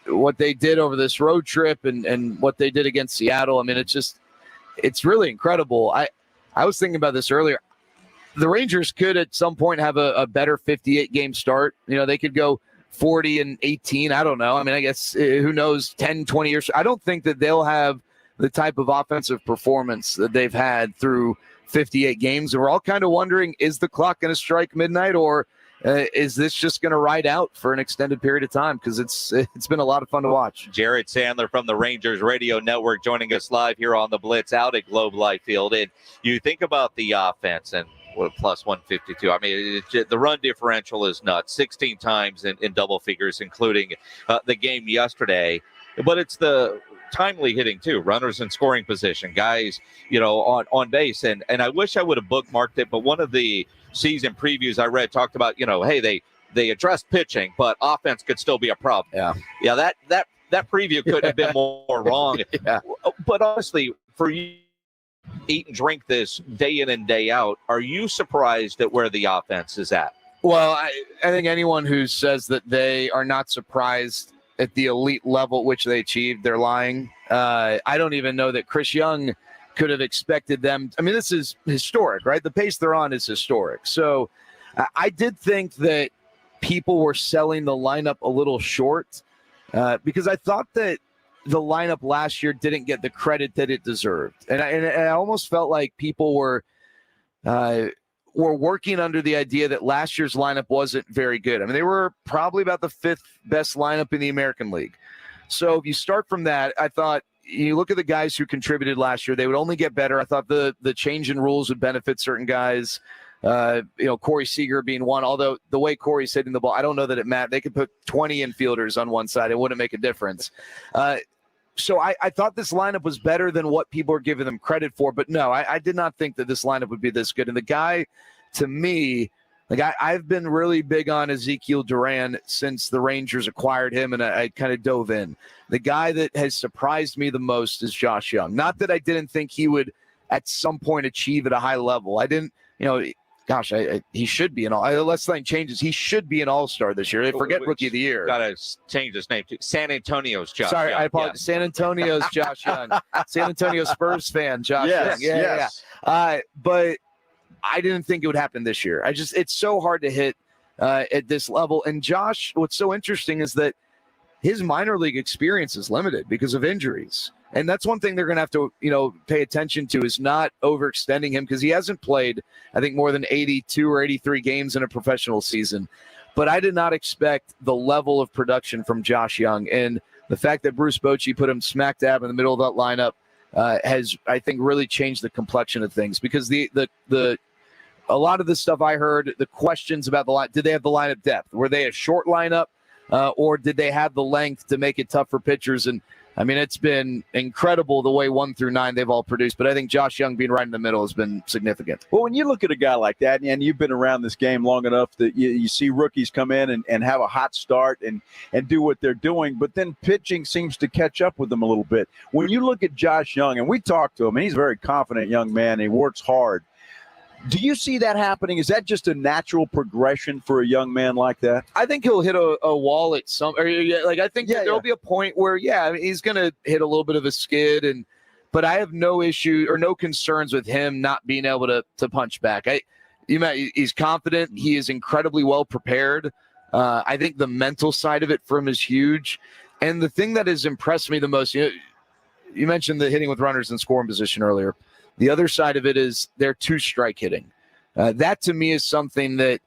what they did over this road trip and what they did against Seattle, I mean, it's really incredible. I was thinking about this earlier. The Rangers could at some point have a better 58-game start. They could go 40-18. I don't know. I mean, I guess who knows, 10, 20 years. I don't think that they'll have the type of offensive performance that they've had through 58 games. And we're all kind of wondering, is the clock going to strike midnight, or is this just going to ride out for an extended period of time? Because it's been a lot of fun to watch. Jared Sandler from the Rangers Radio Network joining us live here on the Blitz out at Globe Life Field. And you think about the offense and plus 152. I mean, the run differential is nuts. 16 times in double figures, including the game yesterday. But it's the timely hitting too. Runners in scoring position, guys, on base. And I wish I would have bookmarked it, but one of the season previews I read talked about, hey, they addressed pitching, but offense could still be a problem. Yeah. That preview couldn't have been more wrong. Yeah. But honestly, for you, eat and drink this day in and day out, are you surprised at where the offense is at? Well, I think anyone who says that they are not surprised at the elite level at which they achieved, they're lying. I don't even know that Chris Young could have expected them. I mean, this is historic, right? The pace they're on is historic. So I did think that people were selling the lineup a little short because I thought that the lineup last year didn't get the credit that it deserved. And I almost felt like people were working under the idea that last year's lineup wasn't very good. I mean, they were probably about the 5th best lineup in the American League. So if you start from that, I thought, you look at the guys who contributed last year, they would only get better. I thought the change in rules would benefit certain guys. Corey Seager being one, although the way Corey's hitting the ball, I don't know that it mattered. They could put 20 infielders on one side. It wouldn't make a difference. So I thought this lineup was better than what people are giving them credit for. But no, I did not think that this lineup would be this good. And the guy, to me, I've been really big on Ezekiel Duran since the Rangers acquired him, and I kind of dove in. The guy that has surprised me the most is Josh Young. Not that I didn't think he would at some point achieve at a high level. I didn't, he should be unless something changes, he should be an all-star this year. Forget Rookie of the Year. Got to change his name to San Antonio's Josh Sorry, Young. I apologize. Yeah. San Antonio's Josh Young. San Antonio Spurs fan, Josh Young. Yeah. But I didn't think it would happen this year. It's so hard to hit at this level. And Josh, what's so interesting is that his minor league experience is limited because of injuries. And that's one thing they're going to have to, pay attention to, is not overextending him, because he hasn't played, I think, more than 82 or 83 games in a professional season. But I did not expect the level of production from Josh Young. And the fact that Bruce Bochy put him smack dab in the middle of that lineup has, I think, really changed the complexion of things, because the a lot of the stuff I heard, the questions about the line, did they have the lineup depth? Were they a short lineup, or did they have the length to make it tough for pitchers? And I mean, it's been incredible the way 1 through 9 they've all produced. But I think Josh Young being right in the middle has been significant. Well, when you look at a guy like that, and you've been around this game long enough that you see rookies come in and have a hot start and do what they're doing, but then pitching seems to catch up with them a little bit. When you look at Josh Young, and we talked to him, and he's a very confident young man, and he works hard. Do you see that happening? Is that just a natural progression for a young man like that? I think he'll hit a wall at some. I think there'll be a point where, he's going to hit a little bit of a skid, but I have no issue or no concerns with him not being able to punch back. He's confident. He is incredibly well prepared. I think the mental side of it for him is huge, and the thing that has impressed me the most. You mentioned the hitting with runners in scoring position earlier. The other side of it is their 2-strike hitting. That to me is something that,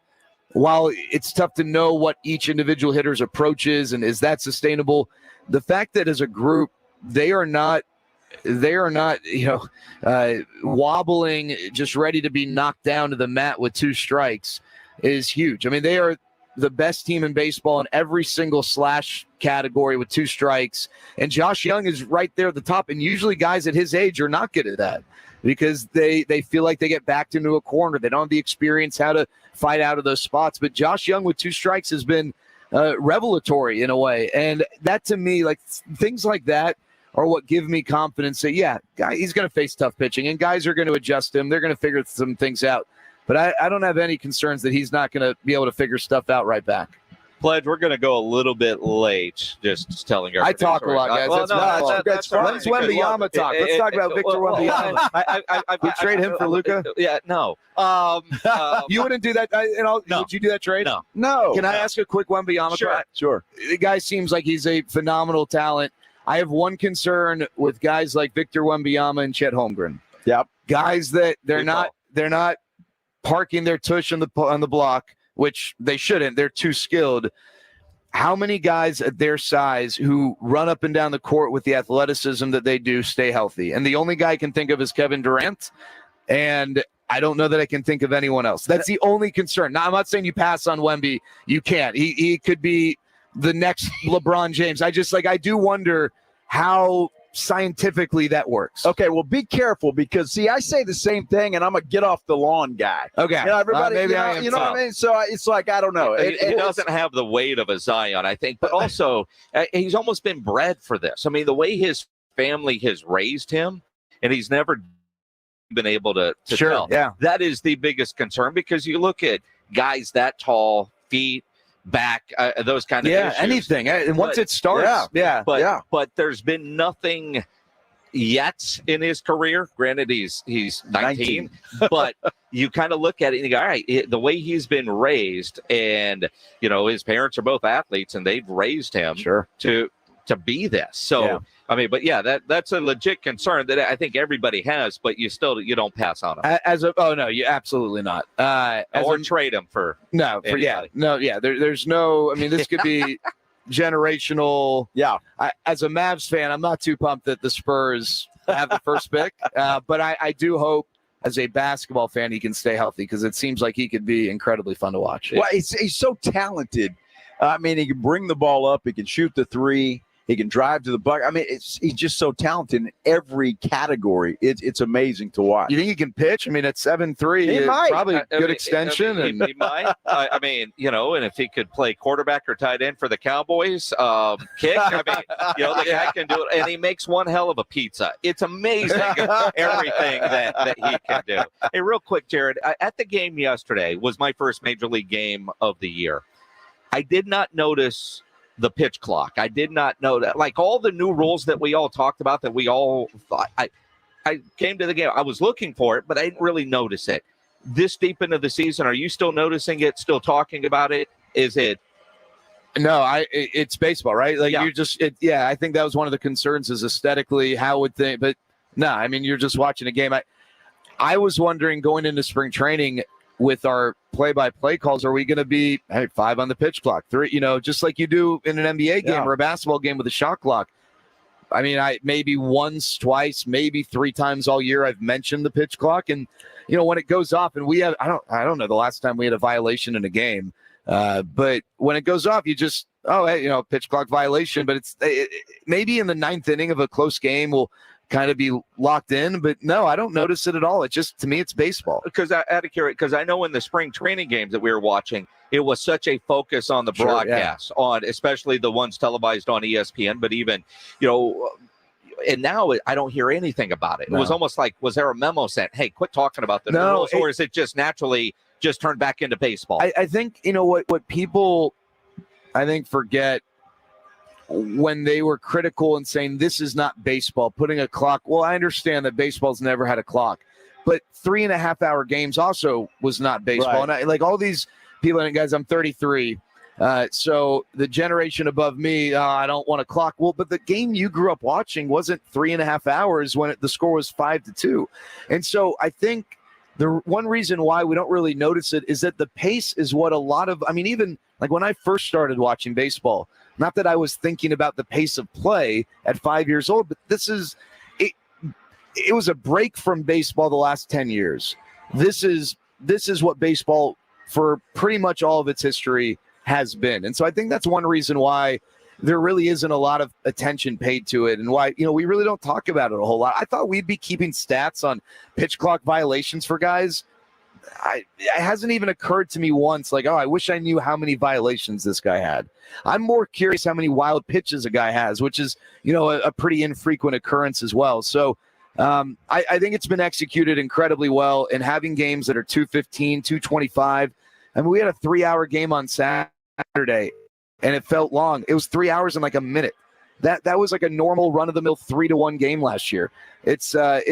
while it's tough to know what each individual hitter's approach is and is that sustainable, the fact that as a group they are not wobbling, just ready to be knocked down to the mat with 2 strikes is huge. I mean, they are the best team in baseball in every single slash category with 2 strikes. And Josh Young is right there at the top. And usually guys at his age are not good at that, because they feel like they get backed into a corner. They don't have the experience how to fight out of those spots. But Josh Young with 2 strikes has been revelatory in a way. And that to me, like things like that are what give me confidence that, he's going to face tough pitching and guys are going to adjust him. They're going to figure some things out. But I don't have any concerns that he's not going to be able to figure stuff out right back. Pledge, we're going to go a little bit late. Just telling you. I talk a lot, guys. Let's Wembanyama talk. Let's talk about Victor Wembanyama. We trade him for Luka? Yeah, no. You wouldn't do that? No. Would you do that trade? No. Can I ask a quick Wembanyama? Sure. The guy seems like he's a phenomenal talent. I have one concern with guys like Victor Wembanyama and Chet Holmgren. Yep. Guys that they're not parking their tush on the block, which they shouldn't. They're too skilled. How many guys at their size who run up and down the court with the athleticism that they do stay healthy? And the only guy I can think of is Kevin Durant. And I don't know that I can think of anyone else. That's the only concern. Now, I'm not saying you pass on Wemby. You can't. He could be the next LeBron James. I do wonder how scientifically that works. Okay, well, be careful because, see, I say the same thing, and I'm a get off the lawn guy. Okay. Everybody, maybe you know what I mean? So it's like, I don't know. It doesn't have the weight of a Zion, I think, but also he's almost been bred for this. I mean, the way his family has raised him, and he's never been able to tell. Yeah. That is the biggest concern, because you look at guys that tall, feet, back, those kind of issues. Anything. And once it starts, but there's been nothing yet in his career. Granted, he's 19. But you kind of look at it and you go, all right, the way he's been raised, and his parents are both athletes, and they've raised him to be this. So I mean, but that's a legit concern that I think everybody has, but you don't pass on him. You absolutely not. Or trade him for there's no. I mean, this could be generational. Yeah. As a Mavs fan, I'm not too pumped that the Spurs have the first pick, but I do hope, as a basketball fan, he can stay healthy, because it seems like he could be incredibly fun to watch. Well, he's so talented. I mean, he can bring the ball up. He can shoot the three. He can drive to the bucket. I mean, he's just so talented in every category. It's amazing to watch. You think he can pitch? I mean, at 7'3", probably a good extension. He might. I mean, and if he could play quarterback or tight end for the Cowboys, kick. I mean, the guy can do it, and he makes one hell of a pizza. It's amazing everything that he can do. Hey, real quick, Jared, at the game yesterday was my first major league game of the year. I did not notice the pitch clock. I did not know that. Like all the new rules that we all talked about, that we all thought. I came to the game. I was looking for it, but I didn't really notice it. This deep into the season, are you still noticing it? Still talking about it? Is it? No, it's baseball, right? Like you just, I think that was one of the concerns, is aesthetically how would they? But no, I mean, you're just watching a game. I was wondering going into spring training, with our play-by-play calls, are we going to be 5 on the pitch clock, 3, just like you do in an NBA game or a basketball game with a shot clock? I mean, I maybe once, twice, maybe 3 times all year I've mentioned the pitch clock, and when it goes off, and we have I don't know the last time we had a violation in a game, but when it goes off, you just hey, pitch clock violation. But it's maybe in the 9th inning of a close game we'll kind of be locked in, but no, I don't notice it at all. It just, to me, it's baseball. Because I know in the spring training games that we were watching, it was such a focus on the broadcast, on especially the ones televised on ESPN, but even, and now I don't hear anything about it. It was almost like, was there a memo sent, hey, quit talking about the rules, or is it just naturally just turned back into baseball? I think, what people, I think, forget when they were critical and saying this is not baseball, putting a clock. Well, I understand that baseball's never had a clock, but 3.5-hour games also was not baseball. Right. And all these people, and guys, I'm 33. So the generation above me, I don't want a clock. Well, but the game you grew up watching wasn't 3.5 hours when the score was 5-2. And so I think the one reason why we don't really notice it is that the pace is what a lot of, even when I first started watching baseball, not that I was thinking about the pace of play at 5 years old, but this is it. It was a break from baseball the last 10 years. This is what baseball for pretty much all of its history has been. And so I think that's one reason why there really isn't a lot of attention paid to it, and why, we really don't talk about it a whole lot. I thought we'd be keeping stats on pitch clock violations for guys. It hasn't even occurred to me once, I wish I knew how many violations this guy had. I'm more curious how many wild pitches a guy has, which is, a pretty infrequent occurrence as well. So I think it's been executed incredibly well, and having games that are 2:15, 2:25. We had a 3-hour game on Saturday, and it felt long. It was 3 hours and a minute. That was like a normal run-of-the-mill 3-1 game last year. It's a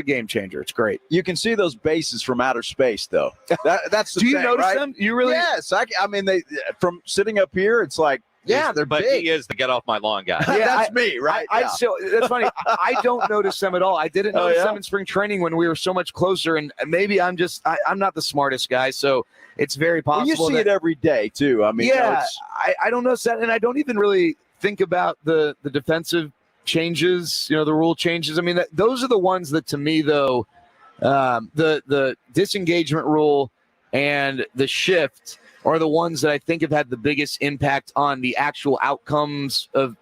game changer. It's great. You can see those bases from outer space, though. That's the Do you thing, notice right? them? You really? Yes. They from sitting up here, it's like, yeah, they're but big. he is the get off my lawn guy. Yeah, that's me, right? So that's funny. I don't notice them at all. I didn't notice them in spring training when we were so much closer, and maybe I'm not the smartest guy, so it's very possible. Well, you see it every day too. I don't notice that, and I don't even really think about the defensive changes, the rule changes. Those are the ones that, to me, though, the disengagement rule and the shift are the ones that I think have had the biggest impact on the actual outcomes of,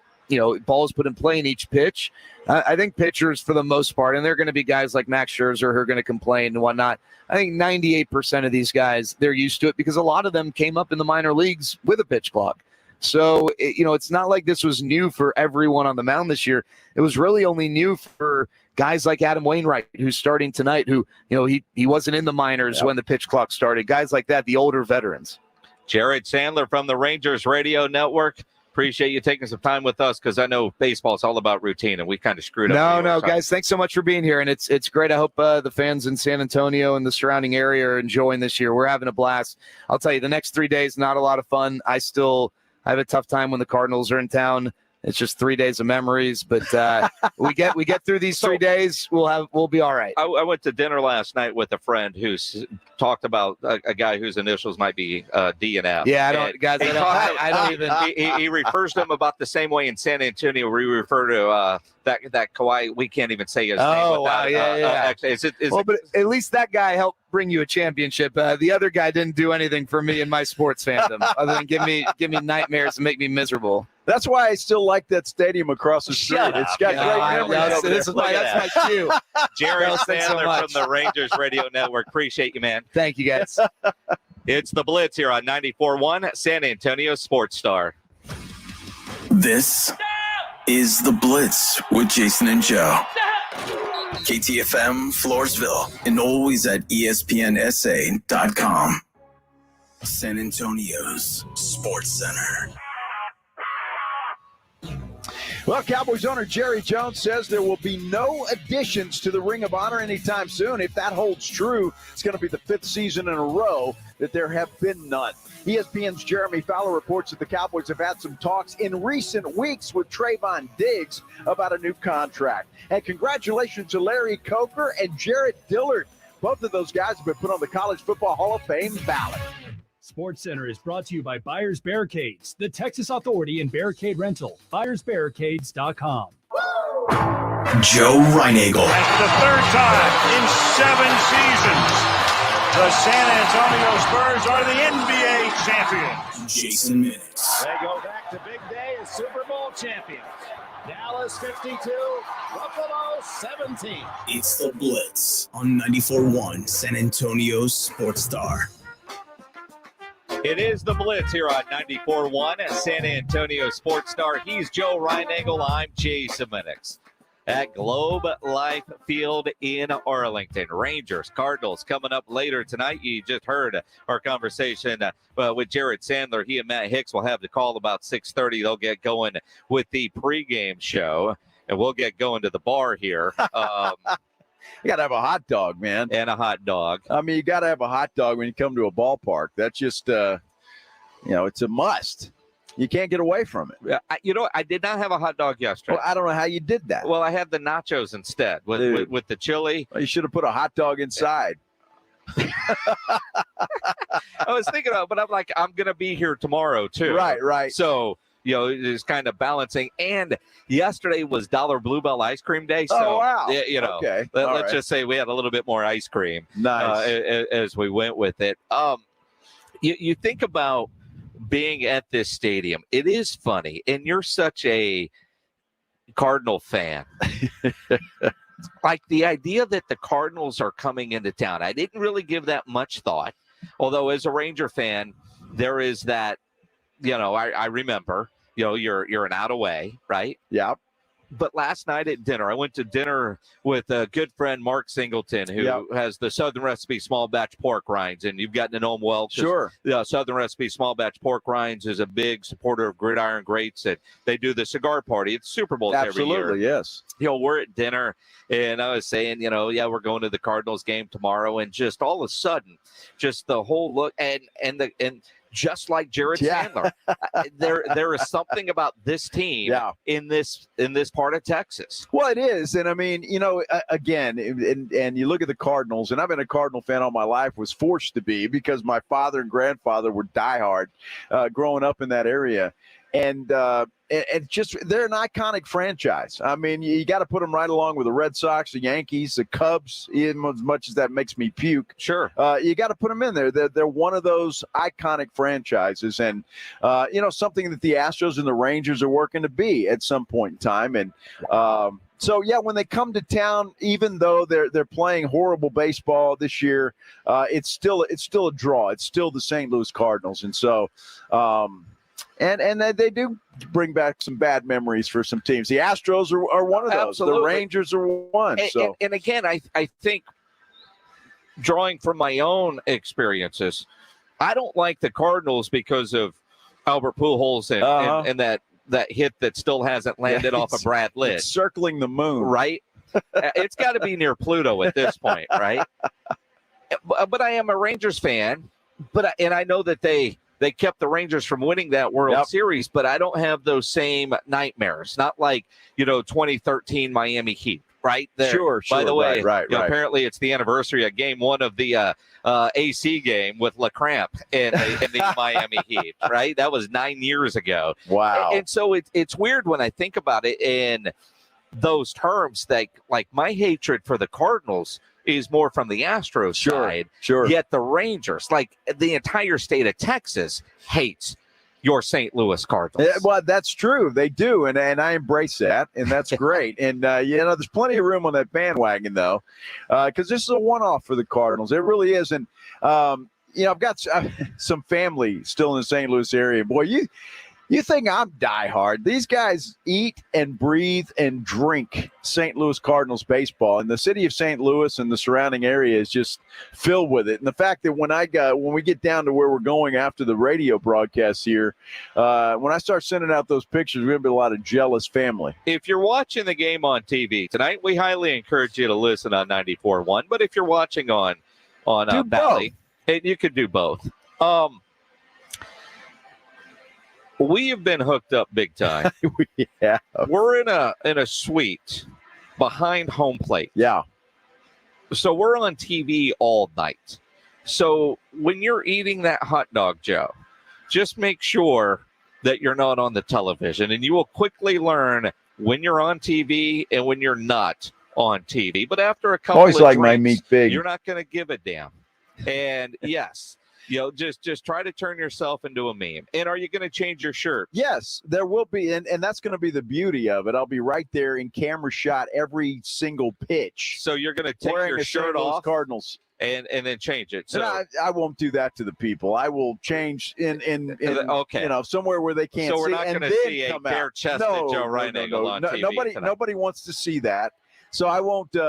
balls put in play in each pitch. I think pitchers, for the most part, and they're going to be guys like Max Scherzer who are going to complain and whatnot. I think 98% of these guys, they're used to it because a lot of them came up in the minor leagues with a pitch clock. So, it's not like this was new for everyone on the mound this year. It was really only new for guys like Adam Wainwright, who's starting tonight, who, he wasn't in the minors when the pitch clock started. Guys like that, the older veterans. Jared Sandler from the Rangers Radio Network. Appreciate you taking some time with us, because I know baseball is all about routine, and we kind of screwed up. No, guys, thanks so much for being here, and it's great. I hope the fans in San Antonio and the surrounding area are enjoying this year. We're having a blast. I'll tell you, the next 3 days, not a lot of fun. I have a tough time when the Cardinals are in town. It's just 3 days of memories, but we get through these 3 days. We'll be all right. I went to dinner last night with a friend who's talked about a guy whose initials might be D and F. Yeah, I don't even. He refers to him about the same way in San Antonio we refer to that Kawhi. We can't even say his name. Oh, wow, yeah. But at least that guy helped bring you a championship. The other guy didn't do anything for me in my sports fandom other than give me nightmares and make me miserable. That's why I still like that stadium across the street. It's got great memories. That's my cue. Jared Sandler from the Rangers Radio Network. Appreciate you, man. Thank you, guys. It's the Blitz here on 94.1 San Antonio Sports Star. This is the Blitz with Jason and Joe. KTFM Floresville, and always at ESPNSA.com. San Antonio's Sports Center. Well, Cowboys owner Jerry Jones says there will be no additions to the Ring of Honor anytime soon. If that holds true, it's going to be the 5th season in a row that there have been none. ESPN's Jeremy Fowler reports that the Cowboys have had some talks in recent weeks with Trayvon Diggs about a new contract. And congratulations to Larry Coker and Jarrett Dillard. Both of those guys have been put on the College Football Hall of Fame ballot. Sports Center is brought to you by Buyers Barricades, the Texas Authority in barricade rental. BuyersBarricades.com. Joe Reinagel. That's the third time in 7 seasons the San Antonio Spurs are the NBA champions. Jason Minix. They go back to big day as Super Bowl champions. Dallas 52, Buffalo 17. It's the Blitz on 94.1 San Antonio's Sports Star. It is the Blitz here on 94.1 at San Antonio Sports Star. He's Joe Reinagel. I'm Jason Minix. At Globe Life Field in Arlington. Rangers, Cardinals coming up later tonight. You just heard our conversation with Jared Sandler. He and Matt Hicks will have the call about 6:30. They'll get going with the pregame show, and we'll get going to the bar here. You got to have a hot dog, man. And a hot dog. I mean, you got to have a hot dog when you come to a ballpark. That's just, it's a must. You can't get away from it. I did not have a hot dog yesterday. Well, I don't know how you did that. Well, I had the nachos instead with the chili. Well, you should have put a hot dog inside. I was thinking about it, but I'm like, I'm going to be here tomorrow too. Right. So, it's kind of balancing. And yesterday was Dollar Bluebell Ice Cream Day. So, wow. Okay. Let's just say we had a little bit more ice cream. Nice. As we went with it. You think about being at this stadium. It is funny, and you're such a Cardinal fan. Like the idea that the Cardinals are coming into town, I didn't really give that much thought. Although as a Ranger fan, there is that, I remember, you're an out away, right? Yeah. But last night at dinner, I went to dinner with a good friend, Mark Singleton, who has the Southern Recipe Small Batch Pork Rinds, and you've gotten to know him well. Sure. Southern Recipe Small Batch Pork Rinds is a big supporter of Gridiron Greats, and they do the cigar party at Super Bowl every year. Absolutely, yes. We're at dinner, and I was saying, we're going to the Cardinals game tomorrow, and just all of a sudden, just the whole look, and just like Jared Sandler, there is something about this team in this part of Texas. Well, it is, and I mean, again, and you look at the Cardinals, and I've been a Cardinal fan all my life. Was forced to be because my father and grandfather were diehard growing up in that area. And just they're an iconic franchise. I mean, you got to put them right along with the Red Sox, the Yankees, the Cubs, even as much as that makes me puke. Sure. You got to put them in there. They're one of those iconic franchises. And, something that the Astros and the Rangers are working to be at some point in time. And so, when they come to town, even though they're playing horrible baseball this year, it's still a draw. It's still the St. Louis Cardinals. And so And they do bring back some bad memories for some teams. The Astros are one of those. Absolutely. The Rangers are one. And again, I think drawing from my own experiences, I don't like the Cardinals because of Albert Pujols and that hit that still hasn't landed off of Brad Litt. It's circling the moon. Right? It's got to be near Pluto at this point, right? But I am a Rangers fan, and I know that they kept the Rangers from winning that World Series, but I don't have those same nightmares. Not like, 2013 Miami Heat, right? Sure. By the way, right. Apparently it's the anniversary of game 1 of the AC game with LeCramp in the Miami Heat, right? That was 9 years ago. Wow. And so it's weird when I think about it in those terms, like my hatred for the Cardinals is more from the Astros side. Sure. Yet the Rangers, like the entire state of Texas, hates your St. Louis Cardinals. Well, that's true. They do, and I embrace that, and that's great. And, there's plenty of room on that bandwagon, though, because this is a one-off for the Cardinals. It really is. And, I've got some family still in the St. Louis area. Boy, you think I'm diehard. These guys eat and breathe and drink St. Louis Cardinals baseball. And the city of St. Louis and the surrounding area is just filled with it. And the fact that when we get down to where we're going after the radio broadcast here, when I start sending out those pictures, we're going to be a lot of jealous family. If you're watching the game on TV tonight, we highly encourage you to listen on 94.1. But if you're watching on Valley, you could do both. We have been hooked up big time. Yeah. We're in a suite behind home plate. Yeah. So we're on TV all night. So when you're eating that hot dog, Joe, just make sure that you're not on the television, and you will quickly learn when you're on TV and when you're not on TV. But after a couple Always of like drinks, my meat big. you're not going to give a damn. And yes, just try to turn yourself into a meme. And are you going to change your shirt? Yes, there will be, and that's going to be the beauty of it. I'll be right there in camera shot every single pitch. So you're going to take wearing your a shirt St. Louis off Cardinals. And then change it. So I won't do that to the people. I will change in okay. Somewhere where they can't see. So we're not going to see a bare-chested Joe Reinagle on TV. Nobody wants to see that. So I won't do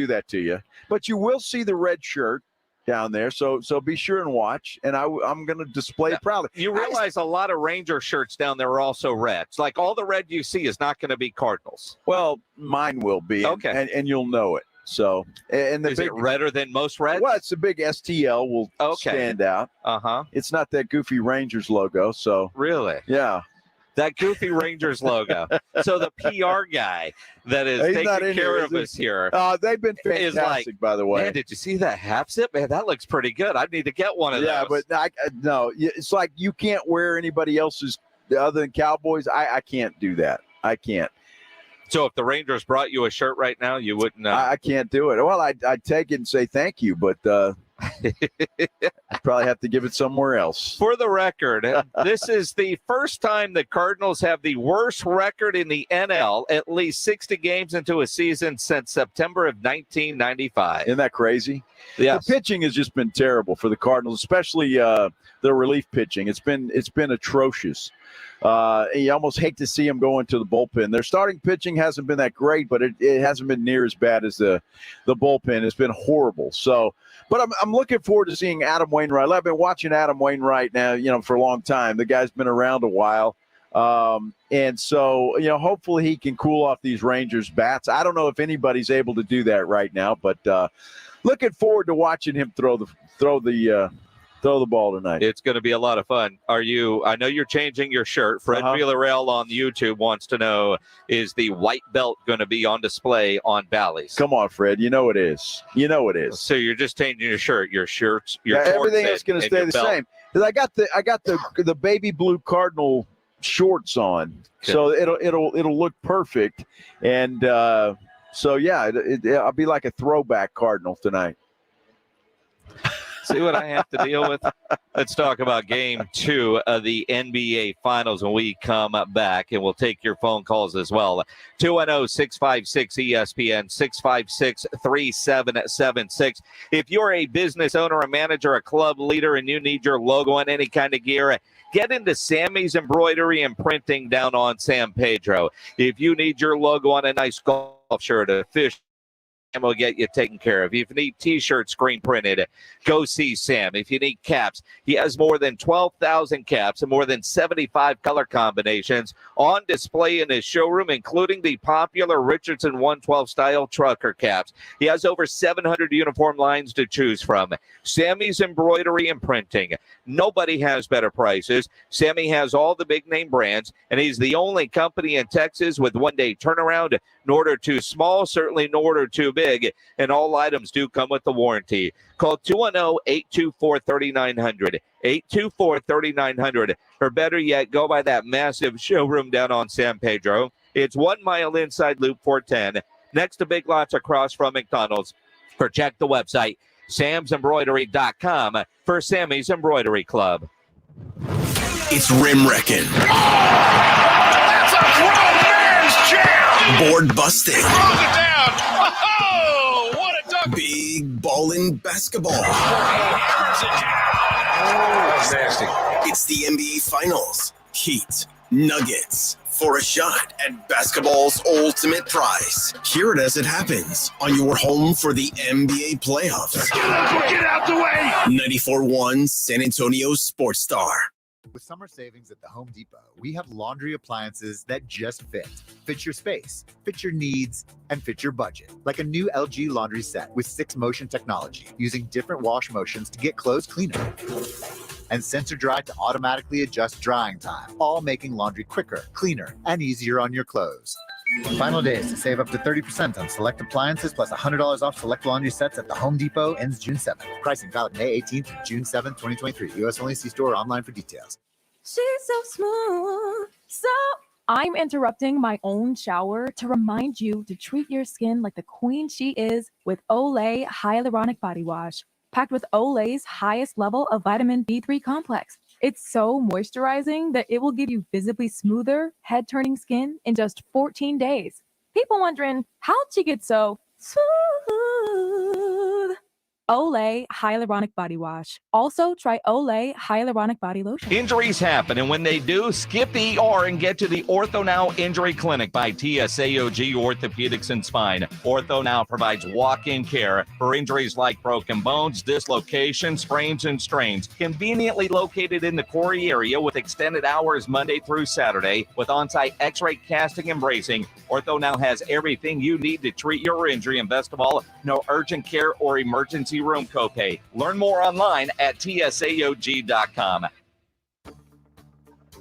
that to you. But you will see the red shirt down there. So be sure and watch. And I'm going to display it proudly. You realize a lot of Ranger shirts down there are also reds. Like all the red you see is not going to be Cardinals. Well, mine will be. Okay. And you'll know it. So, and is it redder than most reds? Well, it's a big STL will stand out. It's not that goofy Rangers logo. So really, yeah, that goofy Rangers logo. So the PR guy that is taking care of us here, they've been fantastic, by the way. Man, did you see that half zip? Man, that looks pretty good. I need to get one of those. Yeah, but no, it's like you can't wear anybody else's other than Cowboys. I can't do that. I can't. So if the Rangers brought you a shirt right now, you wouldn't. I can't do it. Well, I'd take it and say thank you, but I'd probably have to give it somewhere else. For the record, this is the first time the Cardinals have the worst record in the NL, at least 60 games into a season since September of 1995. Isn't that crazy? Yes. The pitching has just been terrible for the Cardinals, especially the relief pitching. It's been atrocious. You almost hate to see them go into the bullpen. Their starting pitching hasn't been that great, but it hasn't been near as bad as the bullpen. It's been horrible. So, but I'm looking forward to seeing Adam Wainwright. I've been watching Adam Wainwright now, for a long time. The guy's been around a while. And so, hopefully he can cool off these Rangers bats. I don't know if anybody's able to do that right now, but looking forward to watching him throw the ball tonight. It's going to be a lot of fun. I know you're changing your shirt. Fred Villarreal on YouTube wants to know, is the white belt going to be on display on Bally's? Come on, Fred. You know it is. So you're just changing your shirt, your shorts, everything is going to stay the same. Because I got the baby blue Cardinal shorts on. Good. So it'll look perfect. And so yeah, I'll be like a throwback Cardinal tonight. See what I have to deal with? Let's talk about game 2 of the NBA Finals when we come back, and we'll take your phone calls as well. 210-656-ESPN, 656-3776. If you're a business owner, a manager, a club leader, and you need your logo on any kind of gear, get into Sammy's Embroidery and Printing down on San Pedro. If you need your logo on a nice golf shirt, a fish, will get you taken care of. If you need T-shirts screen printed, go see Sam. If you need caps, he has more than 12,000 caps and more than 75 color combinations on display in his showroom, including the popular Richardson 112 style trucker caps. He has over 700 uniform lines to choose from. Sammy's Embroidery and Printing. Nobody has better prices. Sammy has all the big name brands, and he's the only company in Texas with one-day turnaround. No order too small, certainly no order too big, and all items do come with the warranty. Call 210-824-3900, 824-3900, or better yet, go by that massive showroom down on San Pedro. It's 1 mile inside Loop 410, next to Big Lots across from McDonald's. Or check the website, samsembroidery.com, for Sammy's Embroidery Club. It's Rim Wrecking. That's a grown man's jam! Board busting. Throws it down. Oh, what a dunk. Big ballin' basketball. Hammers it down. Oh, that's nasty. It's the NBA Finals. Heat, Nuggets, for a shot at basketball's ultimate prize. Hear it as it happens on your home for the NBA playoffs. Get out the way. 94.1 San Antonio Sports Star. With summer savings at the Home Depot, we have laundry appliances that just fit your space, fit your needs, and fit your budget. Like a new LG laundry set with 6 motion technology, using different wash motions to get clothes cleaner. And sensor dry to automatically adjust drying time, all making laundry quicker, cleaner, and easier on your clothes. Final days to save up to 30% on select appliances plus $100 off select laundry sets at the Home Depot ends June 7th. Pricing valid May 18th through June 7th, 2023. U.S. only. See store or online for details. She's so smooth. So I'm interrupting my own shower to remind you to treat your skin like the queen she is with Olay Hyaluronic Body Wash, packed with Olay's highest level of vitamin B3 complex. It's so moisturizing that it will give you visibly smoother, head-turning skin in just 14 days. People wondering, how'd she get so smooth? Olay Hyaluronic Body Wash. Also, try Olay Hyaluronic Body Lotion. Injuries happen, and when they do, skip the ER and get to the Ortho Now Injury Clinic by TSAOG Orthopedics and Spine. Ortho Now provides walk-in care for injuries like broken bones, dislocations, sprains, and strains. Conveniently located in the Quarry area with extended hours Monday through Saturday with on-site x-ray casting and bracing, Ortho Now has everything you need to treat your injury, and best of all, no urgent care or emergency room copay. Learn more online at tsaog.com.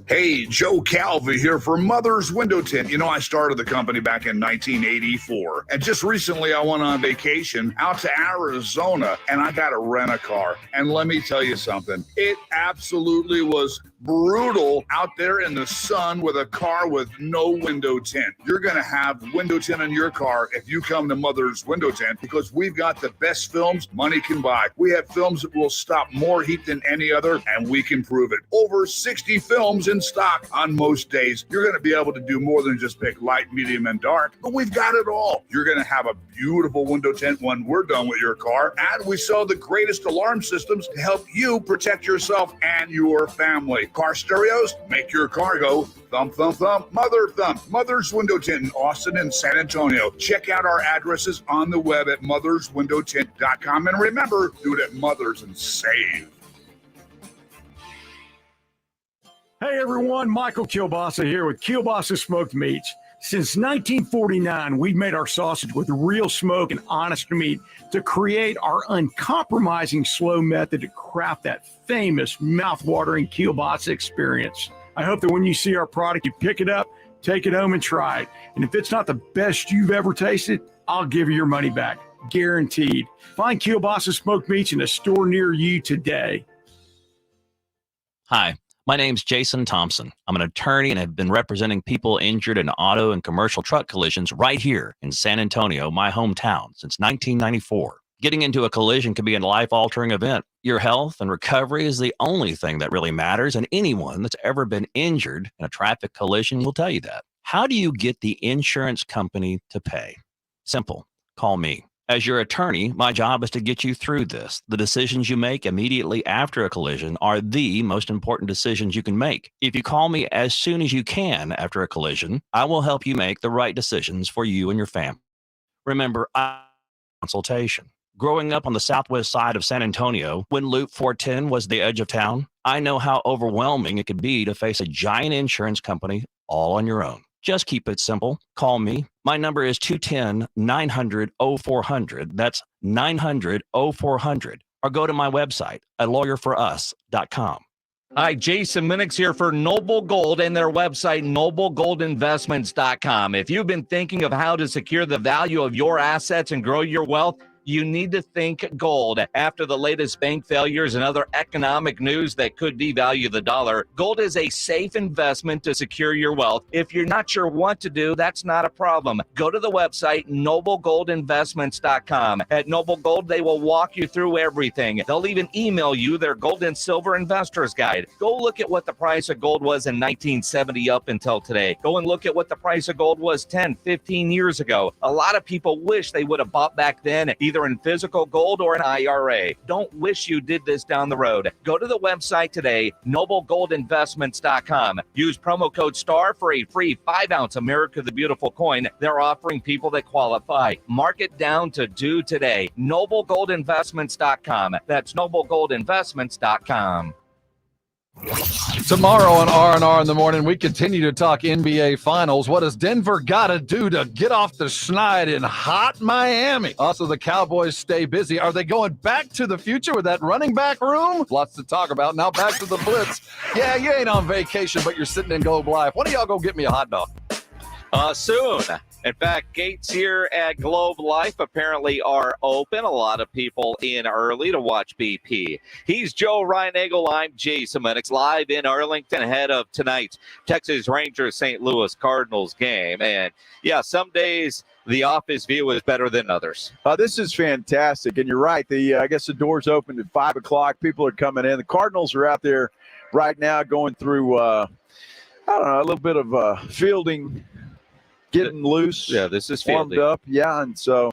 Hey, Joe Calvi here for Mother's Window Tint. You know, I started the company back in 1984, and just recently I went on vacation out to Arizona, and I got to rent a car. And let me tell you something, it absolutely was brutal out there in the sun with a car with no window tint. You're going to have window tint in your car if you come to Mother's Window Tint, because we've got the best films money can buy. We have films that will stop more heat than any other, and we can prove it. Over 60 films in stock on most days. You're going to be able to do more than just pick light, medium, and dark, but we've got it all. You're going to have a beautiful window tint when we're done with your car, and we sell the greatest alarm systems to help you protect yourself and your family. Car stereos, make your car go thump, thump, thump, mother thump. Mother's Window Tint in Austin and San Antonio. Check out our addresses on the web at motherswindowtint.com, and remember, do it at Mothers and save. Hey everyone, Michael Kielbasa here with Kielbasa Smoked Meats. Since 1949, we've made our sausage with real smoke and honest meat to create our uncompromising slow method to craft that famous mouth-watering Kielbasa experience. I hope that when you see our product, you pick it up, take it home and try it. And if it's not the best you've ever tasted, I'll give you your money back, guaranteed. Find Kielbasa Smoked Meats in a store near you today. Hi. My name's Jason Thompson. I'm an attorney and have been representing people injured in auto and commercial truck collisions right here in San Antonio, my hometown, since 1994. Getting into a collision can be a life-altering event. Your health and recovery is the only thing that really matters, and anyone that's ever been injured in a traffic collision will tell you that. How do you get the insurance company to pay? Simple. Call me. As your attorney, my job is to get you through this. The decisions you make immediately after a collision are the most important decisions you can make. If you call me as soon as you can after a collision, I will help you make the right decisions for you and your family. Remember, consultation. Growing up on the southwest side of San Antonio, when Loop 410 was the edge of town, I know how overwhelming it could be to face a giant insurance company all on your own. Just keep it simple. Call me. My number is 210-900-0400. That's 900-0400. Or go to my website at lawyerforus.com. Hi, Jason Minix here for Noble Gold and their website, noblegoldinvestments.com. If you've been thinking of how to secure the value of your assets and grow your wealth, you need to think gold. After the latest bank failures and other economic news that could devalue the dollar, gold is a safe investment to secure your wealth. If you're not sure what to do, that's not a problem. Go to the website, noblegoldinvestments.com. At Noble Gold, they will walk you through everything. They'll even email you their gold and silver investors guide. Go look at what the price of gold was in 1970 up until today. Go and look at what the price of gold was 10, 15 years ago. A lot of people wish they would have bought back then, either in physical gold or an IRA. Don't wish you did this down the road. Go to the website today, noblegoldinvestments.com. Use promo code STAR for a free 5-ounce America the Beautiful coin they're offering people that qualify. Mark it down to due today. noblegoldinvestments.com. That's noblegoldinvestments.com. Tomorrow on R&R in the morning, we continue to talk NBA Finals. What does Denver got to do to get off the schneid in hot Miami? Also, the Cowboys stay busy. Are they going back to the future with that running back room? Lots to talk about. Now back to the Blitz. Yeah, you ain't on vacation, but you're sitting in Globe Life. Why don't y'all go get me a hot dog? Soon. In fact, gates here at Globe Life apparently are open. A lot of people in early to watch BP. He's Joe Reinagel. I'm Jason Minix, live in Arlington ahead of tonight's Texas Rangers St. Louis Cardinals game. And yeah, some days the office view is better than others. This is fantastic. And you're right. I guess the doors opened at 5 o'clock. People are coming in. The Cardinals are out there right now going through, I don't know, a little bit of fielding, getting loose. Yeah, this is warmed fielding. up. Yeah, and so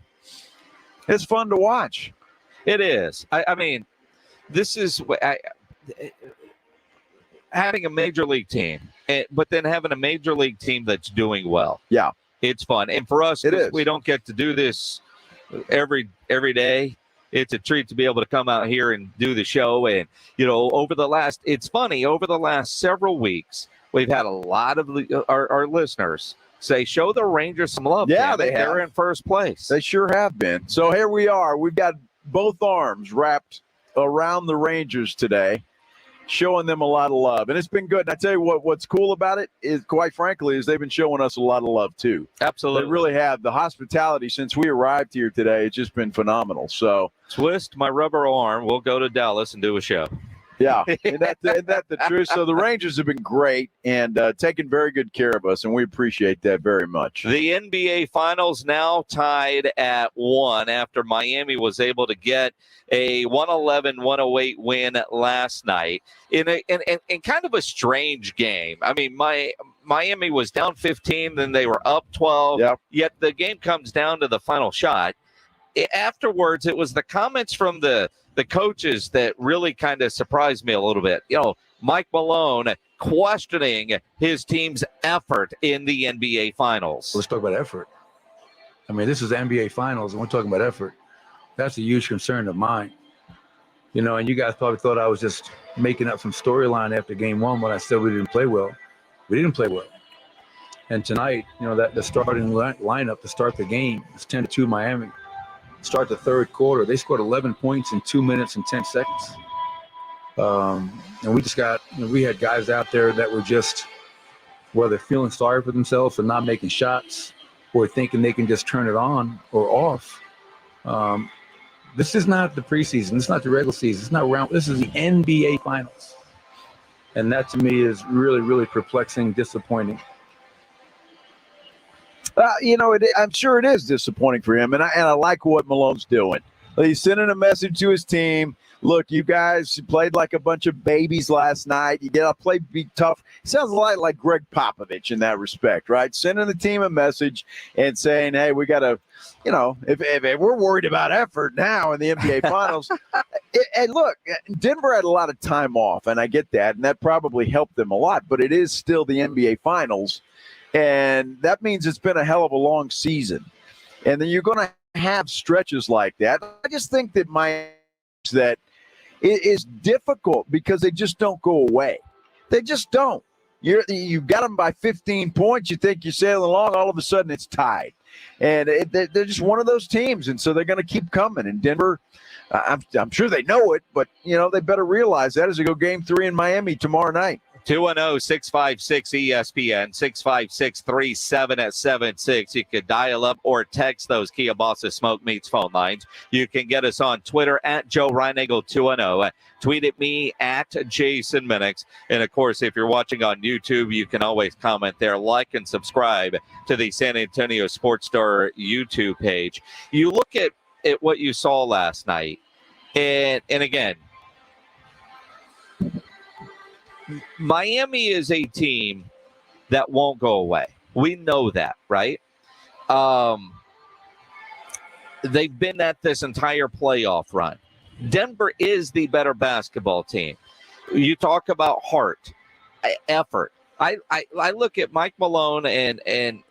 it's fun to watch. It is. I mean, this is having a major league team, but then having a major league team that's doing well. Yeah. It's fun. And for us, It is. we don't get to do this every day. It's a treat to be able to come out here and do the show. And, over the last several weeks, we've had a lot of our listeners say, show the Rangers some love. Yeah, They're in first place. They sure have been. So here we are. We've got both arms wrapped around the Rangers today, showing them a lot of love. And it's been good. And I tell you what's cool about it is, quite frankly, is they've been showing us a lot of love too. Absolutely. They really have. The hospitality since we arrived here today, it's just been phenomenal. So twist my rubber arm. We'll go to Dallas and do a show. yeah, isn't that the truth? So the Rangers have been great and taking very good care of us, and we appreciate that very much. The NBA Finals now tied at 1 after Miami was able to get a 111-108 win last night in kind of a strange game. I mean, Miami was down 15, then they were up 12, yet the game comes down to the final shot. Afterwards, it was the comments from the coaches that really kind of surprised me a little bit. Mike Malone questioning his team's effort in the NBA Finals. Let's talk about effort. I mean, this is the NBA Finals, and we're talking about effort. That's a huge concern of mine. And you guys probably thought I was just making up some storyline after game one when I said we didn't play well. We didn't play well. And tonight, that the starting lineup to start the game is 10-2 Miami. Start the third quarter. They scored 11 points in 2 minutes and 10 seconds. And we just got, we had guys out there that were just, whether feeling sorry for themselves for not making shots or thinking they can just turn it on or off. This is not the preseason. This is not the regular season. It's not round. This is the NBA Finals. And that to me is really, really perplexing, disappointing. I'm sure it is disappointing for him, and I like what Malone's doing. He's sending a message to his team. Look, you guys played like a bunch of babies last night. You got to play, be tough. Sounds a lot like Greg Popovich in that respect, right? Sending the team a message and saying, hey, we got to, if we're worried about effort now in the NBA Finals. And look, Denver had a lot of time off, and I get that, and that probably helped them a lot, but it is still the NBA Finals. And that means it's been a hell of a long season. And then you're going to have stretches like that. I just think that that it is difficult because they just don't go away. They just don't. You've got them by 15 points. You think you're sailing along. All of a sudden, it's tied. And they're just one of those teams. And so they're going to keep coming. And Denver, I'm sure they know it, but, they better realize that as they go game 3 in Miami tomorrow night. 210-656-ESPN, 656-3776. You could dial up or text those Kia Bosses Smoke Meats phone lines. You can get us on Twitter at Joe Reinagel 210. Tweet at me at Jason Minix. And, of course, if you're watching on YouTube, you can always comment there. Like and subscribe to the San Antonio Sports Star YouTube page. You look at what you saw last night, and again, Miami is a team that won't go away. We know that, right? They've been at this entire playoff run. Denver is the better basketball team. You talk about heart, effort. I look at Mike Malone and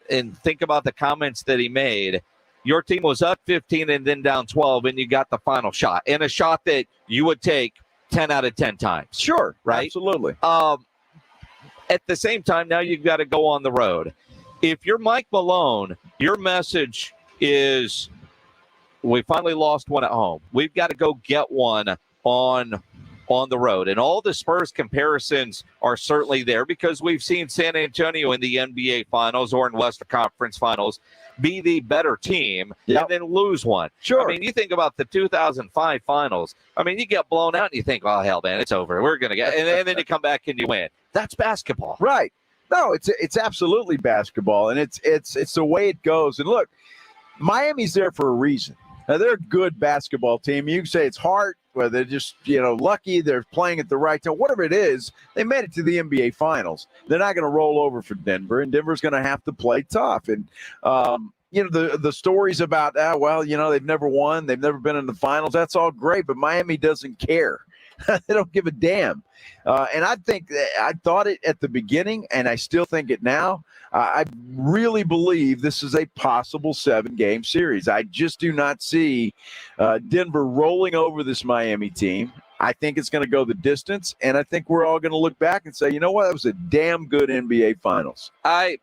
think about the comments that he made. Your team was up 15 and then down 12, and you got the final shot. And a shot that you would take 10 out of 10 times. Sure, right? Absolutely. At the same time, now you've got to go on the road. If you're Mike Malone, your message is, we finally lost one at home. We've got to go get one on on the road. And all the Spurs comparisons are certainly there because we've seen San Antonio in the NBA Finals or in Western Conference Finals be the better team and then lose one. Sure. I mean, you think about the 2005 Finals. I mean, you get blown out and you think, oh, hell, man, it's over. We're going to get – and then you come back and you win. That's basketball. Right. No, it's absolutely basketball, and it's the way it goes. And look, Miami's there for a reason. Now, they're a good basketball team. You can say it's hard, where they're just, lucky, they're playing at the right time. Whatever it is, they made it to the NBA Finals. They're not going to roll over for Denver, and Denver's going to have to play tough. And, the stories about, they've never won, they've never been in the finals, that's all great, but Miami doesn't care. They don't give a damn. And I thought it at the beginning, and I still think it now. I really believe this is a possible 7-game series. I just do not see Denver rolling over this Miami team. I think it's going to go the distance, and I think we're all going to look back and say, you know what, that was a damn good NBA Finals. I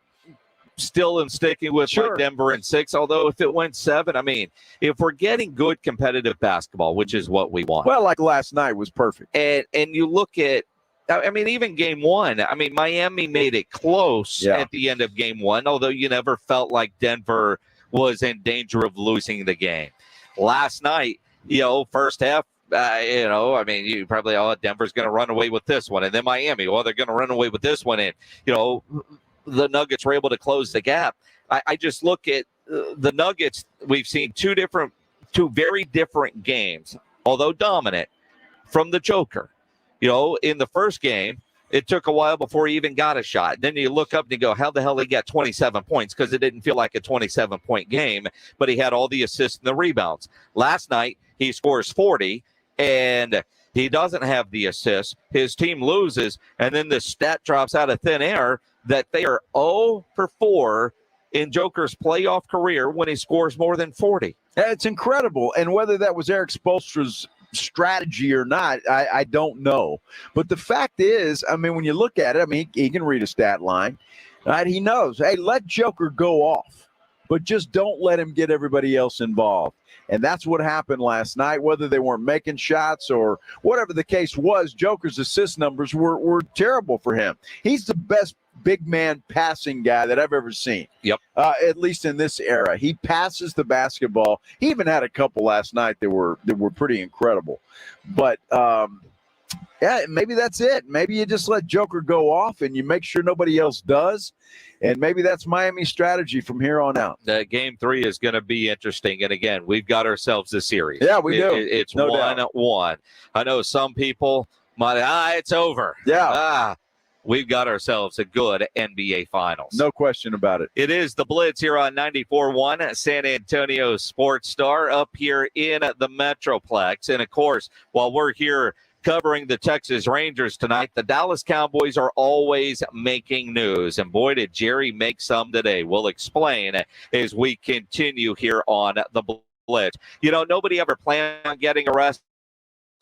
still am sticking with like Denver in 6, although if it went 7, I mean, if we're getting good competitive basketball, which is what we want. Well, like last night was perfect. And you look at, I mean, even game 1, I mean, Miami made it close at the end of game 1, although you never felt like Denver was in danger of losing the game. Last night, first half, I mean, you probably, Denver's going to run away with this one. And then Miami, they're going to run away with this one. And, the Nuggets were able to close the gap. I just look at the Nuggets. We've seen two very different games, although dominant, from the Joker. In the first game, it took a while before he even got a shot. Then you look up and you go, how the hell did he get 27 points? Because it didn't feel like a 27-point game, but he had all the assists and the rebounds. Last night, he scores 40, and he doesn't have the assists. His team loses, and then the stat drops out of thin air that they are 0 for 4 in Joker's playoff career when he scores more than 40. It's incredible. And whether that was Eric Spoelstra's strategy or not, I don't know. But the fact is, I mean, when you look at it, I mean, he can read a stat line. Right? He knows, hey, let Joker go off, but just don't let him get everybody else involved. And that's what happened last night, whether they weren't making shots or whatever the case was. Joker's assist numbers were terrible for him. He's the best big man passing guy that I've ever seen. Yep. At least in this era. He passes the basketball. He even had a couple last night that were pretty incredible. But maybe that's it. Maybe you just let Joker go off and you make sure nobody else does. And maybe that's Miami's strategy from here on out. Game 3 is going to be interesting. And again, we've got ourselves a series. Yeah, we do. It's no 1-1. I know some people might, it's over. Yeah. We've got ourselves a good NBA Finals. No question about it. It is the Blitz here on 94.1, San Antonio Sports Star, up here in the Metroplex. And, of course, while we're here covering the Texas Rangers tonight, the Dallas Cowboys are always making news. And, boy, did Jerry make some today. We'll explain as we continue here on the Blitz. Nobody ever planned on getting arrested.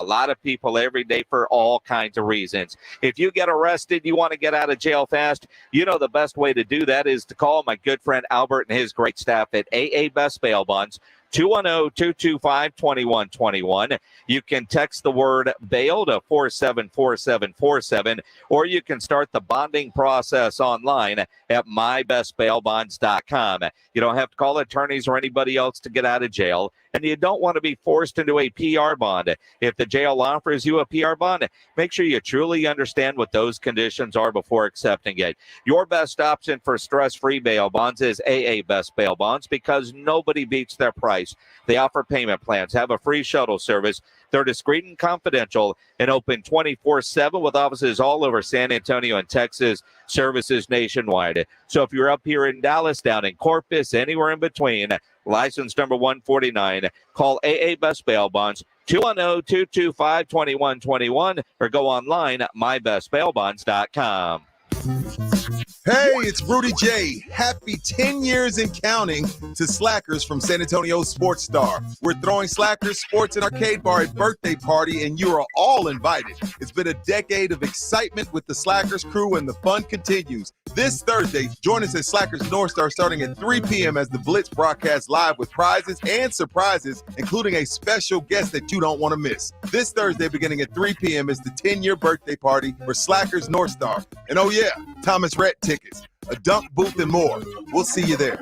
A lot of people every day for all kinds of reasons. If you get arrested, you want to get out of jail fast, the best way to do that is to call my good friend Albert and his great staff at AA Best Bail Bonds, 210-225-2121. You can text the word bail to 474747, or you can start the bonding process online at mybestbailbonds.com. You don't have to call attorneys or anybody else to get out of jail, and you don't want to be forced into a PR bond. If the jail offers you a PR bond, make sure you truly understand what those conditions are before accepting it. Your best option for stress-free bail bonds is AA Best Bail Bonds, because nobody beats their price. They offer payment plans, have a free shuttle service. They're discreet and confidential and open 24/7 with offices all over San Antonio and Texas, services nationwide. So if you're up here in Dallas, down in Corpus, anywhere in between, license number 149, call AA Best Bail Bonds, 210-225-2121, or go online at mybestbailbonds.com. Hey, it's Rudy J. Happy 10 years and counting to Slackers from San Antonio Sports Star. We're throwing Slackers Sports and Arcade Bar a birthday party, and you are all invited. It's been a decade of excitement with the Slackers crew, and the fun continues. This Thursday, join us at Slackers North Star starting at 3 p.m. as the Blitz broadcasts live with prizes and surprises, including a special guest that you don't want to miss. This Thursday, beginning at 3 p.m., is the 10-year birthday party for Slackers North Star. And oh yeah, Thomas Rhett tickets, a dunk booth, and more. We'll see you there.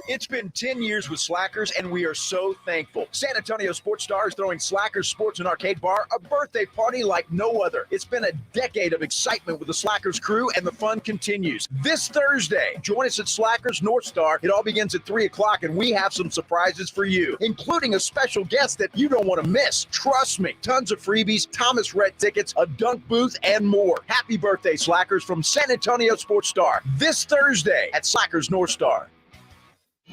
It's been 10 years with Slackers, and we are so thankful. San Antonio Sports Star is throwing Slackers Sports and Arcade Bar a birthday party like no other. It's been a decade of excitement with the Slackers crew, and the fun continues. This Thursday, join us at Slackers North Star. It all begins at 3 o'clock, and we have some surprises for you, including a special guest that you don't want to miss. Trust me, tons of freebies, Thomas Rhett tickets, a dunk booth, and more. Happy birthday, Slackers, from San Antonio Sports Star. This Thursday at Slackers North Star.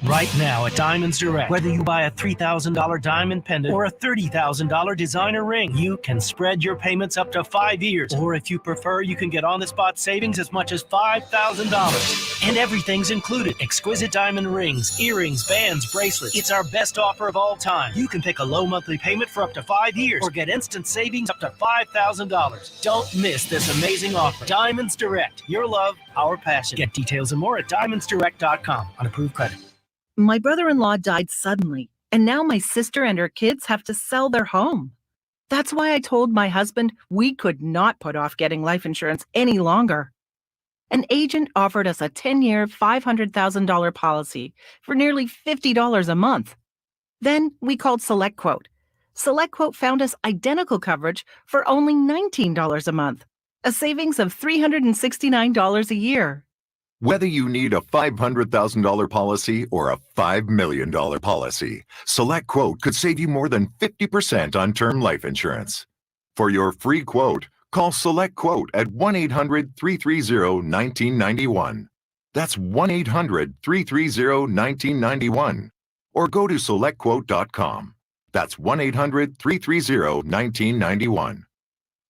Right now at Diamonds Direct, whether you buy a $3,000 diamond pendant or a $30,000 designer ring, you can spread your payments up to 5 years. Or if you prefer, you can get on-the-spot savings as much as $5,000. And everything's included. Exquisite diamond rings, earrings, bands, bracelets. It's our best offer of all time. You can pick a low monthly payment for up to 5 years or get instant savings up to $5,000. Don't miss this amazing offer. Diamonds Direct. Your love, our passion. Get details and more at diamondsdirect.com on approved credit. My brother-in-law died suddenly, and now my sister and her kids have to sell their home. That's why I told my husband we could not put off getting life insurance any longer. An agent offered us a 10-year, $500,000 policy for nearly $50 a month. Then we called SelectQuote. SelectQuote found us identical coverage for only $19 a month, a savings of $369 a year. Whether you need a $500,000 policy or a $5 million policy, SelectQuote could save you more than 50% on term life insurance. For your free quote, call SelectQuote at 1-800-330-1991. That's 1-800-330-1991. Or go to SelectQuote.com. That's 1-800-330-1991.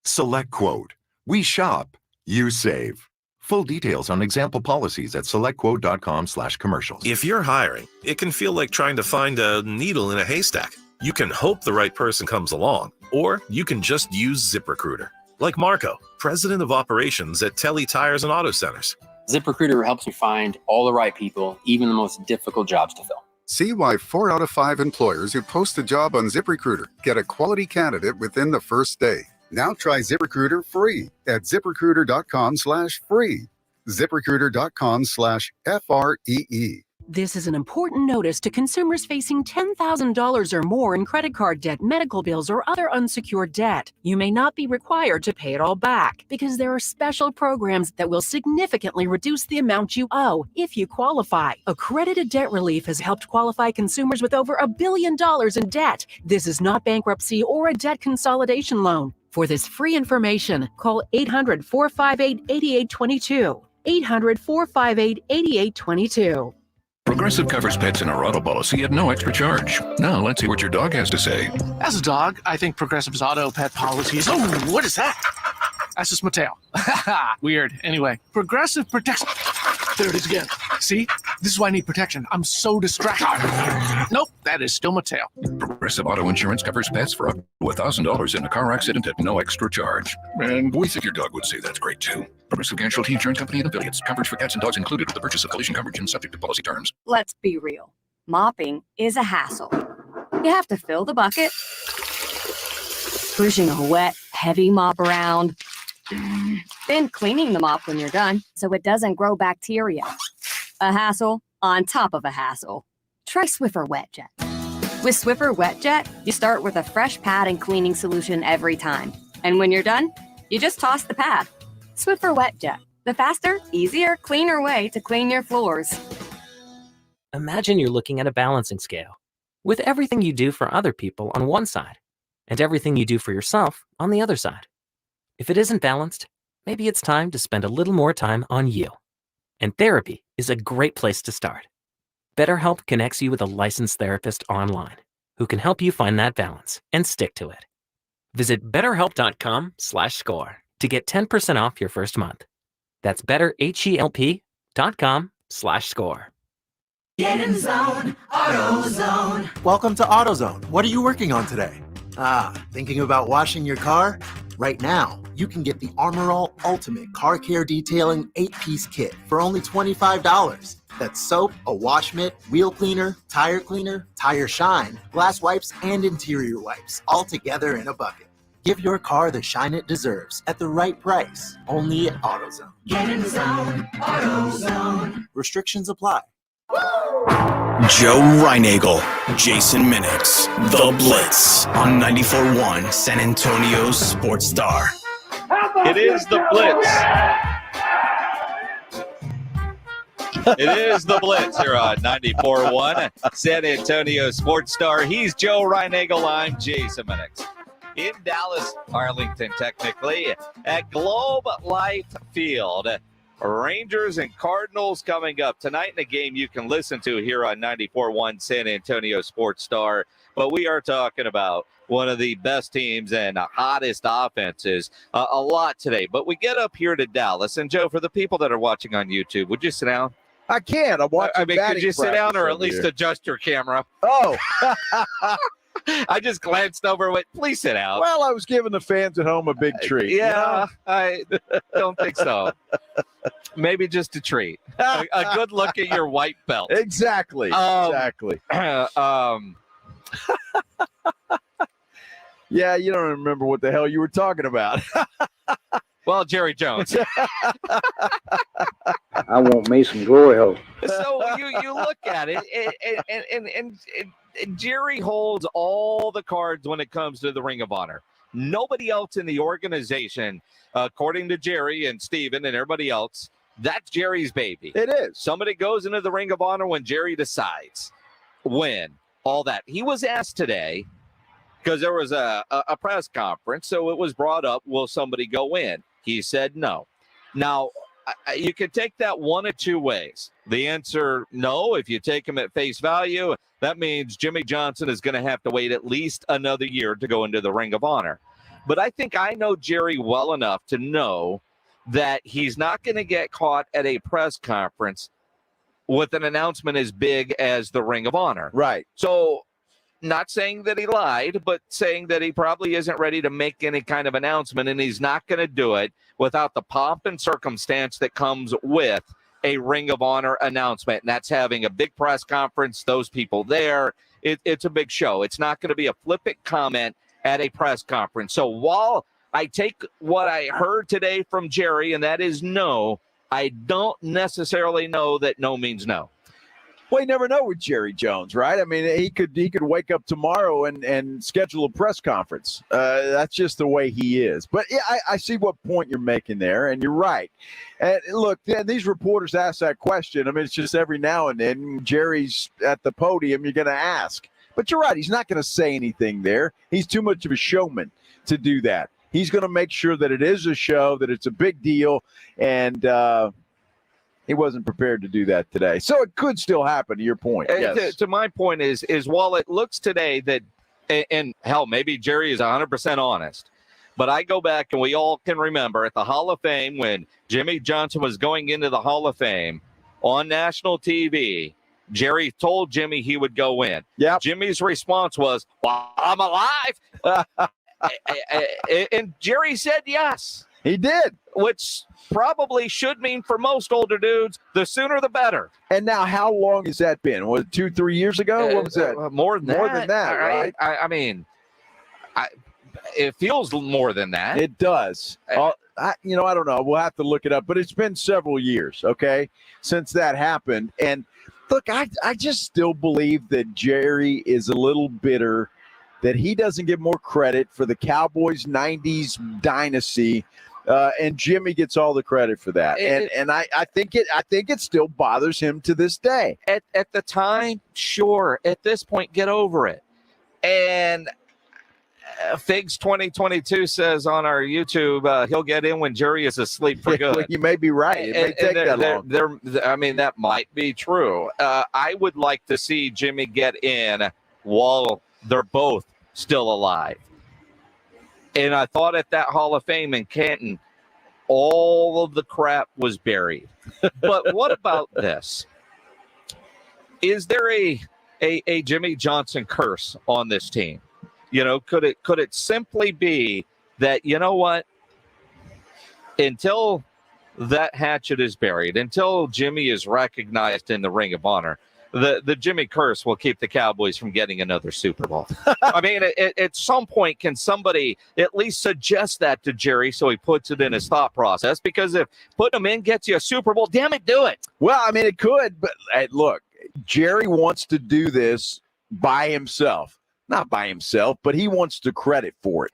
SelectQuote. We shop, you save. Full details on example policies at selectquote.com/commercials. If you're hiring, it can feel like trying to find a needle in a haystack. You can hope the right person comes along, or you can just use ZipRecruiter. Like Marco, president of operations at Telly Tires and Auto Centers. ZipRecruiter helps me find all the right people, even the most difficult jobs to fill. See why 4 out of 5 employers who post a job on ZipRecruiter get a quality candidate within the first day. Now try ZipRecruiter free at ZipRecruiter.com/free. ZipRecruiter.com/FREE. This is an important notice to consumers facing $10,000 or more in credit card debt, medical bills, or other unsecured debt. You may not be required to pay it all back because there are special programs that will significantly reduce the amount you owe if you qualify. Accredited Debt Relief has helped qualify consumers with over $1 billion in debt. This is not bankruptcy or a debt consolidation loan. For this free information, call 800-458-8822. 800-458-8822. Progressive covers pets in our auto policy at no extra charge. Now let's see what your dog has to say. As a dog, I think Progressive's auto pet policies. Oh, what is that? That's just my tail. Weird. Anyway, Progressive protects. There it is again. See? This is why I need protection. I'm so distracted. Nope, that is still my tail. Progressive Auto Insurance covers pets for up to $1,000 in a car accident at no extra charge. And we think your dog would say that's great too. Progressive Casualty Insurance Company and affiliates. Coverage for cats and dogs included with the purchase of collision coverage and subject to policy terms. Let's be real. Mopping is a hassle. You have to fill the bucket, pushing a wet, heavy mop around, then cleaning the mop when you're done so it doesn't grow bacteria. A hassle on top of a hassle. Try Swiffer Wet Jet. With Swiffer Wet Jet, you start with a fresh pad and cleaning solution every time. And when you're done, you just toss the pad. Swiffer Wet Jet, the faster, easier, cleaner way to clean your floors. Imagine you're looking at a balancing scale with everything you do for other people on one side and everything you do for yourself on the other side. If it isn't balanced, maybe it's time to spend a little more time on you. And therapy is a great place to start. BetterHelp connects you with a licensed therapist online who can help you find that balance and stick to it. Visit betterhelp.com/score to get 10% off your first month. That's betterhelp.com/score. Get in the zone, AutoZone. Welcome to AutoZone. What are you working on today? Thinking about washing your car? Right now, you can get the Armor All Ultimate Car Care Detailing 8-piece kit for only $25. That's soap, a wash mitt, wheel cleaner, tire shine, glass wipes, and interior wipes, all together in a bucket. Give your car the shine it deserves at the right price. Only at AutoZone. Get in the zone, AutoZone. Restrictions apply. Joe Reinagel, Jason Minix, The Blitz on 94.1 San Antonio Sports Star. It is The Blitz. It is The Blitz here on 94.1 San Antonio Sports Star. He's Joe Reinagel. I'm Jason Minix. In Dallas, Arlington, technically, at Globe Life Field. Rangers and Cardinals coming up tonight in a game you can listen to here on 94.1 San Antonio Sports Star. But we are talking about one of the best teams and hottest offenses a lot today. But we get up here to Dallas. And, Joe, for the people that are watching on YouTube, would you sit down? I can't. I'm watching. Could you sit down or at least adjust your camera? Oh. I just glanced over and went, please sit down. Well, I was giving the fans at home a big treat. Yeah, I don't think so. Maybe just a treat. A good look at your white belt. Exactly. Exactly. Yeah, you don't remember what the hell you were talking about. Well, Jerry Jones. I want me some glory hole. So you look at it, and Jerry holds all the cards when it comes to the Ring of Honor. Nobody else in the organization, according to Jerry and Steven and everybody else, that's Jerry's baby. It is. Somebody goes into the Ring of Honor when Jerry decides. When? All that. He was asked today, because there was a press conference, so it was brought up, will somebody go in? He said no. Now, you can take that one of two ways. The answer, no. If you take him at face value, that means Jimmy Johnson is going to have to wait at least another year to go into the Ring of Honor. But I think I know Jerry well enough to know that he's not going to get caught at a press conference with an announcement as big as the Ring of Honor. Right. So, not saying that he lied, but saying that he probably isn't ready to make any kind of announcement, and he's not going to do it without the pomp and circumstance that comes with a Ring of Honor announcement. And that's having a big press conference, those people there. It's a big show. It's not going to be a flippant comment at a press conference. So while I take what I heard today from Jerry, and that is no, I don't necessarily know that no means no. Well, you never know with Jerry Jones, right? I mean, he could wake up tomorrow and schedule a press conference. That's just the way he is. But yeah, I see what point you're making there, and you're right. And look, these reporters ask that question. I mean, it's just every now and then Jerry's at the podium, you're going to ask. But you're right. He's not going to say anything there. He's too much of a showman to do that. He's going to make sure that it is a show, that it's a big deal, and he wasn't prepared to do that today. So it could still happen, to your point. Yes. To my point is while it looks today that, and hell, maybe Jerry is 100% honest, but I go back and we all can remember at the Hall of Fame when Jimmy Johnson was going into the Hall of Fame on national TV, Jerry told Jimmy he would go in. Yeah. Jimmy's response was, well, I'm alive. And Jerry said yes. He did. Which probably should mean for most older dudes, the sooner the better. And now, how long has that been? Was it 2-3 years ago? What was that? More than that, right? I mean, it feels more than that. It does. I don't know. We'll have to look it up. But it's been several years, okay, since that happened. And look, I just still believe that Jerry is a little bitter that he doesn't get more credit for the Cowboys' 90s dynasty. And Jimmy gets all the credit for that. And I think it still bothers him to this day. At the time, sure. At this point, get over it. And Figs 2022 says on our YouTube, he'll get in when Jerry is asleep for good. You may be right. It may take that long. I mean, that might be true. I would like to see Jimmy get in while they're both still alive. And I thought at that Hall of Fame in Canton, all of the crap was buried. But what about this? Is there a Jimmy Johnson curse on this team? You know, could it simply be that, you know what, until that hatchet is buried, until Jimmy is recognized in the Ring of Honor, the Jimmy curse will keep the Cowboys from getting another Super Bowl. I mean, at some point, can somebody at least suggest that to Jerry so he puts it in his thought process? Because if putting him in gets you a Super Bowl, damn it, do it. Well, I mean, it could, but hey, look, Jerry wants to do this by himself. Not by himself, but he wants the credit for it.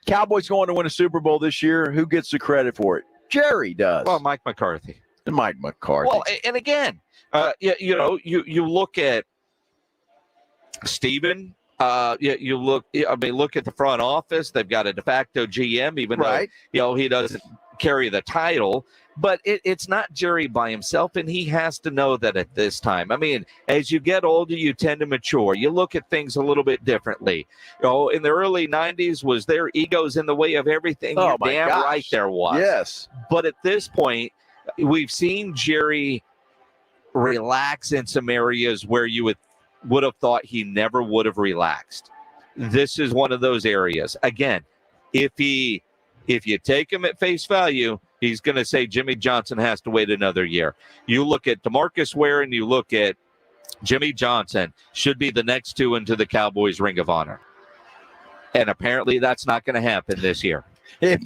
Cowboys going to win a Super Bowl this year. Who gets the credit for it? Jerry does. Well, Mike McCarthy. Mike McCarthy. Well, and again, you look at Steven. Look at the front office. They've got a de facto GM, even though he doesn't carry the title. But it's not Jerry by himself, and he has to know that at this time. I mean, as you get older, you tend to mature. You look at things a little bit differently. In the early 90s, was there egos in the way of everything? Oh, You're my damn gosh. right there was. Yes. But at this point, we've seen Jerry relax in some areas where you would have thought he never would have relaxed. This is one of those areas. Again, if you take him at face value, he's going to say Jimmy Johnson has to wait another year. You look at DeMarcus Ware and you look at Jimmy Johnson, should be the next two into the Cowboys Ring of Honor. And apparently that's not going to happen this year.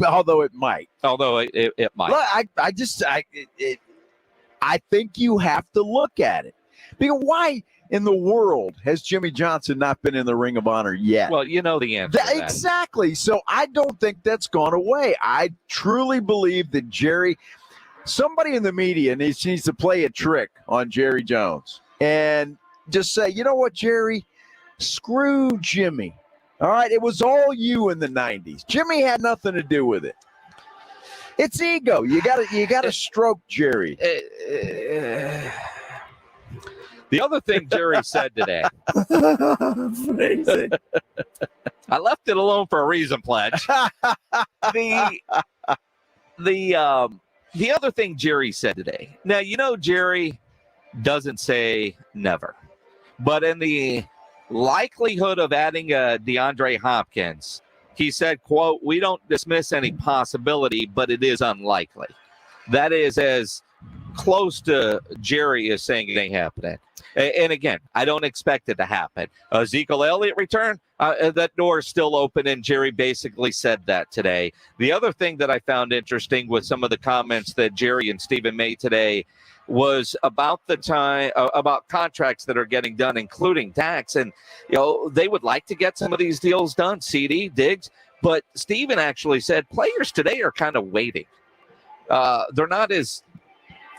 Although it might. Although it might. Look, I think you have to look at it. Because why in the world has Jimmy Johnson not been in the Ring of Honor yet? Well, you know the answer to that. Exactly. So I don't think that's gone away. I truly believe that somebody in the media needs to play a trick on Jerry Jones and just say, you know what, Jerry, screw Jimmy. All right, it was all you in the 90s. Jimmy had nothing to do with it. It's ego. You got to stroke Jerry. The other thing Jerry said today. I left it alone for a reason, Pledge. The other thing Jerry said today. Now, Jerry doesn't say never. But in the likelihood of adding DeAndre Hopkins, he said, quote, "We don't dismiss any possibility, but it is unlikely." That is as close to Jerry is saying it ain't happening. And again, I don't expect it to happen. Ezekiel Elliott return, that door is still open, and Jerry basically said that today. The other thing that I found interesting with some of the comments that Jerry and Stephen made today was about the time, about contracts that are getting done, including Dax. And, they would like to get some of these deals done, CD, Diggs. But Stephen actually said players today are kind of waiting. They're not as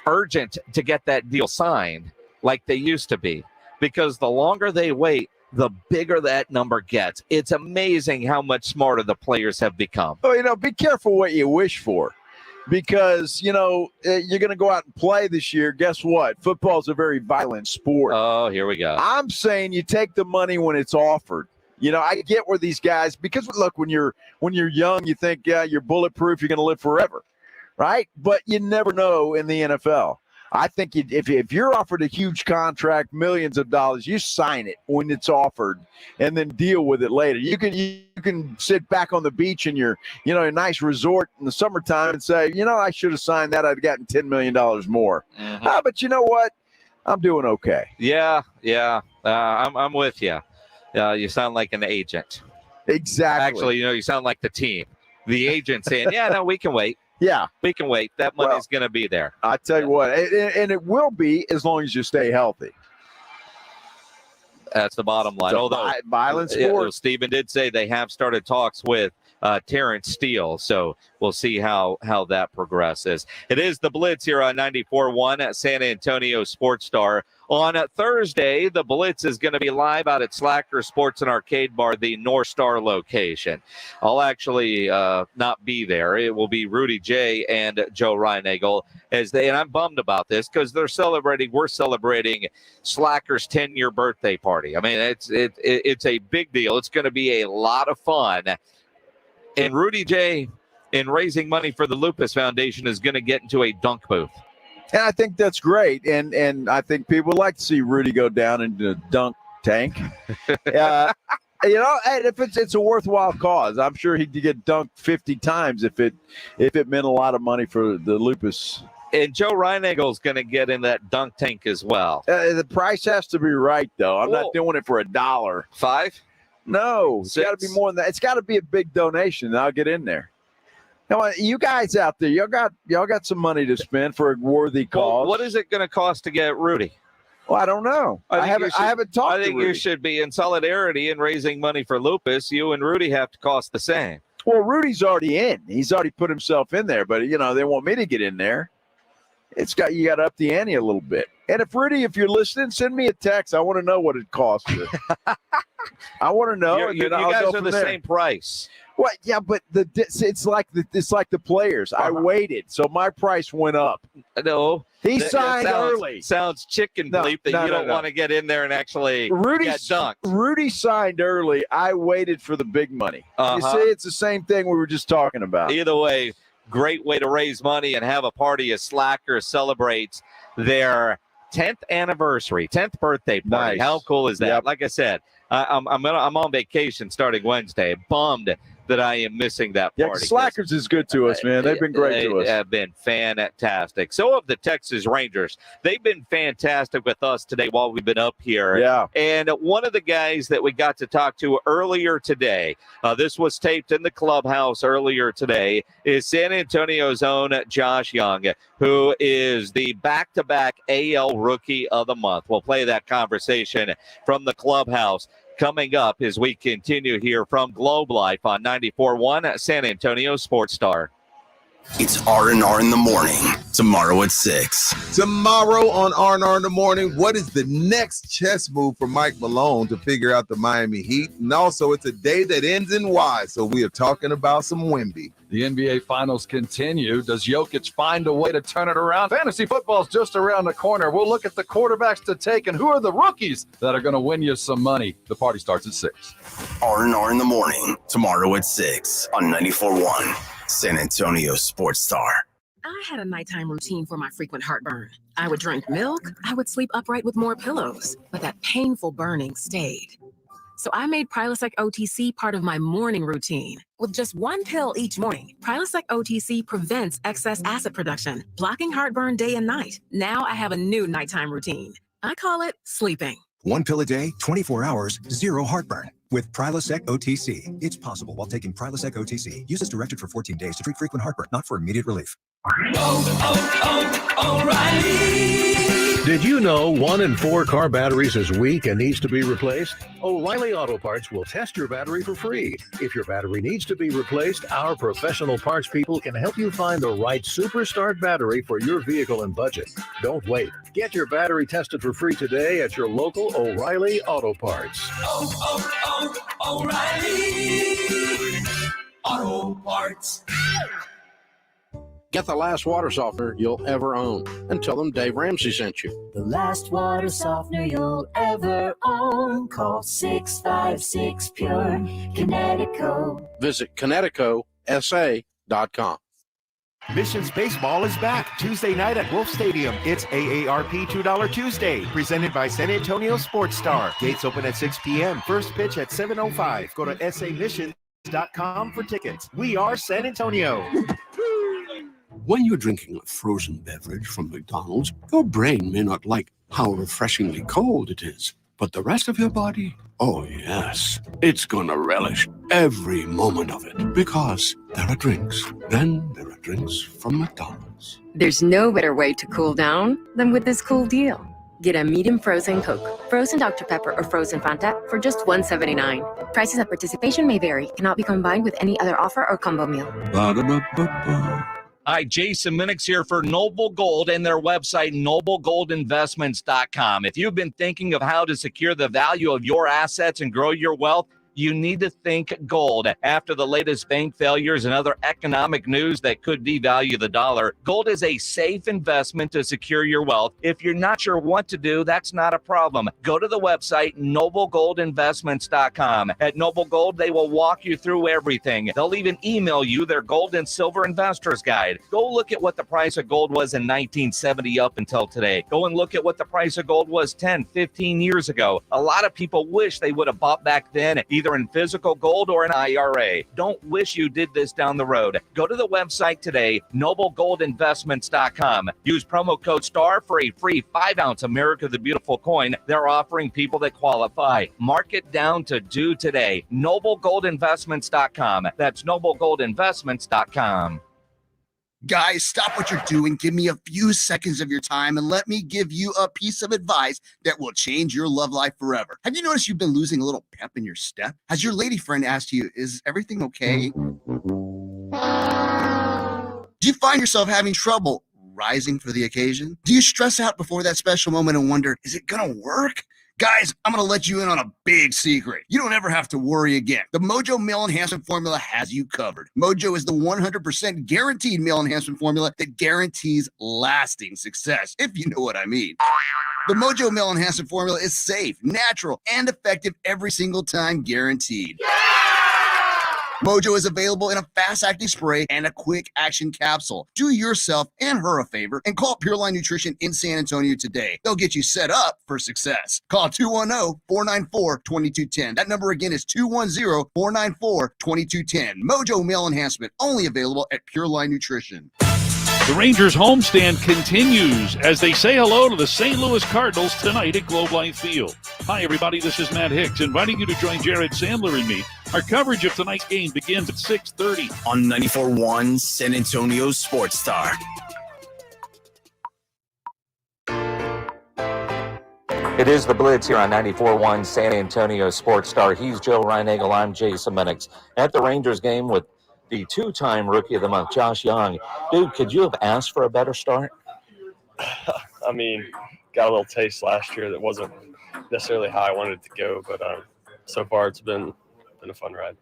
urgent to get that deal signed like they used to be, because the longer they wait, the bigger that number gets. It's amazing how much smarter the players have become. Oh, be careful what you wish for, because, you're going to go out and play this year. Guess what? Football's a very violent sport. Oh, here we go. I'm saying you take the money when it's offered. I get where these guys, because look, when you're young, you think, yeah, you're bulletproof, you're going to live forever, right? But you never know in the NFL. I think if you're offered a huge contract, millions of dollars, you sign it when it's offered and then deal with it later. You can sit back on the beach in your, a nice resort in the summertime and say, I should have signed that. I'd gotten $10 million more. Mm-hmm. But you know what? I'm doing okay. Yeah. I'm with you. You sound like an agent. Exactly. Actually, you sound like the team. The agent saying, yeah, no, we can wait. Yeah. We can wait. That money's going to be there. I tell you what, and it will be as long as you stay healthy. That's the bottom line. Although violent sport. Stephen did say they have started talks with Terrence Steele, so we'll see how that progresses. It is the Blitz here on 94.1 at San Antonio Sports Star. On Thursday, the Blitz is going to be live out at Slacker Sports and Arcade Bar, the North Star location. I'll actually not be there. It will be Rudy J and Joe Reinagel and I'm bummed about this because we're celebrating Slacker's 10-year birthday party. I mean, it's a big deal. It's going to be a lot of fun. And Rudy J, in raising money for the Lupus Foundation, is going to get into a dunk booth. And I think that's great. And I think people would like to see Rudy go down into the dunk tank. You know, and if it's a worthwhile cause, I'm sure he'd get dunked 50 times if it meant a lot of money for the lupus. And Joe Reinagle's going to get in that dunk tank as well. The price has to be right, though. I'm not doing it for $1. $5? No, it's got to be more than that. It's got to be a big donation, and I'll get in there. Now, you guys out there, y'all got some money to spend for a worthy cause. Well, what is it going to cost to get Rudy? Well, I don't know. I haven't talked to Rudy. I think you should be in solidarity in raising money for lupus. You and Rudy have to cost the same. Well, Rudy's already in. He's already put himself in there, but they want me to get in there. You got to up the ante a little bit. And if Rudy, if you're listening, send me a text. I want to know what it costs you. I want to know. You guys are the same price. Well, yeah, but it's like the players. I waited, so my price went up. No, he signed early. Sounds chicken bleep that you don't want to get in there and actually get dunked. Rudy signed early. I waited for the big money. You see, it's the same thing we were just talking about. Either way, great way to raise money and have a party as Slacker celebrates their 10th anniversary, 10th birthday party. Nice. How cool is that? Yep. Like I said, I'm on vacation starting Wednesday. Bummed that I am missing that party. Yeah, Slackers is good to us, man. They've been great to us. They have been fantastic. So have the Texas Rangers. They've been fantastic with us today while we've been up here. Yeah. And one of the guys that we got to talk to earlier today, this was taped in the clubhouse earlier today, is San Antonio's own Josh Young, who is the back-to-back AL Rookie of the Month. We'll play that conversation from the clubhouse coming up as we continue here from Globe Life on 94.1 San Antonio Sports Star. It's R&R in the morning, tomorrow at 6. Tomorrow on R&R in the morning, what is the next chess move for Mike Malone to figure out the Miami Heat? And also, it's a day that ends in Y, so we are talking about some Wemby. The NBA Finals continue. Does Jokic find a way to turn it around? Fantasy football's just around the corner. We'll look at the quarterbacks to take and who are the rookies that are going to win you some money. The party starts at 6. R&R in the morning, tomorrow at 6 on 94.1 San Antonio Sports Star. I had a nighttime routine for my frequent heartburn. I would drink milk. I would sleep upright with more pillows, but that painful burning stayed. So I made Prilosec OTC part of my morning routine. With just one pill each morning, Prilosec OTC prevents excess acid production, blocking heartburn day and night. Now I have a new nighttime routine. I call it sleeping. One pill a day, 24 hours, zero heartburn. With Prilosec OTC. It's possible while taking Prilosec OTC. Use as directed for 14 days to treat frequent heartburn, not for immediate relief. O'Reilly. Did you know 1 in 4 car batteries is weak and needs to be replaced? O'Reilly Auto Parts will test your battery for free. If your battery needs to be replaced, our professional parts people can help you find the right Superstart battery for your vehicle and budget. Don't wait. Get your battery tested for free today at your local O'Reilly Auto Parts. O'Reilly Auto Parts. Get the last water softener you'll ever own and tell them Dave Ramsey sent you. The last water softener you'll ever own. Call 656 Pure Kinetico. Visit KineticoSA.com. Missions Baseball is back Tuesday night at Wolf Stadium. It's AARP $2 Tuesday, presented by San Antonio Sports Star. Gates open at 6 p.m. First pitch at 7:05. Go to samissions.com for tickets. We are San Antonio. When you're drinking a frozen beverage from McDonald's, your brain may not like how refreshingly cold it is, but the rest of your body, oh yes, it's gonna relish every moment of it, because there are drinks. Then there are drinks from McDonald's. There's no better way to cool down than with this cool deal. Get a medium frozen Coke, frozen Dr. Pepper, or frozen Fanta for just $1.79. Prices at participation may vary. Cannot be combined with any other offer or combo meal. Ba-da-ba-ba-ba. Hi, Jason Minix here for Noble Gold and their website, noblegoldinvestments.com. If you've been thinking of how to secure the value of your assets and grow your wealth, you need to think gold. After the latest bank failures and other economic news that could devalue the dollar, gold is a safe investment to secure your wealth. If you're not sure what to do, that's not a problem. Go to the website, noblegoldinvestments.com. At Noble Gold, they will walk you through everything. They'll even email you their gold and silver investors guide. Go look at what the price of gold was in 1970 up until today. Go and look at what the price of gold was 10, 15 years ago. A lot of people wish they would have bought back then, either either in physical gold or an IRA. Don't wish you did this down the road. Go to the website today, noblegoldinvestments.com. Use promo code STAR for a free 5-ounce America the Beautiful coin they're offering people that qualify. Mark it down to due today. noblegoldinvestments.com. That's noblegoldinvestments.com. Guys, stop what you're doing. Give me a few seconds of your time and let me give you a piece of advice that will change your love life forever. Have you noticed you've been losing a little pep in your step? Has your lady friend asked you, is everything okay? Do you find yourself having trouble rising for the occasion? Do you stress out before that special moment and wonder, is it gonna work? Guys, I'm going to let you in on a big secret. You don't ever have to worry again. The Mojo Male Enhancement Formula has you covered. Mojo is the 100% guaranteed male enhancement formula that guarantees lasting success, if you know what I mean. The Mojo Male Enhancement Formula is safe, natural, and effective every single time, guaranteed. Mojo is available in a fast-acting spray and a quick-action capsule. Do yourself and her a favor and call Pure Line Nutrition in San Antonio today. They'll get you set up for success. Call 210-494-2210. That number again is 210-494-2210. Mojo Male Enhancement, only available at Pure Line Nutrition. The Rangers homestand continues as they say hello to the St. Louis Cardinals tonight at Globe Life Field. Hi, everybody. This is Matt Hicks inviting you to join Jared Sandler and me. Our coverage of tonight's game begins at 6:30 on 94.1 San Antonio Sports Star. It is the Blitz here on 94.1 San Antonio Sports Star. He's Joe Reinagel. I'm Jason Minix. At the Rangers game with the two-time Rookie of the Month, Josh Young. Dude, could you have asked for a better start? I mean, got a little taste last year that wasn't necessarily how I wanted it to go, but so far it's been a fun ride.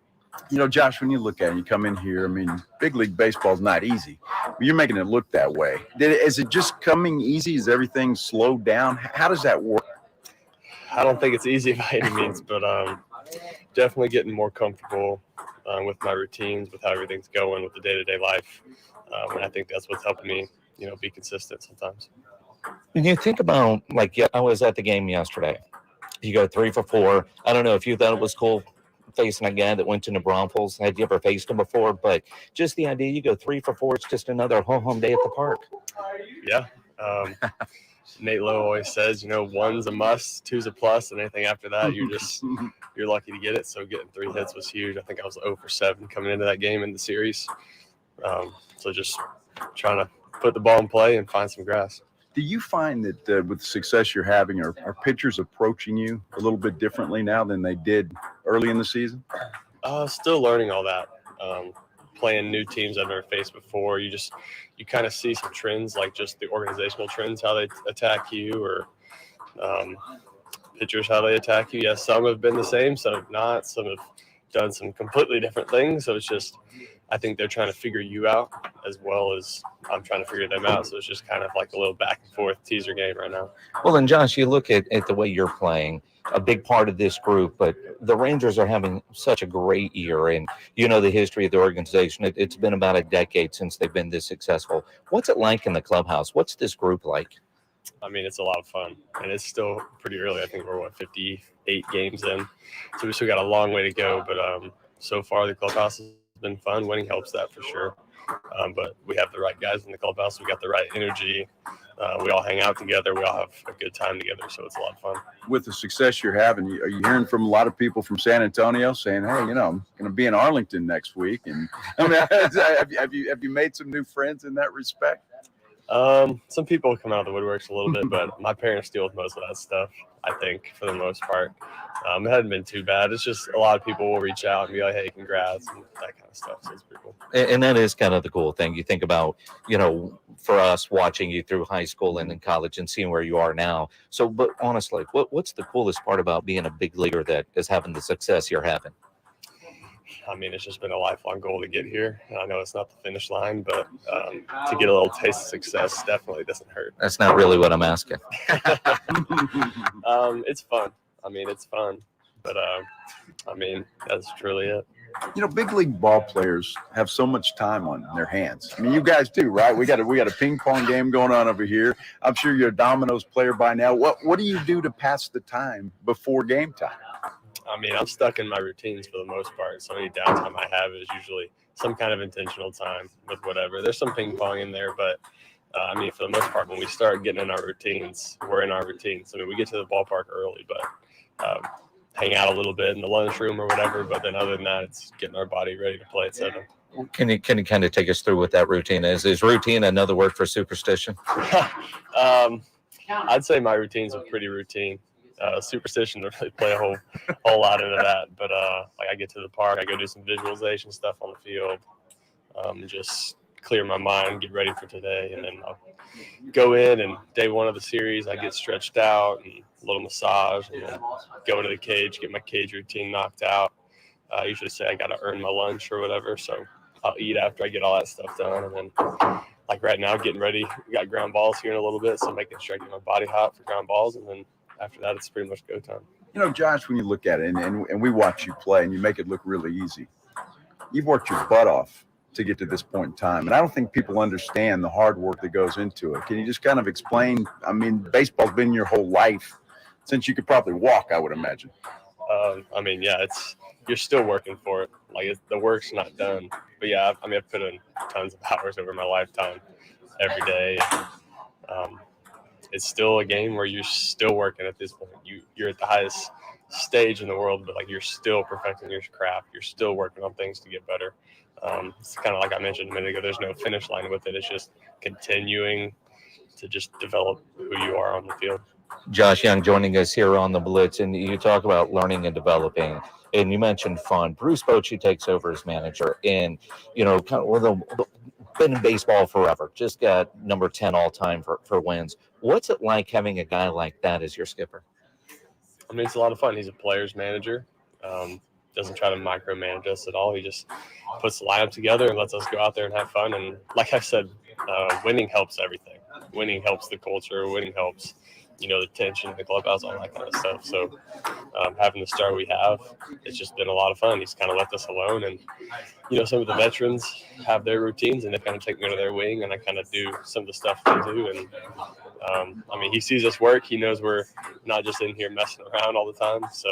You know, Josh, when you look at it, you come in here, I mean, big league baseball is not easy. But you're making it look that way. Is it just coming easy? Is everything slowed down? How does that work? I don't think it's easy by any means, but definitely getting more comfortable with my routines, with how everything's going, with the day-to-day life. And I think that's what's helping me, be consistent sometimes. When you think about, I was at the game yesterday. You go 3 for 4. I don't know if you thought it was cool facing a guy that went to New Braunfels. Had you ever faced him before? But just the idea, you go 3 for 4, it's just another home day at the park. Yeah. Nate Lowe always says, 1's a must, 2's a plus, and anything after that, you're lucky to get it. So getting 3 hits was huge. I think I was 0 for 7 coming into that game in the series. So just trying to put the ball in play and find some grass. Do you find that with the success you're having, are pitchers approaching you a little bit differently now than they did early in the season? Still learning all that. Playing new teams I've never faced before, you kind of see some trends, like just the organizational trends, how they attack you, or pitchers, how they attack you. Yes, some have been the same, some have not. Some have done some completely different things. So it's just, I think they're trying to figure you out as well as I'm trying to figure them out. So it's just kind of like a little back and forth teaser game right now. Well, then, Josh, you look at the way you're playing, a big part of this group, but the Rangers are having such a great year. And the history of the organization. It's been about a decade since they've been this successful. What's it like in the clubhouse? What's this group like? I mean, it's a lot of fun, and it's still pretty early. I think we're 58 games in, so we still got a long way to go. But so far, the clubhouse has been fun. Winning helps that for sure. But we have the right guys in the clubhouse. We got the right energy. We all hang out together. We all have a good time together, so it's a lot of fun. With the success you're having, are you hearing from a lot of people from San Antonio saying, "Hey, I'm going to be in Arlington next week"? And I mean, have you made some new friends in that respect? Some people come out of the woodworks a little bit, but my parents deal with most of that stuff, I think, for the most part. It hasn't been too bad. It's just a lot of people will reach out and be like, hey, congrats, and that kind of stuff. So it's pretty cool. And that is kind of the cool thing. You think about, for us watching you through high school and in college and seeing where you are now. So, but honestly, what's the coolest part about being a big leaguer that is having the success you're having? I mean, it's just been a lifelong goal to get here. And I know it's not the finish line, but to get a little taste of success definitely doesn't hurt. That's not really what I'm asking. It's fun. I mean, it's fun. But, that's truly it. Big league ball players have so much time on their hands. I mean, you guys do, right? We got a ping pong game going on over here. I'm sure you're a dominoes player by now. What do you do to pass the time before game time? I mean, I'm stuck in my routines for the most part. So any downtime I have is usually some kind of intentional time with whatever. There's some ping pong in there, but I mean, for the most part, when we start getting in our routines, we're in our routines. I mean, we get to the ballpark early, but hang out a little bit in the lunchroom or whatever. But then other than that, it's getting our body ready to play at 7. Can you kind of take us through what that routine is? Is routine another word for superstition? I'd say my routines are pretty routine. Superstition doesn't really play a whole lot into that. But like I get to the park, I go do some visualization stuff on the field, just clear my mind, get ready for today, and then I'll go in and day 1 of the series, I get stretched out and a little massage, and then go into the cage, get my cage routine knocked out. I usually say I got to earn my lunch or whatever, so I'll eat after I get all that stuff done, and then like right now, getting ready. We got ground balls here in a little bit, so making sure I get my body hot for ground balls, and then after that, it's pretty much go time. You know, Josh, when you look at it, and we watch you play, and you make it look really easy, you've worked your butt off to get to this point in time. And I don't think people understand the hard work that goes into it. Can you just kind of explain? I mean, baseball's been your whole life since you could probably walk, I would imagine. I mean, yeah, you're still working for it. Like the work's not done. But yeah, I've put in tons of hours over my lifetime every day. It's still a game where you're still working at this point. You're at the highest stage in the world, but like you're still perfecting your craft. You're still working on things to get better. It's kind of like I mentioned a minute ago, there's no finish line with it. It's just continuing to just develop who you are on the field. Josh Young joining us here on the Blitz, and you talk about learning and developing, and you mentioned fun. Bruce Bochy takes over as manager, and kind of been in baseball forever. Just got number 10 all time for wins. What's it like having a guy like that as your skipper? I mean, it's a lot of fun. He's a player's manager. Doesn't try to micromanage us at all. He just puts the lineup together and lets us go out there and have fun. And like I said, winning helps everything. Winning helps the culture. Winning helps, the tension, the clubhouse, all that kind of stuff. So having the star we have, it's just been a lot of fun. He's kind of left us alone. And, some of the veterans have their routines and they kind of take me under their wing, and I kind of do some of the stuff they do. And, he sees us work. He knows we're not just in here messing around all the time. So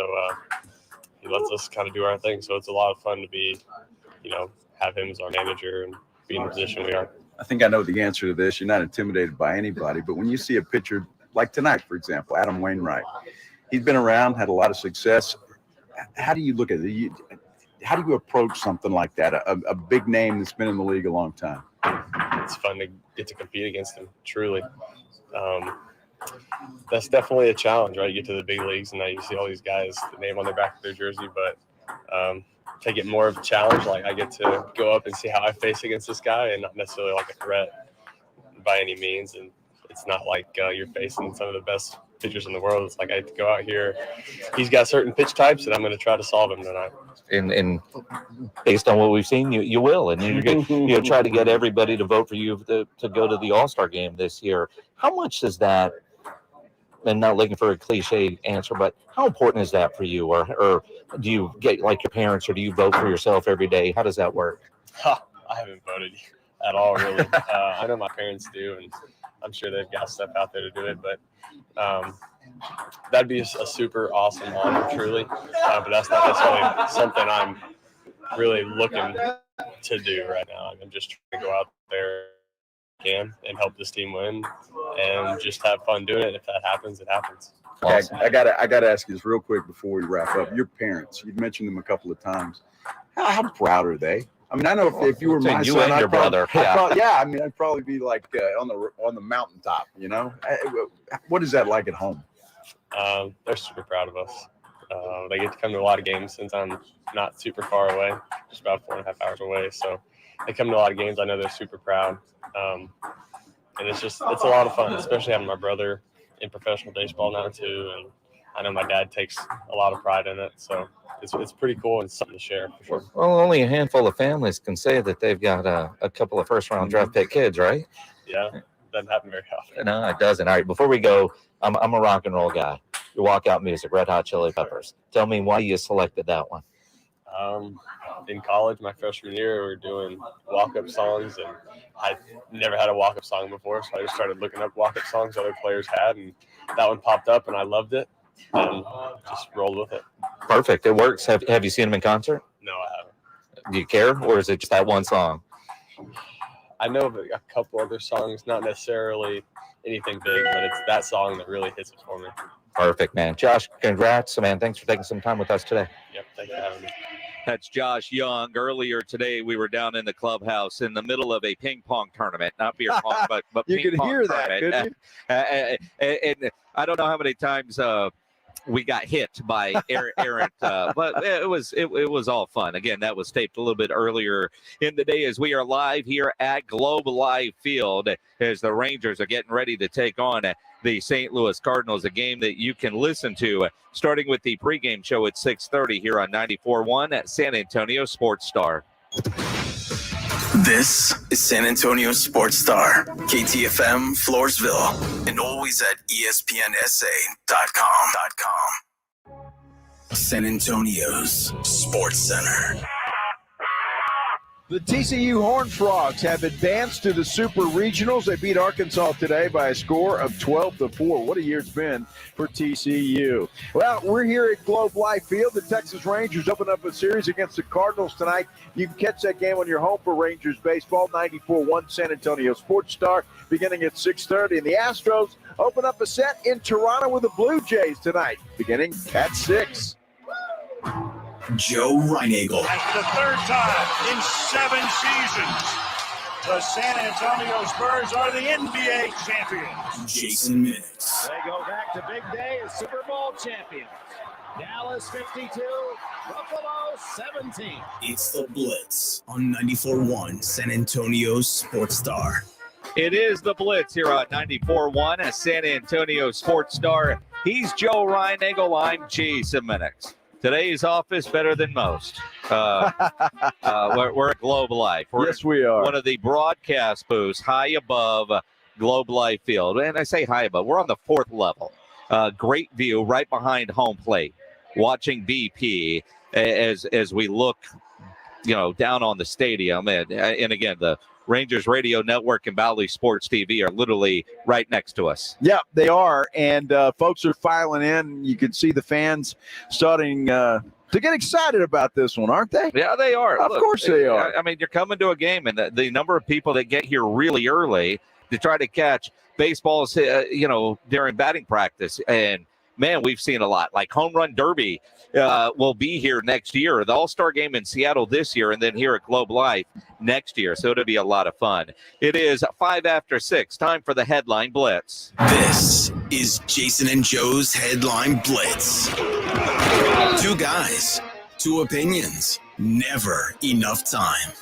he lets us kind of do our thing. So it's a lot of fun to be, have him as our manager and be in the position we are. I think I know the answer to this. You're not intimidated by anybody, but when you see a pitcher like tonight, for example, Adam Wainwright, he's been around, had a lot of success. How do you look at it? How do you approach something like that? A big name that's been in the league a long time. It's fun to get to compete against him, truly. That's definitely a challenge, right? You get to the big leagues and now you see all these guys, the name on the back of their jersey, but take it more of a challenge. Like I get to go up and see how I face against this guy, and not necessarily like a threat by any means. And it's not like you're facing some of the best pitchers in the world. It's like I have to go out here. He's got certain pitch types, and I'm going to try to solve them tonight. And based on what we've seen, you will, and you're try to get everybody to vote for you to go to the All-Star game this year. How much does that? And not looking for a cliche answer, but how important is that for you? Or do you get like your parents, or do you vote for yourself every day? How does that work? I haven't voted at all, really. I know my parents do, and I'm sure they've got stuff out there to do it, but that'd be a super awesome honor, truly. But that's not necessarily something I'm really looking to do right now. I'm just trying to go out there and help this team win and just have fun doing it. If that happens, it happens. Okay, I gotta ask you this real quick before we wrap up. Your parents, you've mentioned them a couple of times. How proud are they? I mean, I know if you were my you son, and your brother, I'd probably be like on the mountaintop. What is that like at home? They're super proud of us. They get to come to a lot of games since I'm not super far away, just about 4.5 hours away. So they come to a lot of games. I know they're super proud. And it's a lot of fun, especially having my brother in professional baseball now too. And I know my dad takes a lot of pride in it. So it's pretty cool and something to share for sure. Well, only a handful of families can say that they've got a couple of first-round draft pick kids, right? Yeah, doesn't happen very often. No, it doesn't. All right, before we go, I'm a rock and roll guy. Your walkout music, Red Hot Chili Peppers. Tell me why you selected that one. In college, my freshman year, we were doing walk-up songs, and I never had a walk-up song before, so I just started looking up walk-up songs other players had, and that one popped up, and I loved it, and just rolled with it. Perfect. It works. Have you seen him in concert? No, I haven't. Do you care, or is it just that one song? I know of a couple other songs, not necessarily anything big, but it's that song that really hits it for me. Perfect, man. Josh, congrats, man. Thanks for taking some time with us today. Yep, thanks for having me. That's Josh Young. Earlier today, we were down in the clubhouse in the middle of a ping pong tournament, not beer pong, but You ping could pong hear that, tournament. couldn't And I don't know how many times we got hit by errant, but it was all fun. Again, that was taped a little bit earlier in the day as we are live here at Globe Life Field as the Rangers are getting ready to take on the St. Louis Cardinals, a game that you can listen to starting with the pregame show at 6:30 here on 94.1 at San Antonio Sports Star. This is San Antonio Sports Star, KTFM Floresville, and always at ESPNSA.com. San Antonio's Sports Center. The TCU Horned Frogs have advanced to the Super Regionals. They beat Arkansas today by a score of 12-4. What a year it's been for TCU. Well, we're here at Globe Life Field. The Texas Rangers open up a series against the Cardinals tonight. You can catch that game on your home for Rangers baseball, 94.1 San Antonio Sports Star, beginning at 6:30. And the Astros open up a set in Toronto with the Blue Jays tonight, beginning at 6. Joe Reinagel. That's the third time in 7 seasons the San Antonio Spurs are the NBA champions. Jason Minix. They go back to big day as Super Bowl champions. Dallas 52, Buffalo 17. It's the Blitz on 94.1 San Antonio Sports Star. It is the Blitz here on 94.1 at San Antonio Sports Star. He's Joe Reinagel. I'm Jason Minix. Today's office better than most. We're at Globe Life. Yes, we are. One of the broadcast booths high above Globe Life Field. And I say high above. We're on the 4th level. Great view right behind home plate. Watching BP as we look, down on the stadium. And again, the Rangers Radio Network and Valley Sports TV are literally right next to us. Yeah, they are. And folks are filing in. You can see the fans starting to get excited about this one, aren't they? Yeah, they are. Of course they are. I mean, you're coming to a game, and the number of people that get here really early to try to catch baseballs, during batting practice. And, man, we've seen a lot. Like Home Run Derby will be here next year. The All-Star Game in Seattle this year, and then here at Globe Life next year. So it'll be a lot of fun. It is 5 after 6. Time for the Headline Blitz. This is Jason and Joe's Headline Blitz. 2 guys, 2 opinions, never enough time.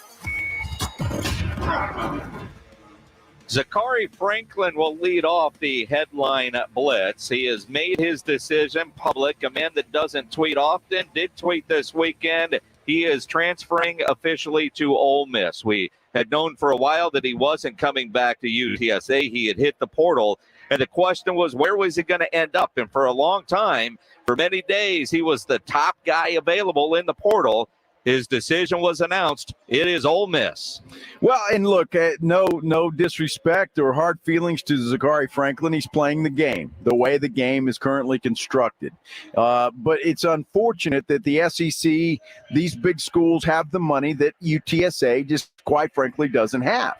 Zachary Franklin will lead off the Headline Blitz. He has made his decision public. A man that doesn't tweet often did tweet this weekend. He is transferring officially to Ole Miss. We had known for a while that he wasn't coming back to UTSA. He had hit the portal, and the question was, where was he going to end up? And for a long time, for many days, he was the top guy available in the portal. His decision was announced. It is Ole Miss. Well, and look, no disrespect or hard feelings to Zachary Franklin. He's playing the game the way the game is currently constructed. But it's unfortunate that the SEC, these big schools, have the money that UTSA just quite frankly doesn't have.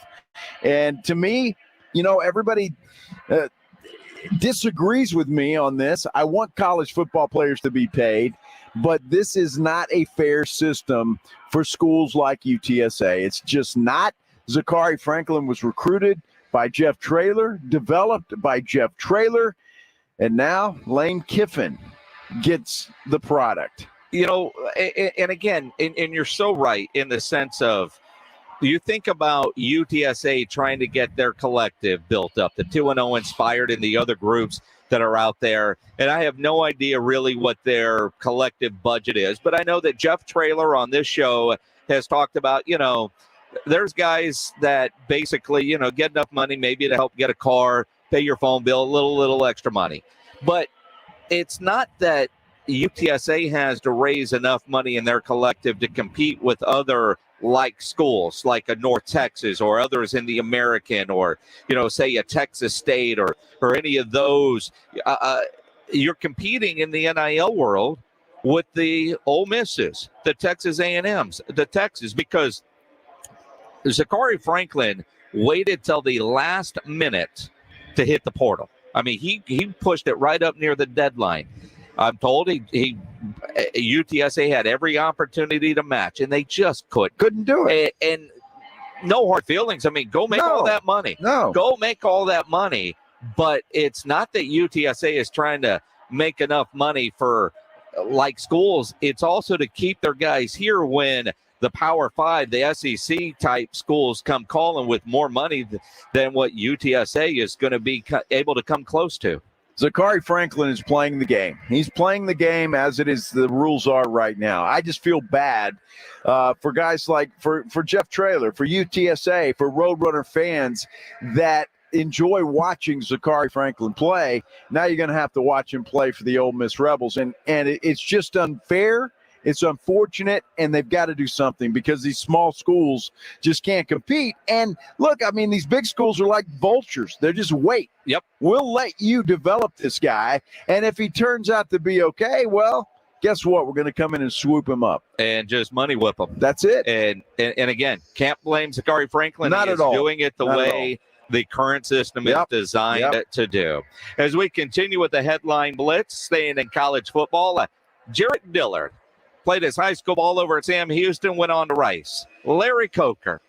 And to me, everybody disagrees with me on this. I want college football players to be paid, but this is not a fair system for schools like UTSA. It's just not. Zachary Franklin was recruited by Jeff Traylor, developed by Jeff Traylor, and now Lane Kiffin gets the product. And again, and you're so right in the sense of, you think about UTSA trying to get their collective built up, the 2-0 inspired and the other groups that are out there. And I have no idea really what their collective budget is, but I know that Jeff Traylor on this show has talked about, there's guys that basically, get enough money maybe to help get a car, pay your phone bill, a little extra money. But it's not that UTSA has to raise enough money in their collective to compete with other like schools like a North Texas or others in the American, or, say a Texas State or any of those. You're competing in the NIL world with the Ole Misses, the Texas A&Ms, the Texas, because Zachary Franklin waited till the last minute to hit the portal. I mean, he pushed it right up near the deadline. I'm told UTSA had every opportunity to match, and they just couldn't do it. And no hard feelings. I mean, go make all that money. Go make all that money. But it's not that UTSA is trying to make enough money for like schools. It's also to keep their guys here when the Power 5, the SEC type schools come calling with more money than what UTSA is going to be able to come close to. Zachary Franklin is playing the game. He's playing the game as it is. The rules are right now. I just feel bad for guys like for Jeff Traylor, for UTSA, for Roadrunner fans that enjoy watching Zachary Franklin play. Now you're going to have to watch him play for the Ole Miss Rebels, and it's just unfair. It's unfortunate, and they've got to do something because these small schools just can't compete. And look, I mean, these big schools are like vultures. They're just wait. Yep. We'll let you develop this guy, and if he turns out to be okay, well, guess what? We're going to come in and swoop him up. And just money whip him. That's it. And again, can't blame Zachary Franklin. Not He at is all. doing it the way the current system is designed to do. As we continue with the headline blitz, staying in college football, Jarrett Dillard played his high school ball over at Sam Houston, went on to Rice. Larry Coker,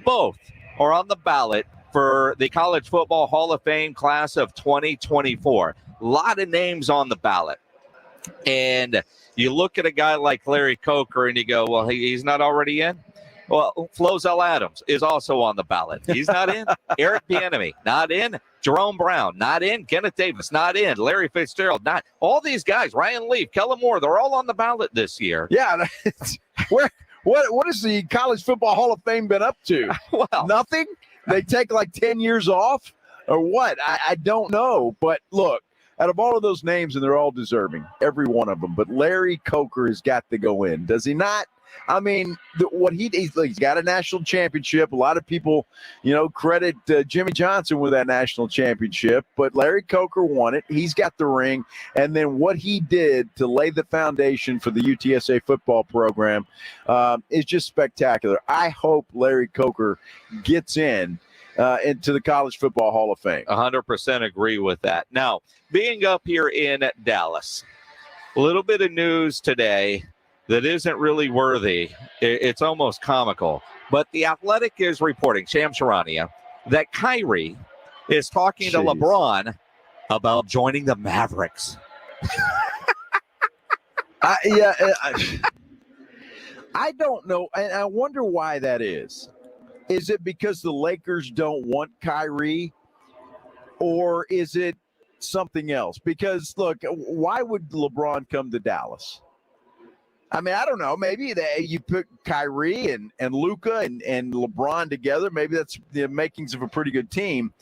both are on the ballot for the College Football Hall of Fame class of 2024. A lot of names on the ballot. And you look at a guy like Larry Coker and you go, well, he's not already in? Well, Flozell Adams is also on the ballot. He's not in. Eric Bieniemy, not in. Jerome Brown, not in. Kenneth Davis, not in. Larry Fitzgerald, not. All these guys, Ryan Leaf, Kellen Moore, they're all on the ballot this year. Yeah. What has the College Football Hall of Fame been up to? Well, nothing? They take like 10 years off or what? I don't know. But look, out of all of those names, and they're all deserving, every one of them, but Larry Coker has got to go in. Does he not? I mean, he's got a national championship. A lot of people, credit Jimmy Johnson with that national championship, but Larry Coker won it. He's got the ring. And then what he did to lay the foundation for the UTSA football program is just spectacular. I hope Larry Coker gets into the College Football Hall of Fame. 100% agree with that. Now, being up here in Dallas, a little bit of news today that isn't really worthy. It's almost comical. But The Athletic is reporting, Shams Charania, that Kyrie is talking to LeBron about joining the Mavericks. I don't know. And I wonder why that is. Is it because the Lakers don't want Kyrie? Or is it something else? Because, look, why would LeBron come to Dallas? I mean, I don't know. Maybe you put Kyrie and Luka and LeBron together. Maybe that's the makings of a pretty good team.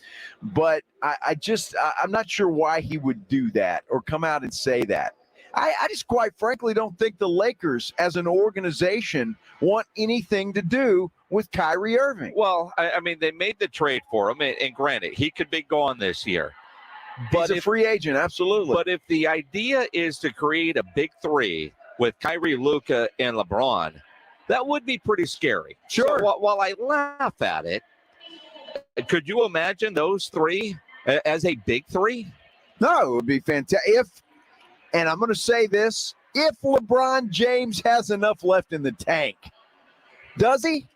But I'm not sure why he would do that or come out and say that. I just quite frankly don't think the Lakers as an organization want anything to do with Kyrie Irving. Well, I mean, they made the trade for him. And granted, he could be gone this year. But he's a free agent, absolutely. But if the idea is to create a big three with Kyrie, Luka, and LeBron, that would be pretty scary. Sure. So while I laugh at it, could you imagine those three as a big three? No, it would be fantastic. And I'm going to say this, if LeBron James has enough left in the tank, does he?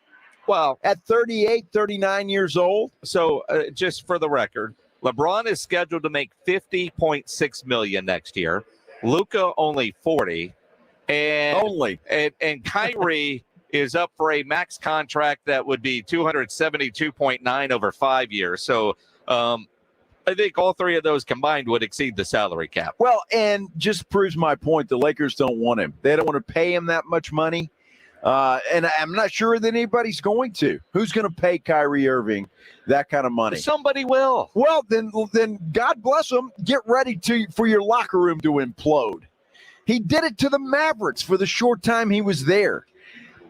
Well, at 38, 39 years old? So just for the record, LeBron is scheduled to make $50.6 million next year. Luka only $40. And Kyrie is up for a max contract that would be $272.9 over 5 years. So I think all three of those combined would exceed the salary cap. Well, and just proves my point. The Lakers don't want him. They don't want to pay him that much money. And I'm not sure that anybody's going to. Who's going to pay Kyrie Irving that kind of money? Somebody will. Well, then God bless him. Get ready for your locker room to implode. He did it to the Mavericks for the short time he was there.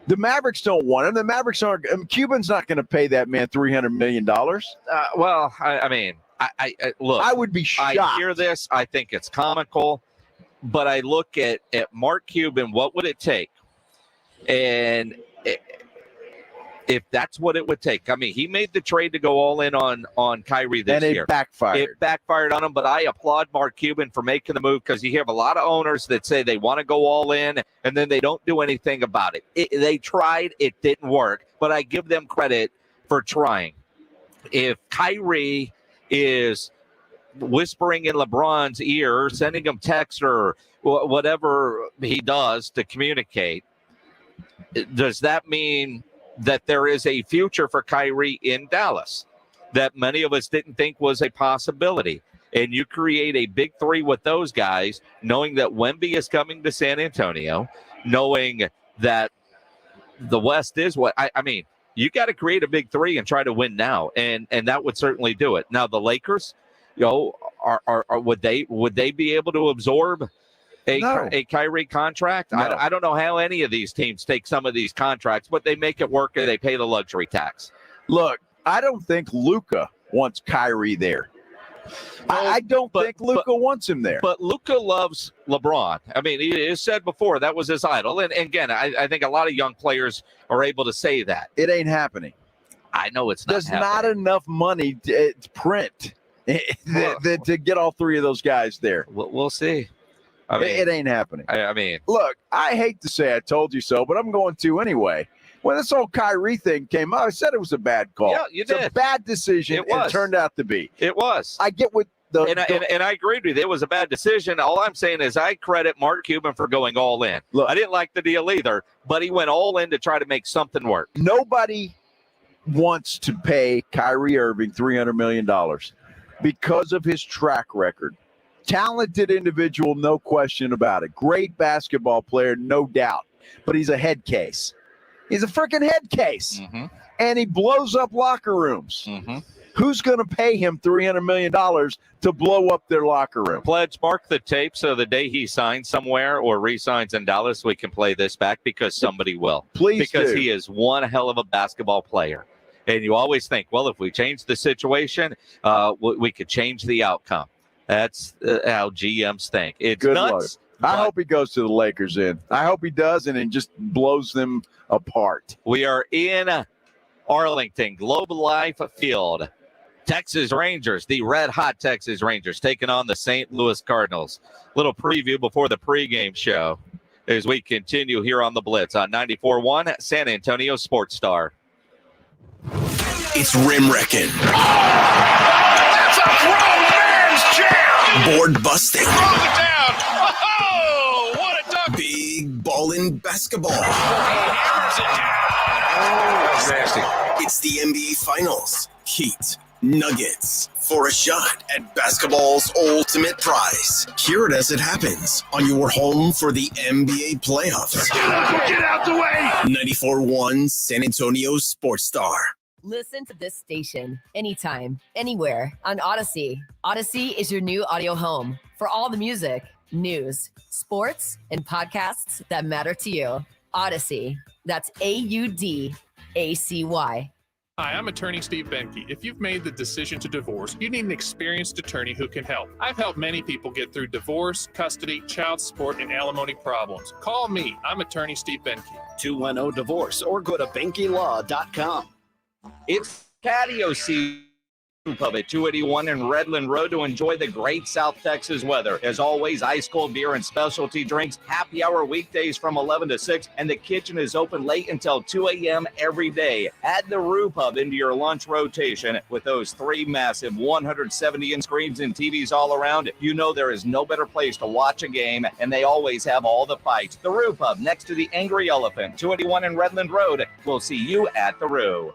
The Mavericks don't want him. The Mavericks aren't. Cuban's not going to pay that man $300 million. Well, I mean, I look. I would be shocked. I hear this. I think it's comical. But I look at Mark Cuban, what would it take? And if that's what it would take. I mean, he made the trade to go all in on Kyrie this year. And it backfired. It backfired on him, but I applaud Mark Cuban for making the move because you have a lot of owners that say they want to go all in, and then they don't do anything about it. They tried. It didn't work, but I give them credit for trying. If Kyrie is whispering in LeBron's ear, sending him text or whatever he does to communicate, does that mean that there is a future for Kyrie in Dallas that many of us didn't think was a possibility? And you create a big three with those guys, knowing that Wemby is coming to San Antonio, knowing that the West is what I mean, you got to create a big three and try to win now. And that would certainly do it. Now, the Lakers, would they be able to absorb a Kyrie contract? No. I don't know how any of these teams take some of these contracts, but they make it work and they pay the luxury tax. Look, I don't think Luka wants Kyrie there. I don't think Luka wants him there. But Luka loves LeBron. I mean, he has said before that was his idol. And again, I think a lot of young players are able to say that. It ain't happening. I know it's not There's happening. not enough money to print to get all three of those guys there. We'll see. I mean, it ain't happening. I mean, look, I hate to say I told you so, but I'm going to anyway. When this whole Kyrie thing came out, I said it was a bad call. Yeah, you did. It's a bad decision. It turned out to be. It was. I get what and I agreed with you. It was a bad decision. All I'm saying is I credit Mark Cuban for going all in. Look, I didn't like the deal either, but he went all in to try to make something work. Nobody wants to pay Kyrie Irving $300 million because of his track record. Talented individual, no question about it. Great basketball player, no doubt. But he's a head case. He's a freaking head case. Mm-hmm. And he blows up locker rooms. Mm-hmm. Who's going to pay him $300 million to blow up their locker room? Pledge, mark the tape so the day he signs somewhere or re-signs in Dallas, we can play this back because somebody will. Please Because do. he is one hell of a basketball player. And you always think, well, if we change the situation, we could change the outcome. That's how GMs think. It's Good nuts. luck. I hope he goes to the Lakers in. I hope he does, and it just blows them apart. We are in Arlington, Globe Life Field. Texas Rangers, the red-hot Texas Rangers, taking on the St. Louis Cardinals. Little preview before the pregame show as we continue here on the Blitz on 94.1 San Antonio Sports Star. It's Rim Wrecking. That's a grown man's jam! Board busting. Throws it down. Oh, what a dunk! Big ballin' basketball. Hammers it down. That's nasty. It's the NBA Finals. Heat, Nuggets, for a shot at basketball's ultimate prize. Hear it as it happens on your home for the NBA playoffs. Get out the way! 94.1 San Antonio Sports Star. Listen to this station anytime, anywhere on Odyssey. Odyssey is your new audio home for all the music, news, sports, and podcasts that matter to you. Odyssey. That's AUDACY. Hi, I'm attorney Steve Benke. If you've made the decision to divorce, you need an experienced attorney who can help. I've helped many people get through divorce, custody, child support, and alimony problems. Call me. I'm attorney Steve Benke. 210-DIVORCE or go to BenkeLaw.com. It's patio season Pub at 281 and Redland Road to enjoy the great South Texas weather. As always, ice cold beer and specialty drinks. Happy hour weekdays from 11 to 6, and the kitchen is open late until 2 a.m. every day. Add the Rue Pub into your lunch rotation with those three massive 170-inch screens and TVs all around. You know there is no better place to watch a game, and they always have all the fights. The Rue Pub next to the Angry Elephant, 281 and Redland Road. We'll see you at the Rue.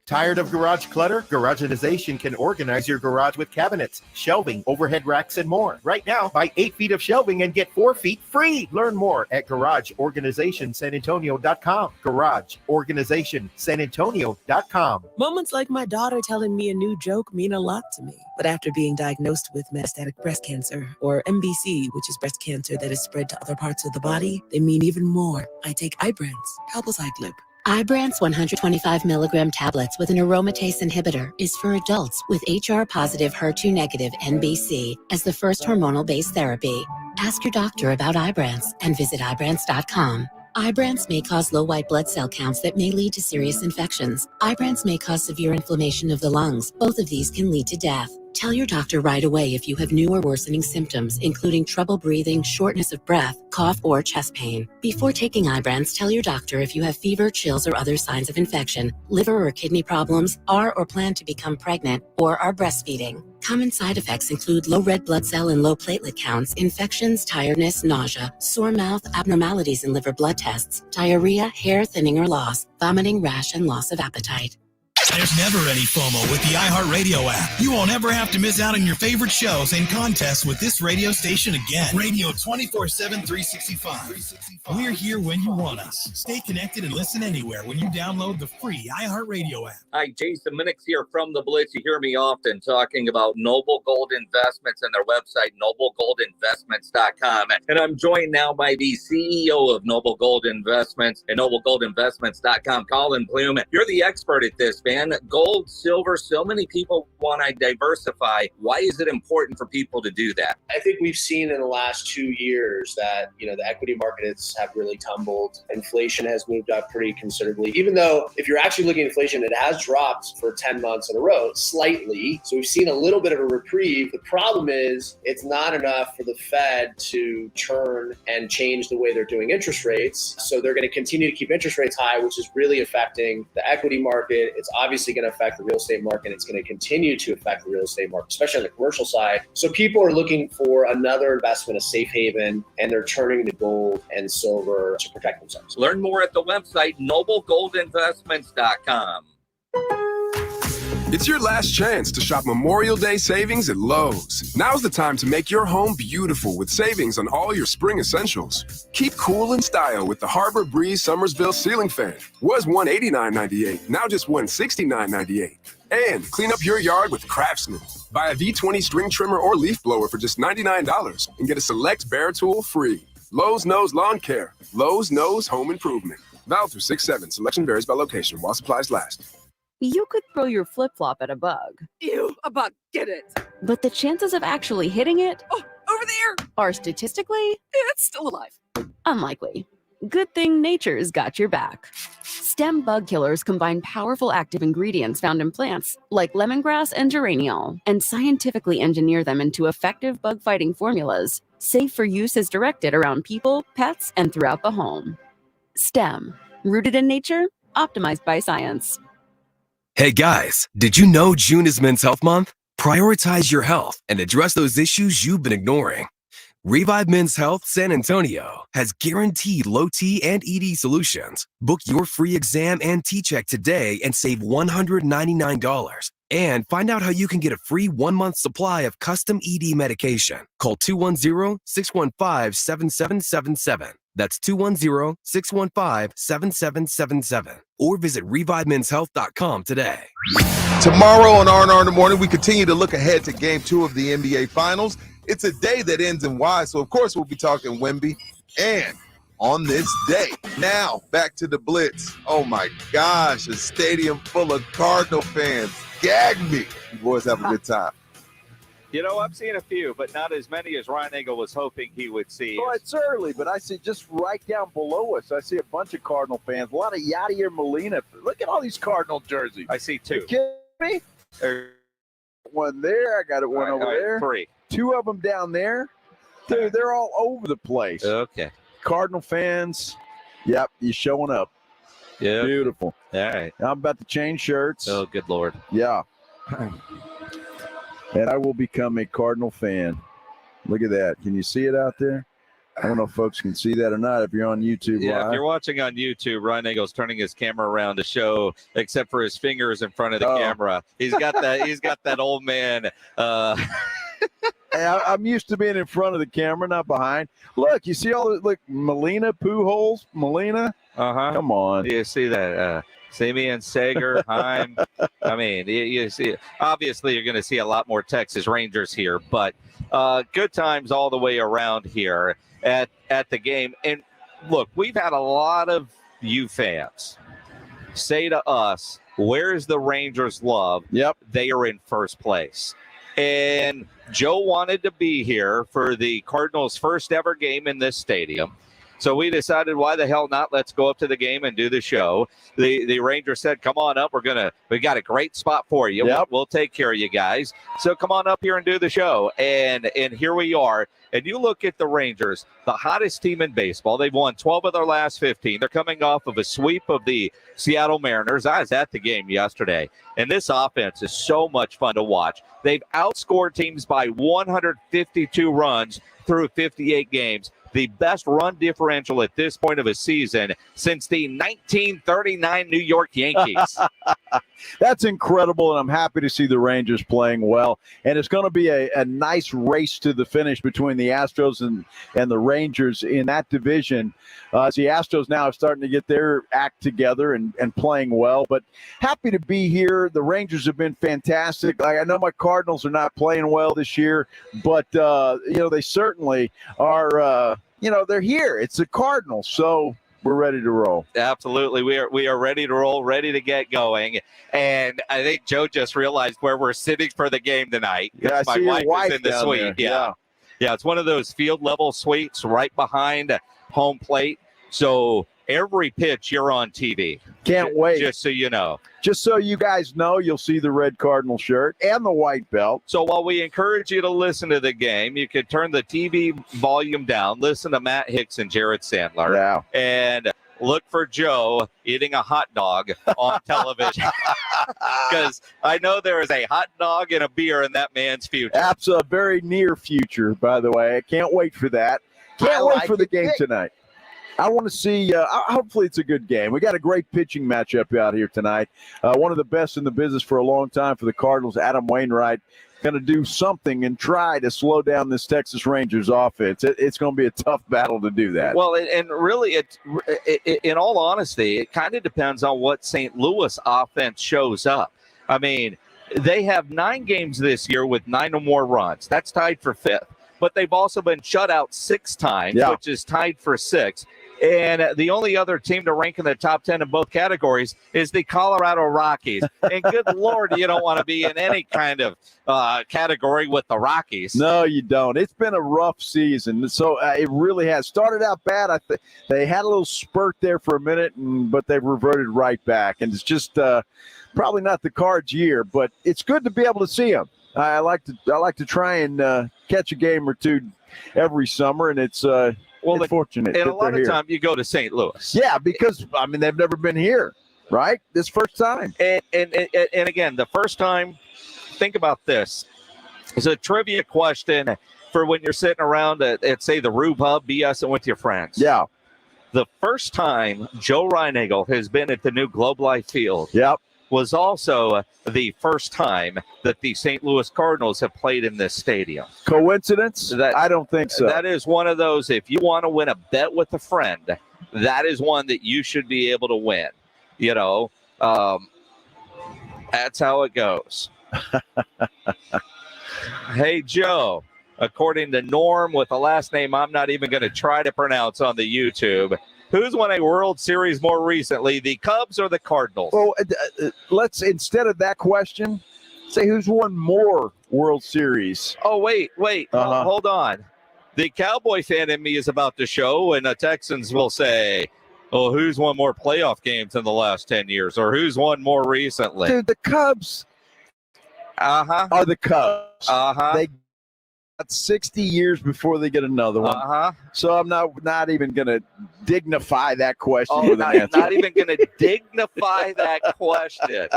Tired of garage clutter? Garageization can organize your garage with cabinets, shelving, overhead racks, and more. Right now, buy 8 feet of shelving and get 4 feet free. Learn more at GarageOrganizationSanAntonio.com. GarageOrganizationSanAntonio.com. Moments like my daughter telling me a new joke mean a lot to me. But after being diagnosed with metastatic breast cancer, or MBC, which is breast cancer that is spread to other parts of the body, they mean even more. I take Ibrance, palbociclib. Ibrance 125 milligram tablets with an aromatase inhibitor is for adults with HR-positive, HER2-negative NBC as the first hormonal-based therapy. Ask your doctor about Ibrance and visit Ibrance.com. Ibrance may cause low white blood cell counts that may lead to serious infections. Ibrance may cause severe inflammation of the lungs. Both of these can lead to death. Tell your doctor right away if you have new or worsening symptoms, including trouble breathing, shortness of breath, cough, or chest pain. Before taking Ibrance, tell your doctor if you have fever, chills, or other signs of infection, liver or kidney problems, are or plan to become pregnant, or are breastfeeding. Common side effects include low red blood cell and low platelet counts, infections, tiredness, nausea, sore mouth, abnormalities in liver blood tests, diarrhea, hair thinning or loss, vomiting, rash, and loss of appetite. There's never any FOMO with the iHeartRadio app. You won't ever have to miss out on your favorite shows and contests with this radio station again. Radio 24/7, 365. We're here when you want us. Stay connected and listen anywhere when you download the free iHeartRadio app. Hi, Jason Minix here from the Blitz. You hear me often talking about Noble Gold Investments and their website, noblegoldinvestments.com. And I'm joined now by the CEO of Noble Gold Investments and noblegoldinvestments.com, Colin Plume. You're the expert at this, man. Gold, silver, so many people want to diversify. Why is it important for people to do that? I think we've seen in the last 2 years that, the equity markets have really tumbled. Inflation has moved up pretty considerably, even though if you're actually looking at inflation, it has dropped for 10 months in a row, slightly. So we've seen a little bit of a reprieve. The problem is it's not enough for the Fed to turn and change the way they're doing interest rates. So they're going to continue to keep interest rates high, which is really affecting the equity market. It's obviously going to affect the real estate market. It's going to continue to affect the real estate market, especially on the commercial side. So people are looking for another investment, a safe haven, and they're turning to gold and silver to protect themselves. Learn more at the website, noblegoldinvestments.com. It's your last chance to shop Memorial Day savings at Lowe's. Now's the time to make your home beautiful with savings on all your spring essentials. Keep cool in style with the Harbor Breeze Summersville ceiling fan. Was $189.98, now just $169.98. And clean up your yard with Craftsman. Buy a V20 string trimmer or leaf blower for just $99 and get a select Bear tool free. Lowe's knows lawn care. Lowe's knows home improvement. Valid through 6/7. Selection varies by location while supplies last. You could throw your flip-flop at a bug. Ew, a bug, get it. But the chances of actually hitting it Over there. are statistically It's still alive. unlikely. Good thing nature's got your back. Stem bug killers combine powerful active ingredients found in plants like lemongrass and geraniol and scientifically engineer them into effective bug-fighting formulas, safe for use as directed around people, pets, and throughout the home. Stem, rooted in nature, optimized by science. Hey guys, did you know June is Men's Health Month? Prioritize your health and address those issues you've been ignoring. Revive Men's Health San Antonio has guaranteed low T and ED solutions. Book your free exam and T-check today and save $199. And find out how you can get a free 1-month supply of custom ED medication. Call 210-615-7777. That's 210-615-7777. Or visit ReviveMen'sHealth.com today. Tomorrow on R&R in the Morning, we continue to look ahead to Game 2 of the NBA Finals. It's a day that ends in Y, so of course we'll be talking Wemby. And on this day, now back to the Blitz. Oh my gosh, a stadium full of Cardinal fans. Gag me. You boys have a good time. You know, I've seen a few, but not as many as Ryan Eagle was hoping he would see. Well, it's early, but I see just right down below us, I see a bunch of Cardinal fans. A lot of Yadier Molina. Look at all these Cardinal jerseys. I see two. You kidding me? There's one there. I got one over there. Three. Two of them down there. Dude, they're all over the place. Okay. Cardinal fans. Yep, you showing up. Yeah. Beautiful. All right. I'm about to change shirts. Oh, good Lord. Yeah. And I will become a Cardinal fan. Look at that. Can you see it out there? I don't know if folks can see that or not if you're on YouTube. Yeah, live. if you're watching on YouTube, Ryan Eagle's turning his camera around to show, except for his fingers in front of the camera. He's got that. He's got that old man. Hey, I'm used to being in front of the camera, not behind. Look, you see all the Molina, Pujols, Molina. Come on. You see that? Simeon, Sager, Heim. I mean, you see, obviously you're going to see a lot more Texas Rangers here, but good times all the way around here at the game. And look, we've had a lot of you fans say to us, where's the Rangers love? Yep. They are in first place. And Joe wanted to be here for the Cardinals' first ever game in this stadium. So we decided, why the hell not? Let's go up to the game and do the show. The Ranger said, come on up. We got a great spot for you. Yep. We'll take care of you guys. So come on up here and do the show. And here we are. And you look at the Rangers, the hottest team in baseball. They've won 12 of their last 15. They're coming off of a sweep of the Seattle Mariners. I was at the game yesterday. And this offense is so much fun to watch. They've outscored teams by 152 runs through 58 games. The best run differential at this point of a season since the 1939 New York Yankees. That's incredible, and I'm happy to see the Rangers playing well. And it's going to be a nice race to the finish between the Astros and the Rangers in that division. The Astros now are starting to get their act together and playing well. But happy to be here. The Rangers have been fantastic. I know my Cardinals are not playing well this year, but they certainly are. They're here. It's the Cardinals, so we're ready to roll. Absolutely. We are ready to roll, ready to get going. And I think Joe just realized where we're sitting for the game tonight. Yeah, my I see your wife is wife in the down suite. there. Yeah, it's one of those field-level suites right behind home plate. So every pitch you're on TV. Can't wait. Just so you know. Just so you guys know, you'll see the red Cardinal shirt and the white belt. So while we encourage you to listen to the game, you can turn the TV volume down, listen to Matt Hicks and Jared Sandler. Yeah. And look for Joe eating a hot dog on television. Because I know there is a hot dog and a beer in that man's future. That's a very near future, by the way. I can't wait for that. Can't wait for the game tonight. I want to see, hopefully it's a good game. We got a great pitching matchup out here tonight. One of the best in the business for a long time for the Cardinals, Adam Wainwright, going to do something and try to slow down this Texas Rangers offense. It's going to be a tough battle to do that. Well, and really, in all honesty, it kind of depends on what St. Louis offense shows up. I mean, they have 9 games this year with 9 or more runs. That's tied for 5th. But they've also been shut out 6 times, which is tied for 6th. And the only other team to rank in the top 10 in both categories is the Colorado Rockies. And good Lord, you don't want to be in any kind of category with the Rockies. No, you don't. It's been a rough season. So it really has. Started out bad. They had a little spurt there for a minute, but they've reverted right back. And it's just probably not the Cards' year, but it's good to be able to see them. I like to try and catch a game or two every summer, and it's fortunate. And a lot of time you go to St. Louis. Yeah, because they've never been here, right? This first time. And again, the first time. Think about this. It's a trivia question for when you're sitting around at say the Rube Hub, BSing with your friends. Yeah. The first time Joe Reinagle has been at the new Globe Life Field. Yep. Was also the first time that the St. Louis Cardinals have played in this stadium. Coincidence? I don't think so. That is one of those, if you want to win a bet with a friend, that is one that you should be able to win. That's how it goes. Hey, Joe, according to Norm with a last name I'm not even going to try to pronounce on the YouTube, who's won a World Series more recently, the Cubs or the Cardinals? Well, let's, instead of that question, say who's won more World Series. Oh, wait. Hold on. The Cowboy fan in me is about to show, and the Texans will say, oh, who's won more playoff games in the last 10 years, or who's won more recently? Dude, the Cubs are the Cubs. They got 60 years before they get another one. So I'm not even going to dignify that question with an answer. Not even going to dignify that question.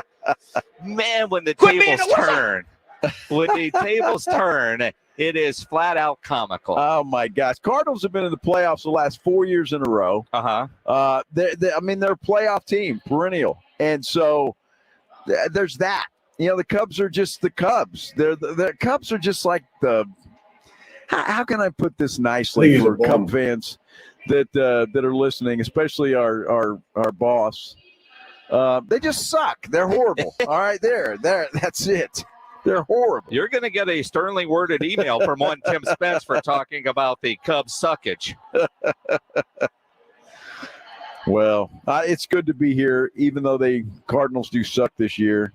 Man, when the tables turn, it is flat out comical. Oh my gosh. Cardinals have been in the playoffs the last 4 years in a row. They're a playoff team, perennial. And so there's that. The Cubs are just the Cubs. The Cubs are just like how can I put this nicely for Cub fans that are listening, especially our boss? They just suck. They're horrible. All right, there. That's it. They're horrible. You're going to get a sternly worded email from one Tim Spence for talking about the Cubs suckage. Well, it's good to be here, even though the Cardinals do suck this year.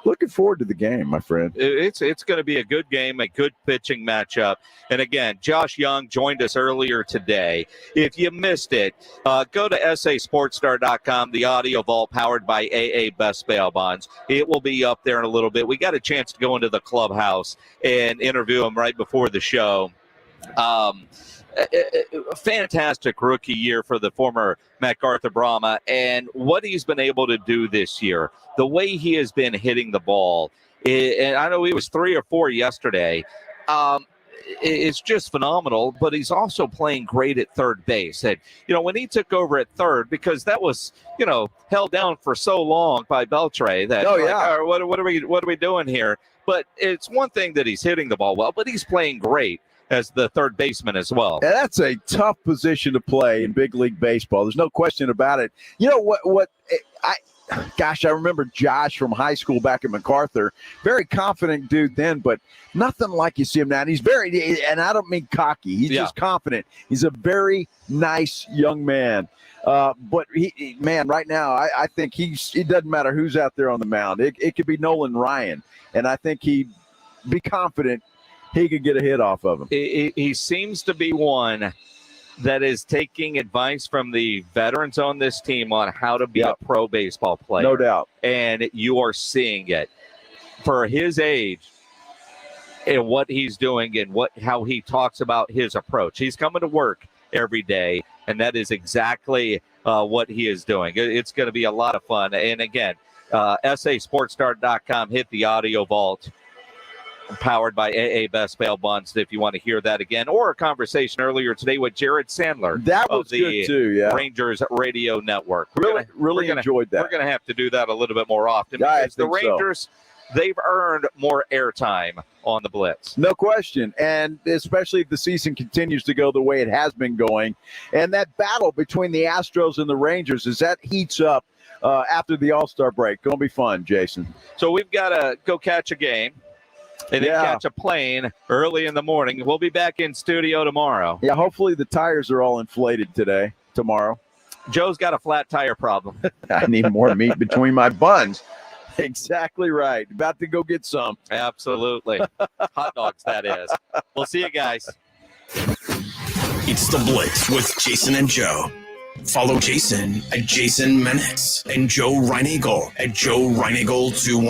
Looking forward to the game, my friend. It's going to be a good game, a good pitching matchup. And again, Josh Young joined us earlier today. If you missed it, go to sasportstar.com, the audio vault powered by AA Best Bail Bonds. It will be up there in a little bit. We got a chance to go into the clubhouse and interview him right before the show. A fantastic rookie year for the former MacArthur Brahma, and what he's been able to do this year, the way he has been hitting the ball, and I know he was 3 or 4 yesterday, it's just phenomenal, but he's also playing great at third base. And, when he took over at third, because that was, held down for so long by Beltre that, what are we doing here? But it's one thing that he's hitting the ball well, but he's playing great as the third baseman as well. Yeah, that's a tough position to play in big league baseball. There's no question about it. I remember Josh from high school back at MacArthur. Very confident dude then, but nothing like you see him now. And he's and I don't mean cocky. He's just confident. He's a very nice young man. But right now, I think it doesn't matter who's out there on the mound. It could be Nolan Ryan. And I think he'd be confident he could get a hit off of him. He seems to be one that is taking advice from the veterans on this team on how to be a pro baseball player. No doubt. And you are seeing it. For his age and what he's doing and how he talks about his approach. He's coming to work every day, and that is exactly what he is doing. It's going to be a lot of fun. And again, sasportstar.com, hit the audio vault. Powered by AA Best Bail Bonds, if you want to hear that again, or a conversation earlier today with Jared Sandler. That was of the good too, yeah. Rangers Radio Network. Really enjoyed that. We're going to have to do that a little bit more often because the Rangers, they've earned more airtime on the Blitz. No question, and especially if the season continues to go the way it has been going, and that battle between the Astros and the Rangers, as that heats up after the All-Star break. Going to be fun, Jason. So we've got to go catch a game. And then catch a plane early in the morning. We'll be back in studio tomorrow. Yeah, hopefully the tires are all inflated tomorrow. Joe's got a flat tire problem. I need more meat between my buns. Exactly right. About to go get some. Absolutely. Hot dogs, that is. We'll see you guys. It's The Blitz with Jason and Joe. Follow Jason at Jason Menix and Joe Reinagle at Joe Reinagle 21.